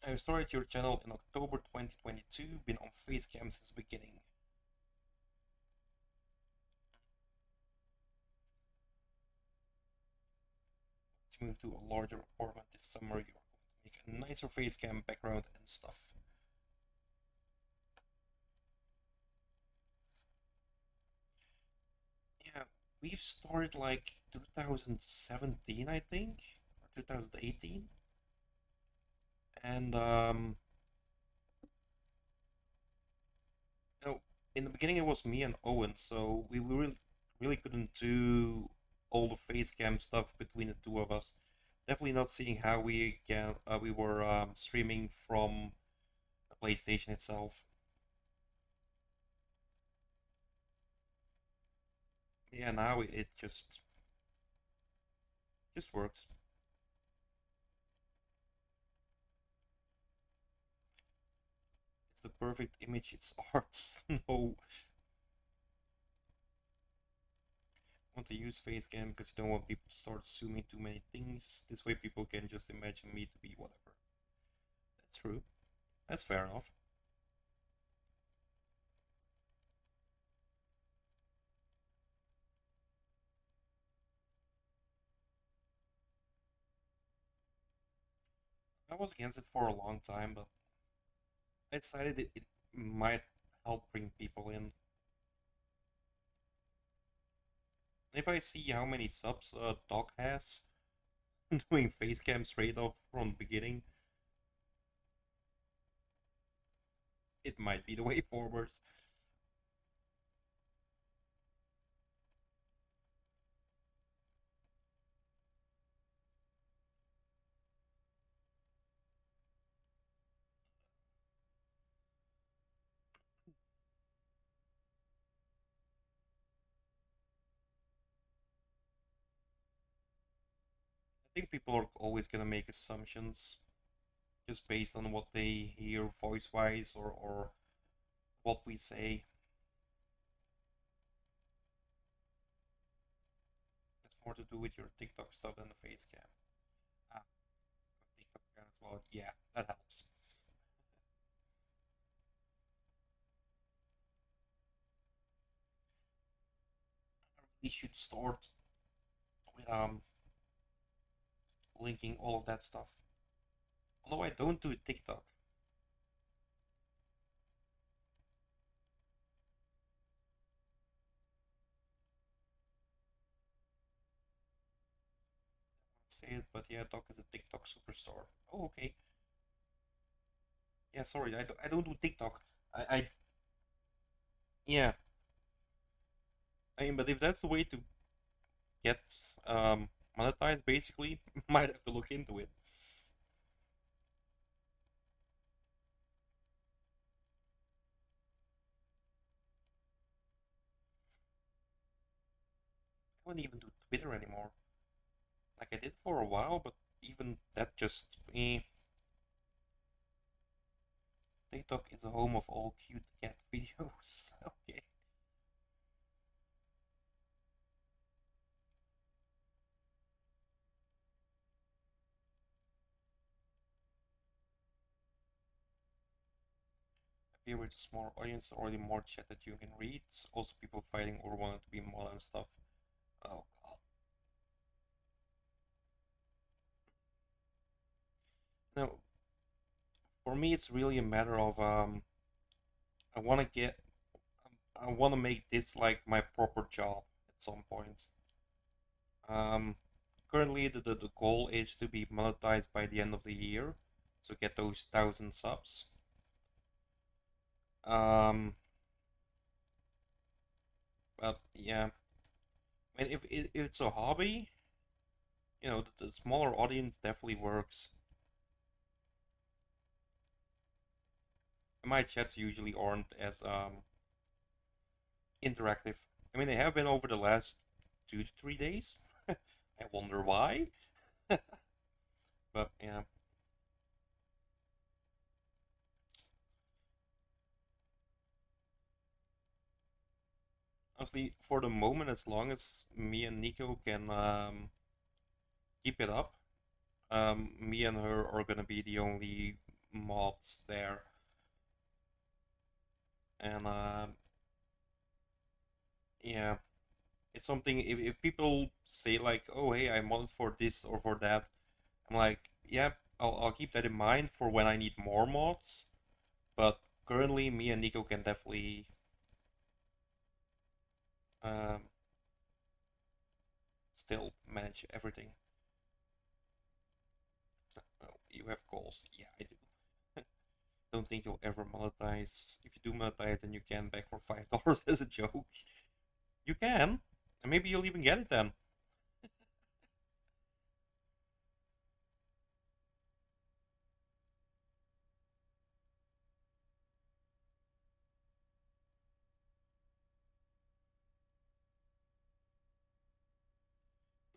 S1: I started your channel in October 2022, been on Facecam since the beginning. To move to a larger apartment this summer, you're going to make a nicer Facecam background and stuff. Yeah, we've started like 2017, I think, or 2018. And you know, in the beginning it was me and Owen, so we really couldn't do all the face cam stuff between the two of us. Definitely not seeing how we were streaming from the PlayStation itself. Yeah, now it just works. It's the perfect image. It's art. No, want to use Facecam because you don't want people to start assuming too many things. This way people can just imagine me to be whatever. That's true. That's fair enough. I was against it for a long time, but I decided it might help bring people in. If I see how many subs Doc has doing Facecam straight off from the beginning, it might be the way forward. I think people are always gonna make assumptions just based on what they hear voice wise or what we say. It's more to do with your TikTok stuff than the face cam. Ah, TikTok account as well. Yeah, that helps. We should start with linking all of that stuff. Although I don't do TikTok. Say it, but yeah, Doc is a TikTok superstar. Oh, okay. Yeah, sorry, I don't do TikTok. I yeah. I mean, but if that's the way to get monetized, basically, might have to look into it. I don't even do Twitter anymore. Like I did for a while, but even that just TikTok is a home of all cute cat videos. Okay. Here with a small audience, already more chat that you can read. Also, people fighting over wanting to be more and stuff. Oh god. Now, for me, it's really a matter of I want to get, I want to make this like my proper job at some point. Um, Currently, the goal is to be monetized by the end of the year, to get those 1,000 subs. Um, but yeah, I mean, if it's a hobby, the smaller audience definitely works. My chats usually aren't as interactive. I mean, they have been over the last 2 to 3 days. I wonder why. But yeah, honestly, for the moment, as long as me and Nico can keep it up, me and her are gonna be the only mods there. And yeah, it's something. If people say like, "Oh, hey, I modded for this or for that," I'm like, "Yeah, I'll keep that in mind for when I need more mods." But currently, me and Nico can definitely um, still manage everything. Oh, you have goals. Yeah, I do. Don't think you'll ever monetize. If you do monetize, then you can back for $5 as a joke. You can, and maybe you'll even get it then.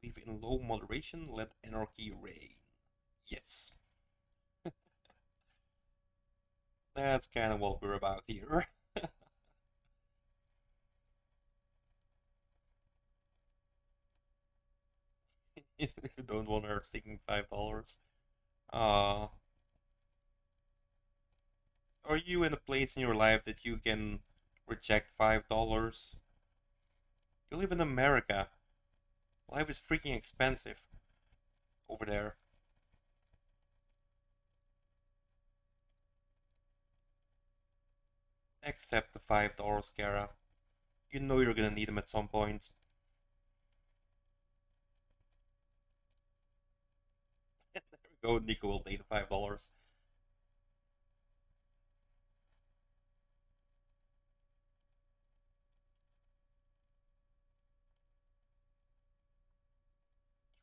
S1: Believe in low moderation, let anarchy reign. Yes, that's kind of what we're about here. You don't want her taking $5. Uh, are you in a place in your life that you can reject $5? You live in America. Life is freaking expensive over there. Accept the $5, Kara. You know you're gonna need them at some point. There we go, Nico will take the $5.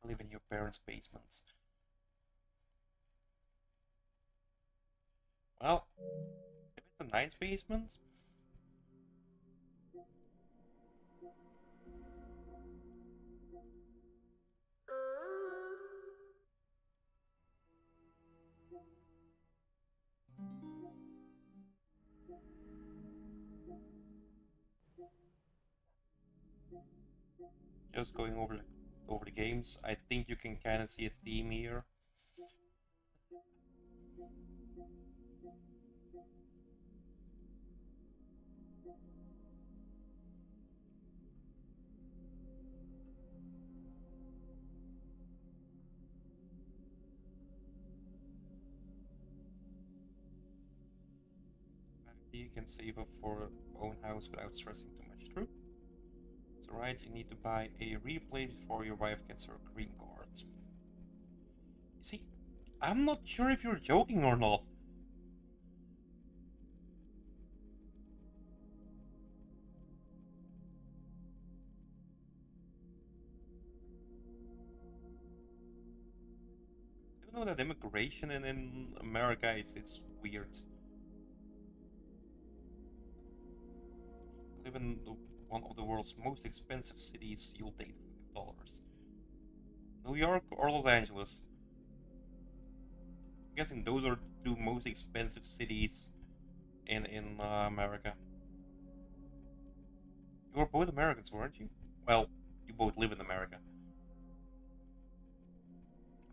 S1: Live in your parents' basement. Well, if it's a nice basement, just going over the games, I think you can kind of see a theme here. You can save up for own house without stressing too much. True. It's alright. You need to buy a replay before your wife gets her green card. You see, I'm not sure if you're joking or not. You know that immigration in America it's weird. Live in one of the world's most expensive cities, you'll take $5. New York or Los Angeles? I'm guessing those are the two most expensive cities in America. You were both Americans, weren't you? Well, you both live in America,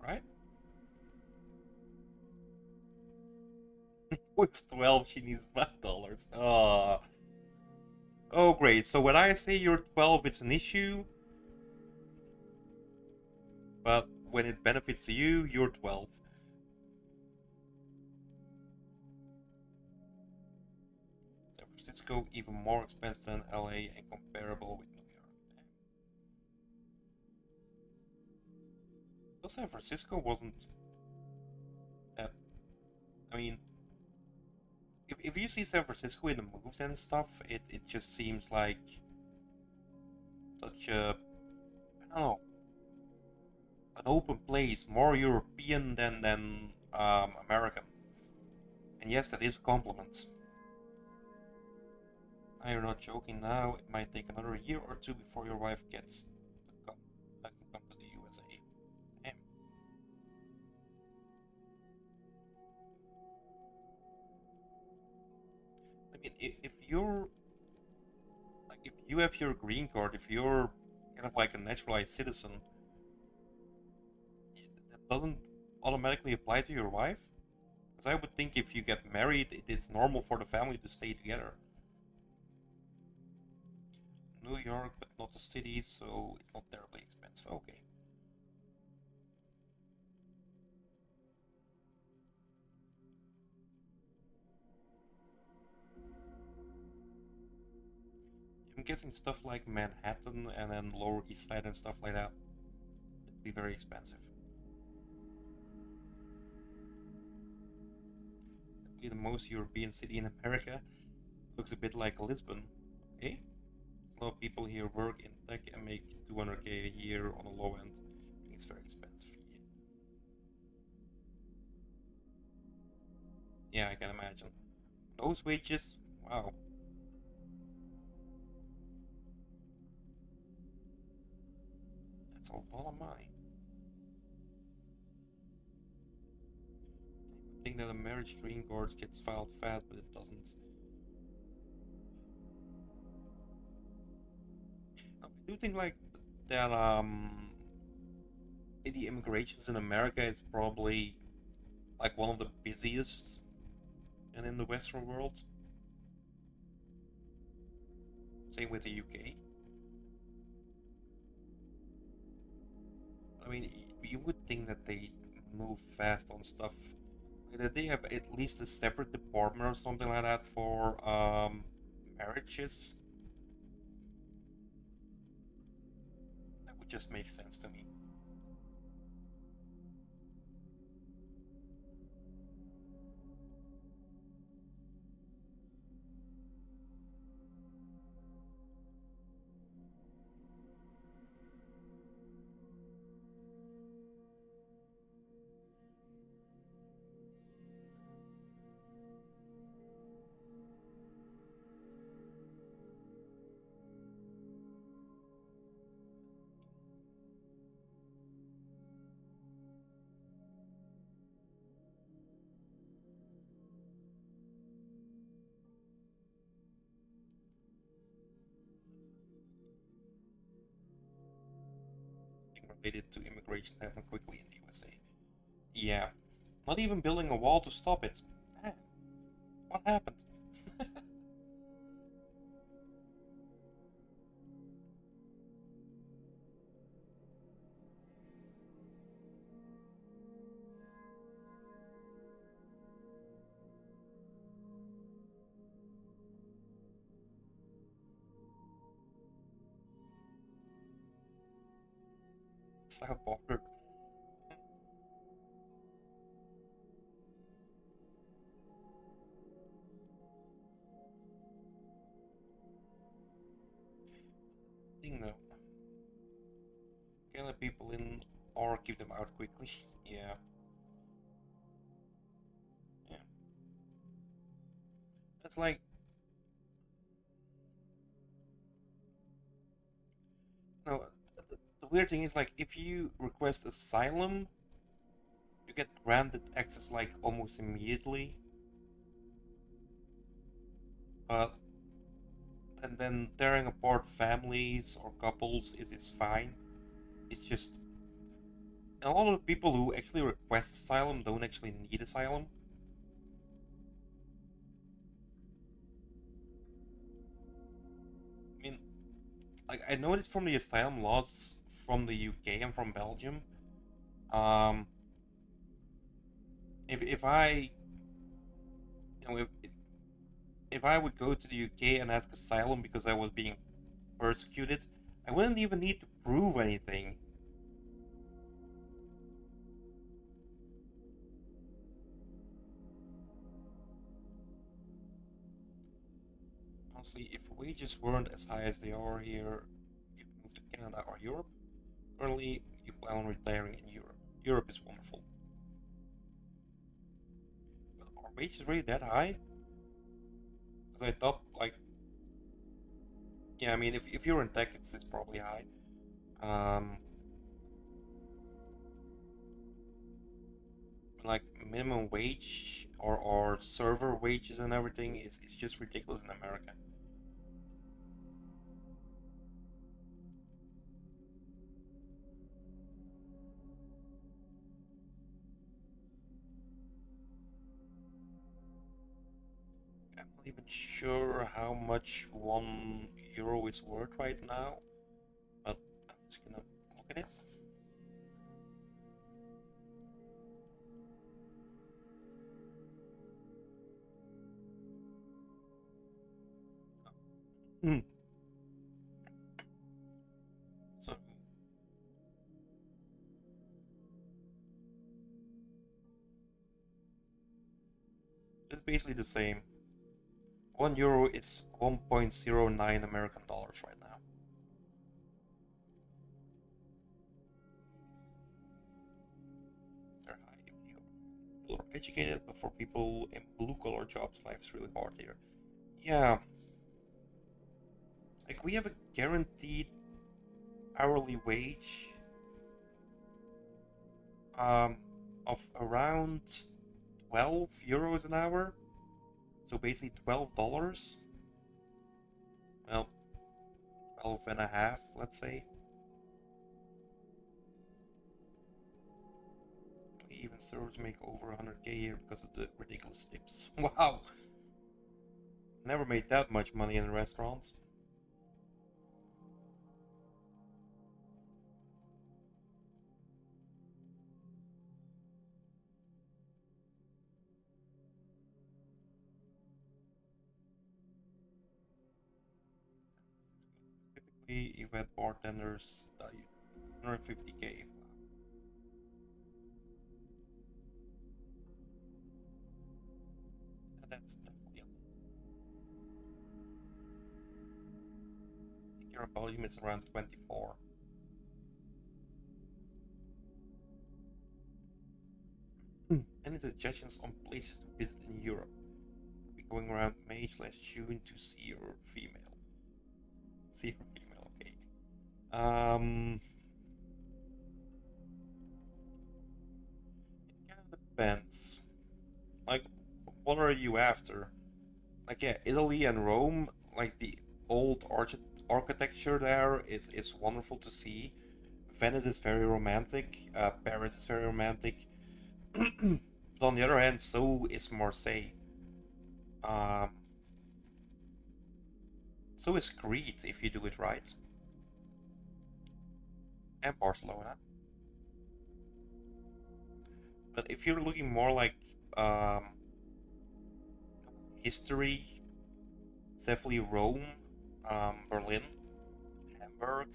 S1: right? Who's 12? She needs $5. Oh, great. So when I say you're 12, it's an issue, but when it benefits you, you're 12. San Francisco even more expensive than LA and comparable with New York. Well, San Francisco wasn't that. I mean, if you see San Francisco in the movies and stuff, it just seems like such a, I don't know, an open place, more European than American. And yes, that is a compliment. You're not joking now. It might take another year or two before your wife gets to come, can come to the USA. Damn. I mean, if you're like, if you have your green card, if you're kind of like a naturalized citizen, that doesn't automatically apply to your wife. Because I would think if you get married, it's normal for the family to stay together. New York, but not the city, so it's not terribly expensive. Okay. I'm guessing stuff like Manhattan and then Lower East Side and stuff like that would be very expensive. Definitely the most European city in America looks a bit like Lisbon. Okay? A lot of people here work in tech and make 200k a year on the low end. I think it's very expensive. Yeah, I can imagine. Those wages, wow, that's a lot of money. I think that a marriage green card gets filed fast, but it doesn't. I do think like that the immigrations in America is probably like one of the busiest and in the Western world. Same with the UK. I mean, you would think that they move fast on stuff. Like that they have at least a separate department or something like that for marriages. That would just make sense to me. Related to immigration happen quickly in the USA. Yeah, not even building a wall to stop it. Man, what happened? South border. Thing though, can let people in or keep them out quickly. Yeah, yeah. It's like no. The weird thing is like if you request asylum, you get granted access like almost immediately. But and then tearing apart families or couples is fine. It's just a lot of people who actually request asylum don't actually need asylum. I mean, like I noticed from the asylum laws from the UK and from Belgium. Um, if I you know if I would go to the UK and ask asylum because I was being persecuted, I wouldn't even need to prove anything. Honestly, if wages weren't as high as they are here, you'd move to Canada or Europe. Currently, you plan on retiring in Europe. Europe is wonderful. But are wages really that high? Because I thought, like, Yeah, I mean, if you're in tech, it's probably high. Um, like minimum wage or server wages and everything is just ridiculous in America. I'm not even sure how much 1 euro is worth right now, but I'm just gonna look at it. Hmm. So it's basically the same. 1 euro is 1.09 American dollars right now. They're high if you are educated, but for people in blue collar jobs, life's really hard here. Yeah, like we have a guaranteed hourly wage um, of around 12 euros an hour. So basically $12. Well, 12 and a half, let's say. Even servers make over 100k here because of the ridiculous tips. Wow! Never made that much money in restaurants. Typically, you had bartenders 150k. That's definitely. I think your volume is around 24. Any suggestions on places to visit in Europe? I'll be going around May/June to see your female. See your female, okay. It kind of depends. Like, what are you after? Like, yeah, Italy and Rome, like the old architecture there is wonderful to see. Venice is very romantic. Paris is very romantic. But on the other hand, so is Marseille. Um, so is Crete if you do it right, and Barcelona. But if you're looking more like um, history, it's definitely Rome, Berlin, Hamburg,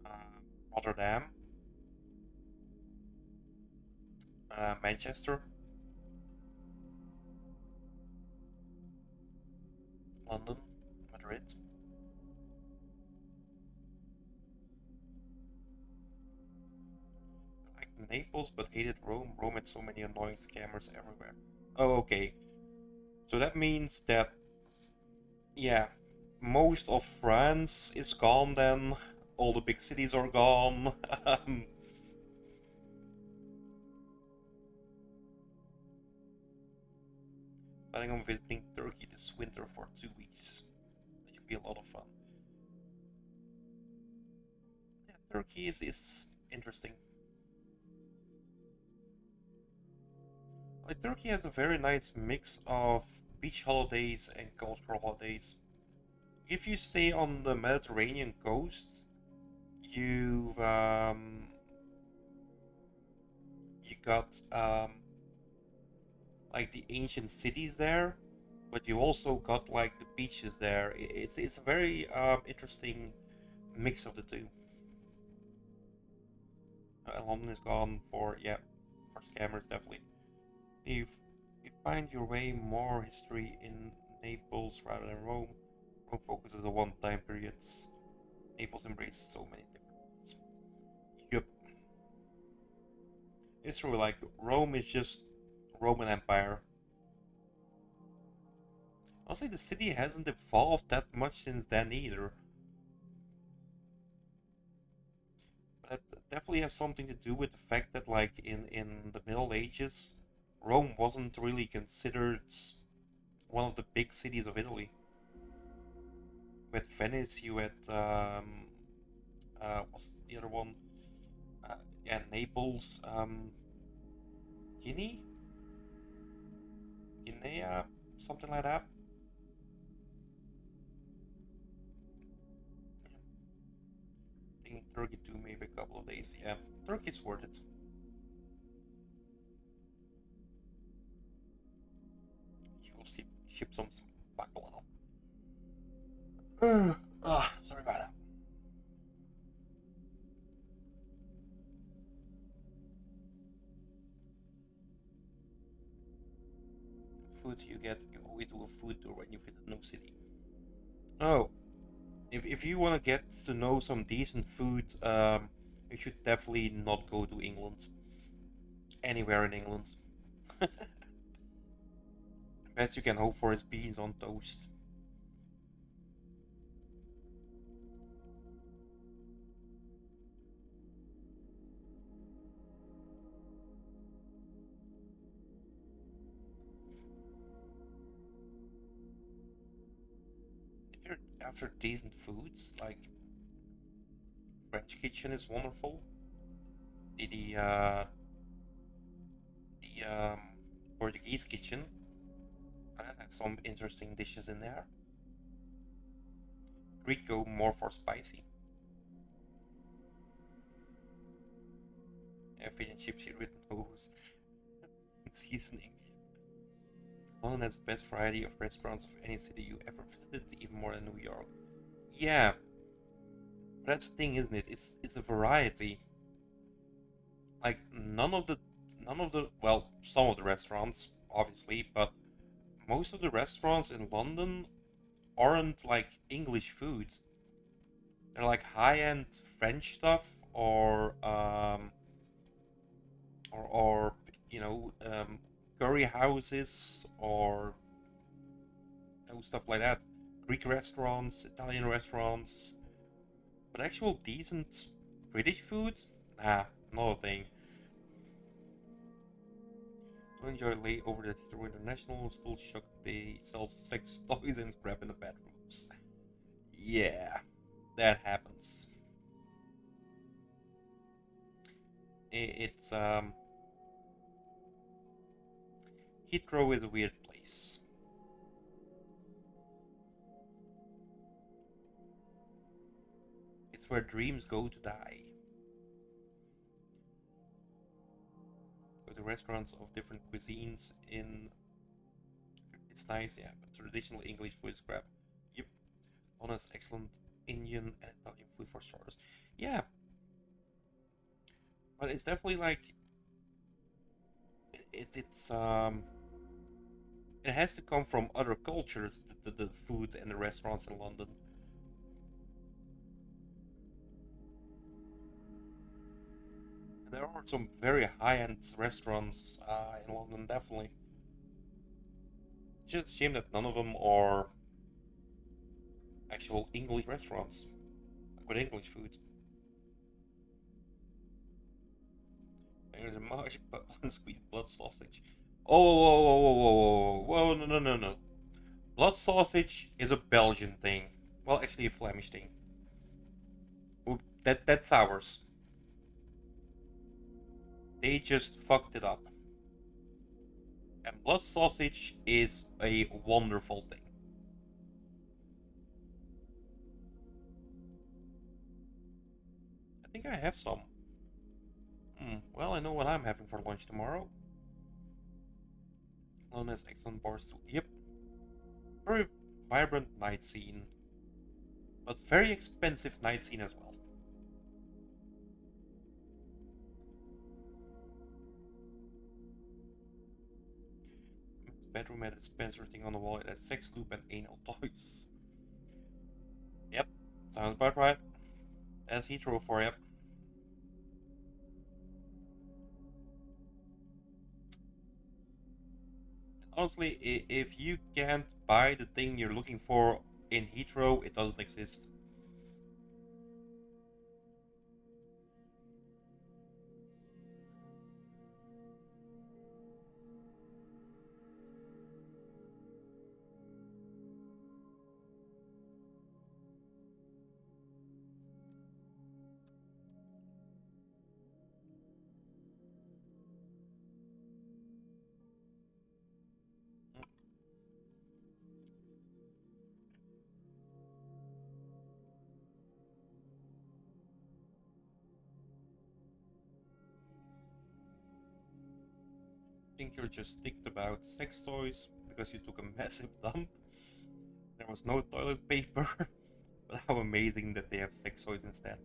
S1: uh, Rotterdam, Manchester, London, Madrid. I like Naples, but hated Rome. Rome had so many annoying scammers everywhere. Oh, okay. So that means that, yeah, most of France is gone then. All the big cities are gone. Planning on visiting Turkey this winter for 2 weeks. That should be a lot of fun. Yeah, Turkey is interesting. Like, Turkey has a very nice mix of beach holidays and cultural holidays. If you stay on the Mediterranean coast, you've you got like the ancient cities there, but you also got like the beaches there. It's a very interesting mix of the two. London is gone for, yeah, for scammers definitely. If you find your way more history in Naples rather than Rome, Rome focuses on one time periods. Naples embraces so many different ones. Yup, it's true. Like Rome is just Roman Empire. Honestly, the city hasn't evolved that much since then either. But that definitely has something to do with the fact that, like, in the Middle Ages, Rome wasn't really considered one of the big cities of Italy. You had Venice, you had what's the other one? Uh, yeah, Naples, Guinea, Guinea, something like that. I think Turkey too, maybe a couple of days. Yeah, Turkey's worth it. You will ship some baklava. Sorry about that. Food you get, you always do a food tour when you visit a new city. Oh, if you want to get to know some decent food, you should definitely not go to England. Anywhere in England. Best you can hope for is beans on toast. If you're after decent foods, like French kitchen is wonderful. The the Portuguese kitchen has some interesting dishes in there. Greek go more for spicy. Fish and chips here with nose seasoning. London has the best variety of restaurants of any city you ever visited, even more than New York. Yeah, but that's the thing, isn't it? It's a variety. Like none of the well, some of the restaurants, obviously, but most of the restaurants in London aren't like English food. They're like high-end French stuff or curry houses or stuff like that. Greek restaurants, Italian restaurants, but actual decent British food, nah, not a thing. To enjoy layover at Heathrow International, still shocked they sell sex toys and scrap in the bedrooms. Yeah, that happens. It's Heathrow is a weird place. It's where dreams go to die. Go to restaurants of different cuisines in. It's nice, yeah, but traditional English food is crap. Yep, honest, excellent Indian and Italian food for starters. Yeah, but it's definitely like it's it has to come from other cultures. The food and the restaurants in London. And there are some very high-end restaurants in London, definitely. It's just a shame that none of them are actual English restaurants like with English food. There's a marsh, but squeezed blood sausage. Oh, whoa, whoa, whoa, whoa, whoa, whoa, whoa, no, no, no, no. Blood sausage is a Belgian thing. Well, actually, a Flemish thing. That's ours. They just fucked it up. And blood sausage is a wonderful thing. I think I have some. Well, I know what I'm having for lunch tomorrow. Known as excellent bars too. Yep. Very vibrant night scene. But very expensive night scene as well. Bedroom had a Spencer thing on the wall. It had sex loop and anal toys. Yep. Sounds about right. That's Heathrow for you. Honestly, if you can't buy the thing you're looking for in Heathrow, it doesn't exist. I think you're just ticked about sex toys because you took a massive dump. There was no toilet paper. But how amazing that they have sex toys instead.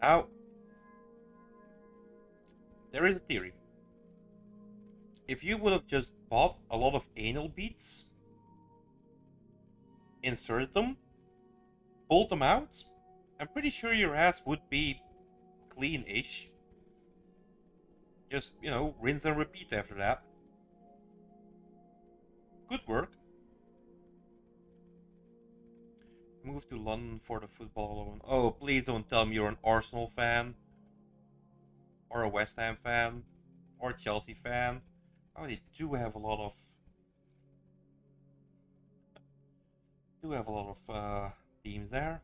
S1: Now, there is a theory. If you would have just bought a lot of anal beads, inserted them, pulled them out, I'm pretty sure your ass would be clean-ish. Just, rinse and repeat after that. Good work. Moved to London for the football. Oh, please don't tell me you're an Arsenal fan, or a West Ham fan, or a Chelsea fan. Oh, they do have a lot of teams there,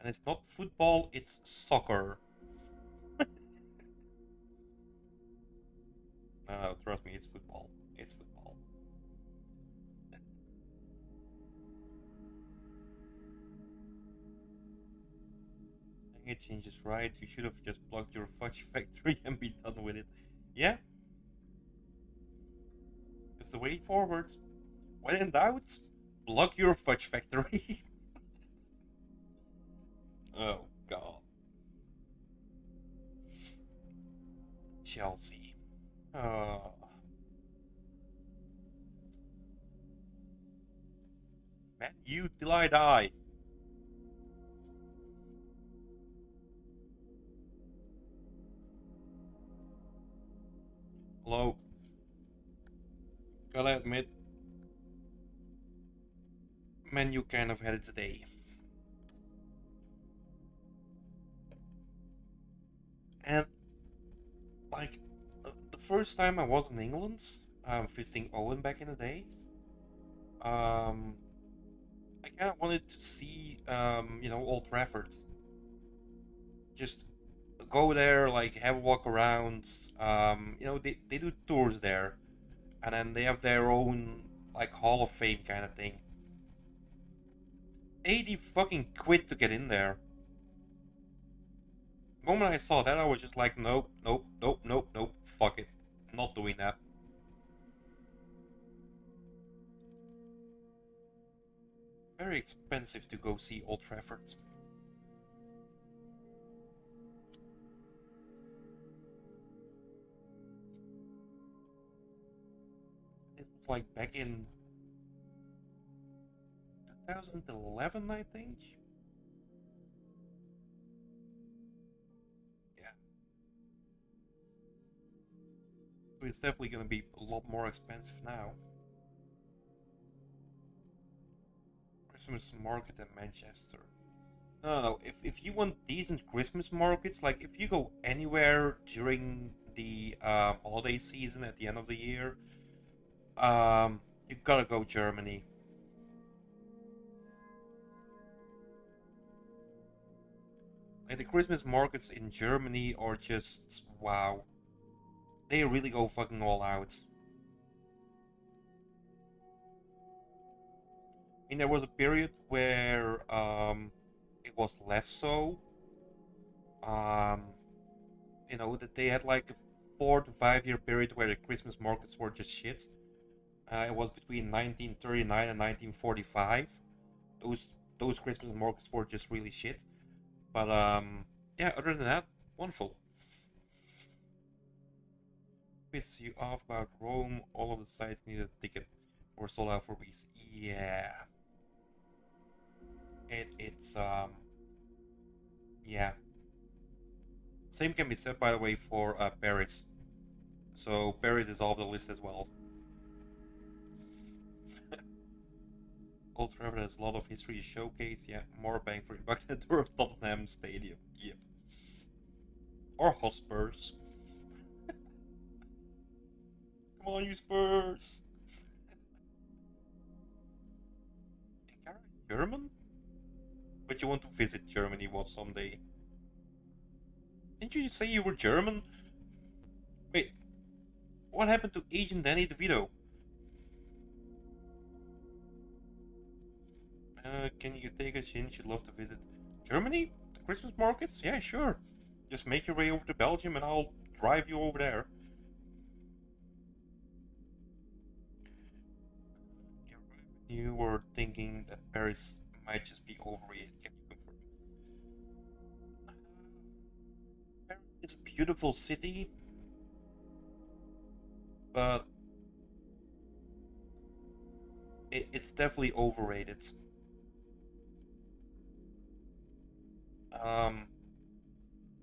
S1: and it's not football; it's soccer. No, trust me, it's football. It's football. It changes, right? You should have just plugged your fudge factory and be done with it. Yeah, it's the way forward. When in doubt, plug your fudge factory. Oh god, Chelsea. Uh, Man, you till I die. Although, gotta admit, Man, you kind of had its day. And like the first time I was in England, visiting Owen back in the days, um, I kind of wanted to see, Old Trafford. Just go there, like have a walk around. They do tours there, and then they have their own like Hall of Fame kind of thing. 80 fucking quid to get in there. The moment I saw that, I was just like, nope, nope, nope, nope, nope, fuck it. Not doing that. Very expensive to go see Old Trafford. It was like back in 2011, I think. Yeah, so it's definitely gonna be a lot more expensive now. Christmas market in Manchester. No, no. If you want decent Christmas markets, like if you go anywhere during the holiday season at the end of the year, you gotta go Germany. Like the Christmas markets in Germany are just wow. They really go fucking all out. I mean, there was a period where it was less so. Um, that they had like a 4 to 5 year period where the Christmas markets were just shit. It was between 1939 and 1945. Those those Christmas markets were just really shit. But yeah. Other than that, wonderful. Piss you off about Rome? All of the sites needed a ticket or sold out for weeks. Yeah, it's yeah. Same can be said, by the way, for Paris. So Paris is off the list as well. Old Trafford has a lot of history to showcase. Yeah, more bang for your buck than Tottenham Stadium. Yep. Or Hotspurs. Come on, you Spurs! Ankara German? But you want to visit Germany what someday? Didn't you say you were German? Wait, what happened to Agent Danny DeVito? Can you take us in? You'd love to visit Germany? The Christmas markets? Yeah, sure. Just make your way over to Belgium and I'll drive you over there. You were thinking that Paris might just be overrated. Can you confirm? Paris is a beautiful city, but it's definitely overrated. Um,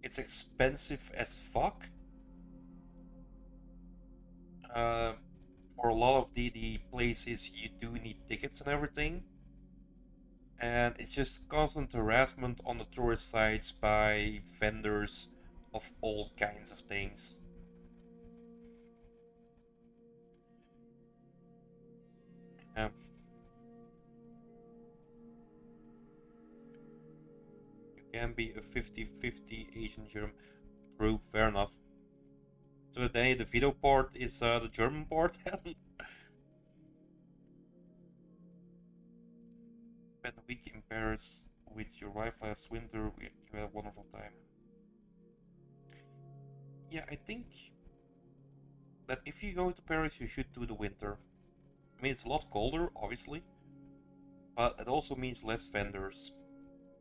S1: it's expensive as fuck. Uh, for a lot of the places, you do need tickets and everything. And it's just constant harassment on the tourist sites by vendors of all kinds of things. Um, you can be a 50-50 Asian German. True, fair enough. So then the veto part is the German part. Spent a week in Paris with your wife last winter. You had a wonderful time. Yeah, I think that if you go to Paris, you should do the winter. I mean, it's a lot colder, obviously, but it also means less vendors,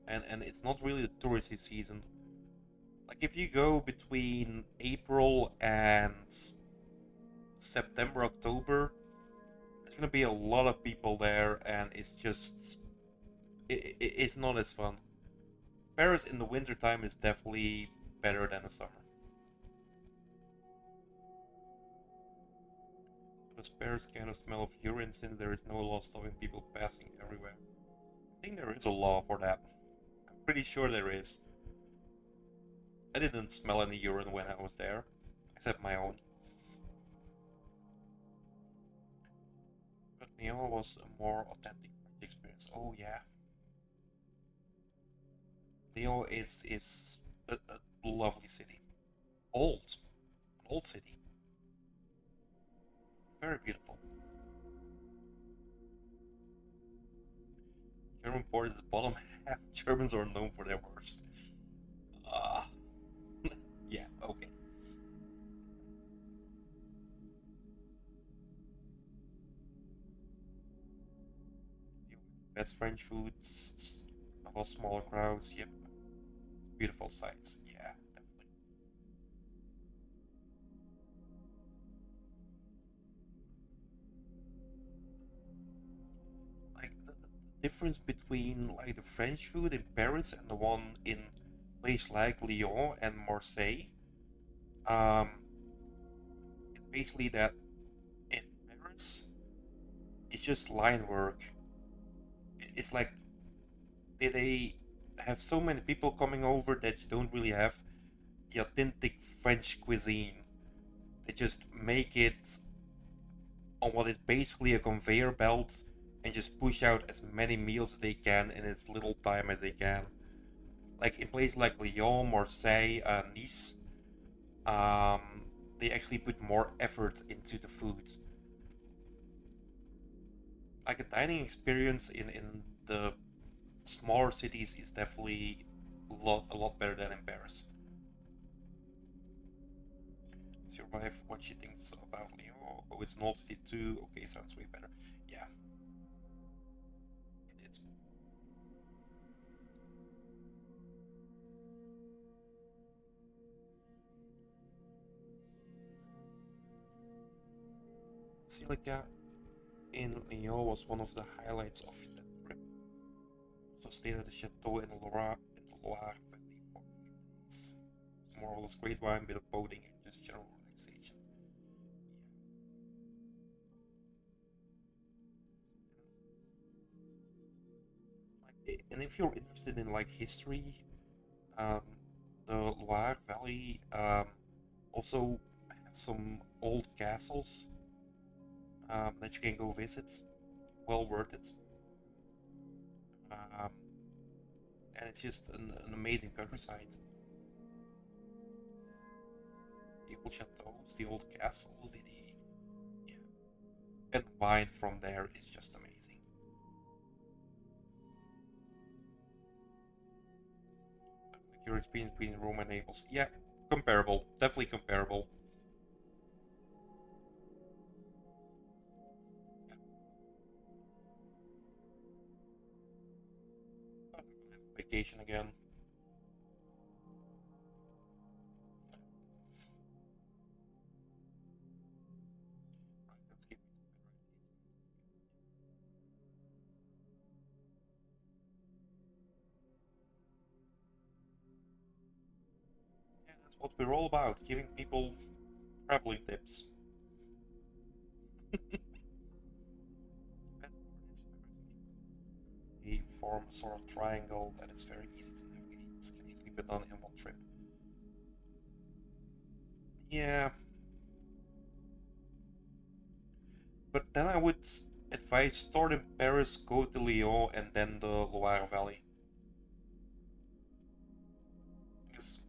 S1: and it's not really the touristy season. Like if you go between April and September, October, there's gonna be a lot of people there, and it's just it's not as fun. Paris in the winter time is definitely better than the summer. Does Paris kind of smell of urine since there is no law stopping people passing everywhere? I think there is a law for that. I'm pretty sure there is. I didn't smell any urine when I was there, except my own. But Lyon was a more authentic experience. Oh yeah, Lyon is a lovely city. Old, an old city, very beautiful. German port is the bottom half. Germans are known for their worst. Ah, yeah, okay. Best French foods, a lot smaller crowds. Yep, beautiful sights. Yeah, definitely. Like the difference between like the French food in Paris and the one in places like Lyon and Marseille. Um, it's basically that in Paris, it's just line work. It's like they have so many people coming over that you don't really have the authentic French cuisine. They just make it on what is basically a conveyor belt and just push out as many meals as they can in as little time as they can. Like in places like Lyon, Marseille, Nice, um, they actually put more effort into the food. Like a dining experience in the smaller cities is definitely a lot better than in Paris. Is your wife what she thinks about Lyon? Oh, it's North City too. Okay, sounds way better. Yeah, it is. Silica in Lyon was one of the highlights of that trip. Also stayed at the chateau in the Loire Valley for a few days. Marvelous great wine, bit of boating, and just general relaxation. And if you're interested in like history, um, the Loire Valley also has some old castles that you can go visit. Well worth it. Um, and it's just an amazing countryside. The old chateaus, the old castles, yeah. And wine from there is just amazing. Like your experience between Rome and Naples, yeah, comparable, definitely comparable. Yeah. Vacation again. Right, let's give me some better ideas. Yeah, that's what we're all about, giving people traveling tips. We form a sort of triangle that is very easy to navigate. It can easily be done in one trip. Yeah, but then I would advise start in Paris, go to Lyon, and then the Loire Valley. Because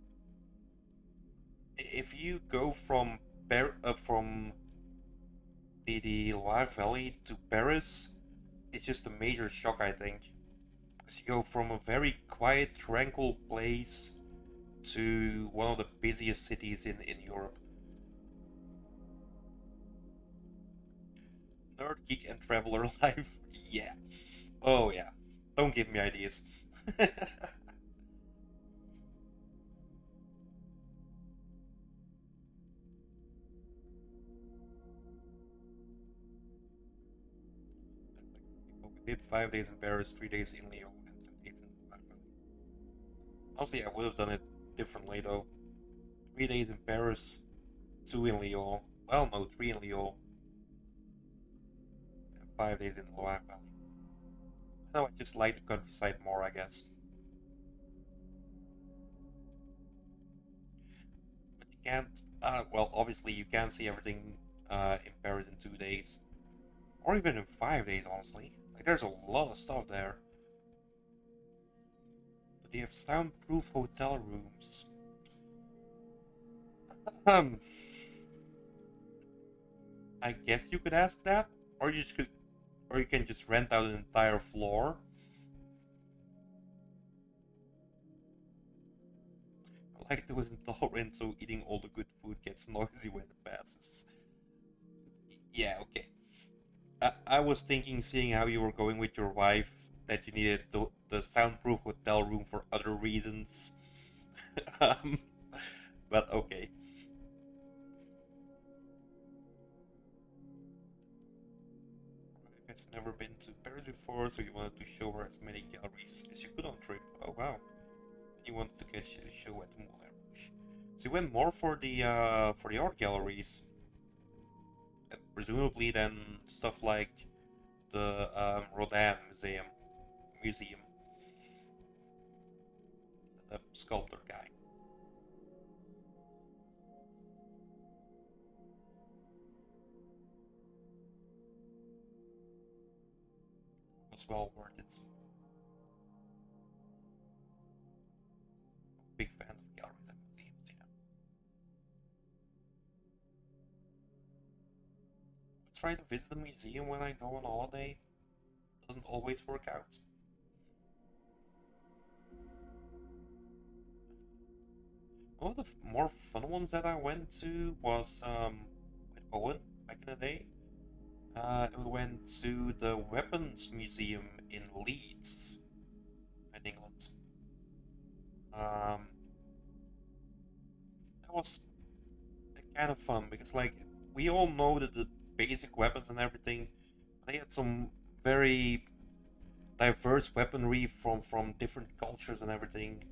S1: if you go from from the Loire Valley to Paris, it's just a major shock, I think. Because you go from a very quiet, tranquil place to one of the busiest cities in Europe. Nerd, geek, and traveler life. Yeah. Oh, yeah. Don't give me ideas. We did 5 days in Paris, 3 days in Lyon, and 2 days in Paris. Honestly, I would have done it differently though. 3 days in Paris, two in Lyon. Well, no, three in Lyon, and 5 days in the Loire Valley. No, I just like the countryside more, I guess. But you can't. Well, obviously, you can't see everything in Paris in 2 days, or even in 5 days. Honestly, like there's a lot of stuff there. But they have soundproof hotel rooms. Um, I guess you could ask that, or you just could, or you can just rent out an entire floor. Like those intolerant, so eating all the good food gets noisy when it passes. Yeah, okay. I was thinking, seeing how you were going with your wife, that you needed the soundproof hotel room for other reasons. um, but okay. Wife has never been to Paris before, so you wanted to show her as many galleries as you could on trip. Oh wow. You wanted to catch a show at the Moulin Rouge. So you went more for the art galleries, and presumably then stuff like the Rodin museum, the sculptor guy was well worth it. Big fans of galleries and museums. Yeah, I try to visit the museum when I go on holiday. Doesn't always work out. One of the more fun ones that I went to was with Owen back in the day. We went to the Weapons Museum in Leeds, in England. Um, that was kind of fun because, like, we all know that the basic weapons and everything, they had some very diverse weaponry from different cultures and everything.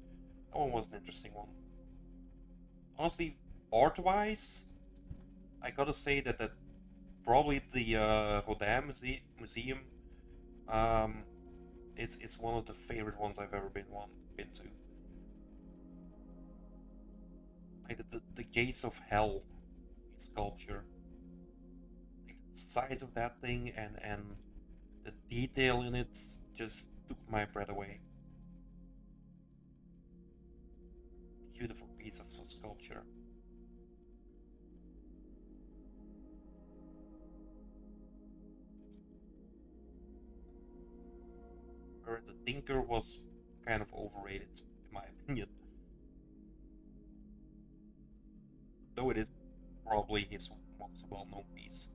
S1: That one was an interesting one. Honestly, art-wise, I gotta say that probably the Rodin Museum. Um, It's one of the favorite ones I've ever been to. Like the gates of hell sculpture. Like the size of that thing and the detail in it just took my breath away. Beautiful piece of sculpture. Whereas the Tinker was kind of overrated, in my opinion. Though it is probably his most well-known piece.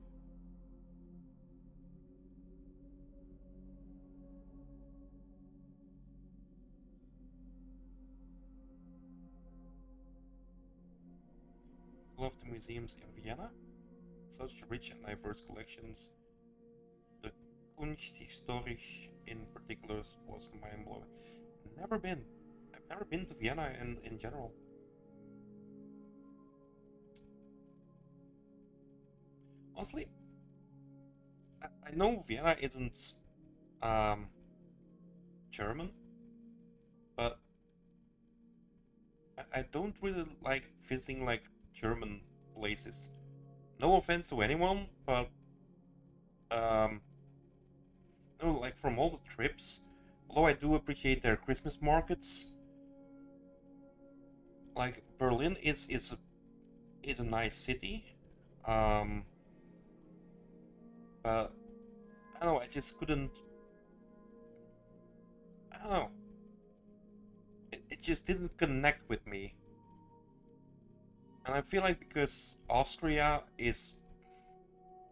S1: Love the museums in Vienna. Such rich and diverse collections. The Kunsthistorisch in particular was mind-blowing. Never been. I've never been to Vienna in general. Honestly, I know Vienna isn't um, German, but I don't really like visiting like German places. No offense to anyone, but um, no, like from all the trips, although I do appreciate their Christmas markets, like Berlin is a nice city, um, but I don't know. I just couldn't. I don't know. It just didn't connect with me, and I feel like because Austria is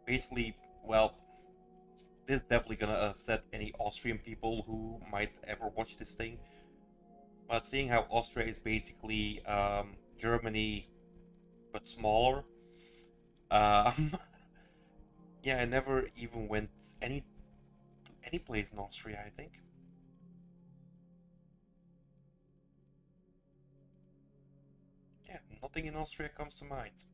S1: basically well, this is definitely gonna upset any Austrian people who might ever watch this thing. But seeing how Austria is basically Germany but smaller, um, yeah, I never even went any to any place in Austria. I think, yeah, nothing in Austria comes to mind.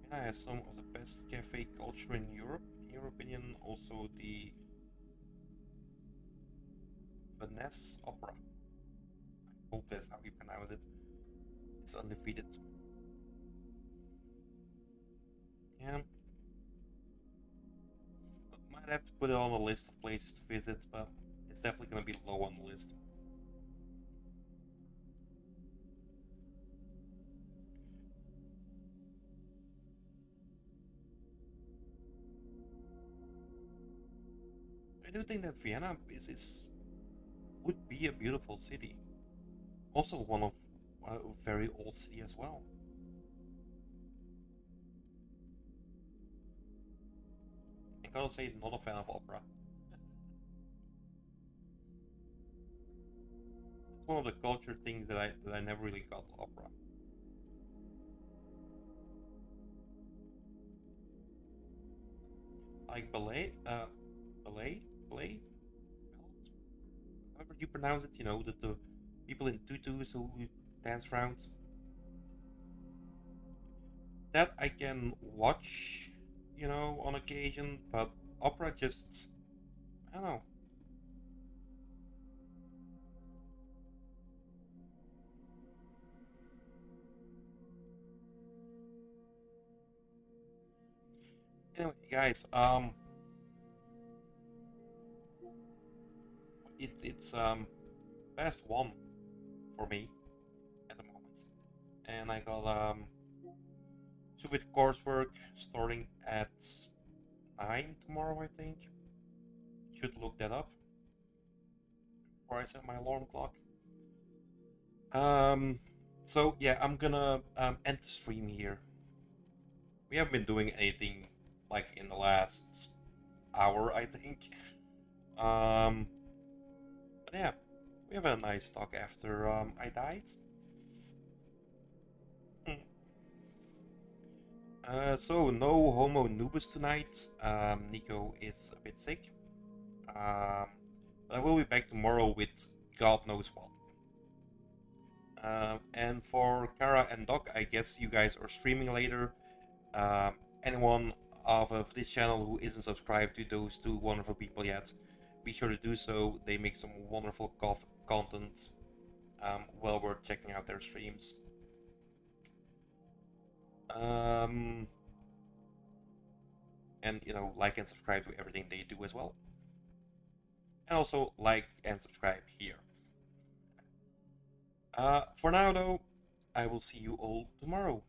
S1: Vienna has some of the best cafe culture in Europe. In your opinion, also the Venice Opera. I hope that's how you pronounce it. It's undefeated. Yeah, might have to put it on a list of places to visit, but it's definitely gonna be low on the list. I do think that Vienna is would be a beautiful city. Also, one of a very old city as well. I gotta say, not a fan of opera. It's one of the culture things that I never really got opera. Like ballet, ballet, however you pronounce it. You know, the people in tutus who dance around. That I can watch, you know, on occasion, but opera just I don't know. Anyway, guys, it's past one for me at the moment, and I got stupid coursework starting at 9 tomorrow. I think should look that up before I set my alarm clock. Um, so yeah, I'm gonna end the stream here. We haven't been doing anything like in the last hour, I think. Um, but yeah, we have a nice talk after I died. Hmm. So no Homo Nubus tonight. Nico is a bit sick. Um, but I will be back tomorrow with God knows what. And for Kara and Doc, I guess you guys are streaming later. Anyone of this channel who isn't subscribed to those two wonderful people yet, be sure to do so. They make some wonderful content, well worth checking out their streams. And like and subscribe to everything they do as well. And also like and subscribe here. For now though, I will see you all tomorrow.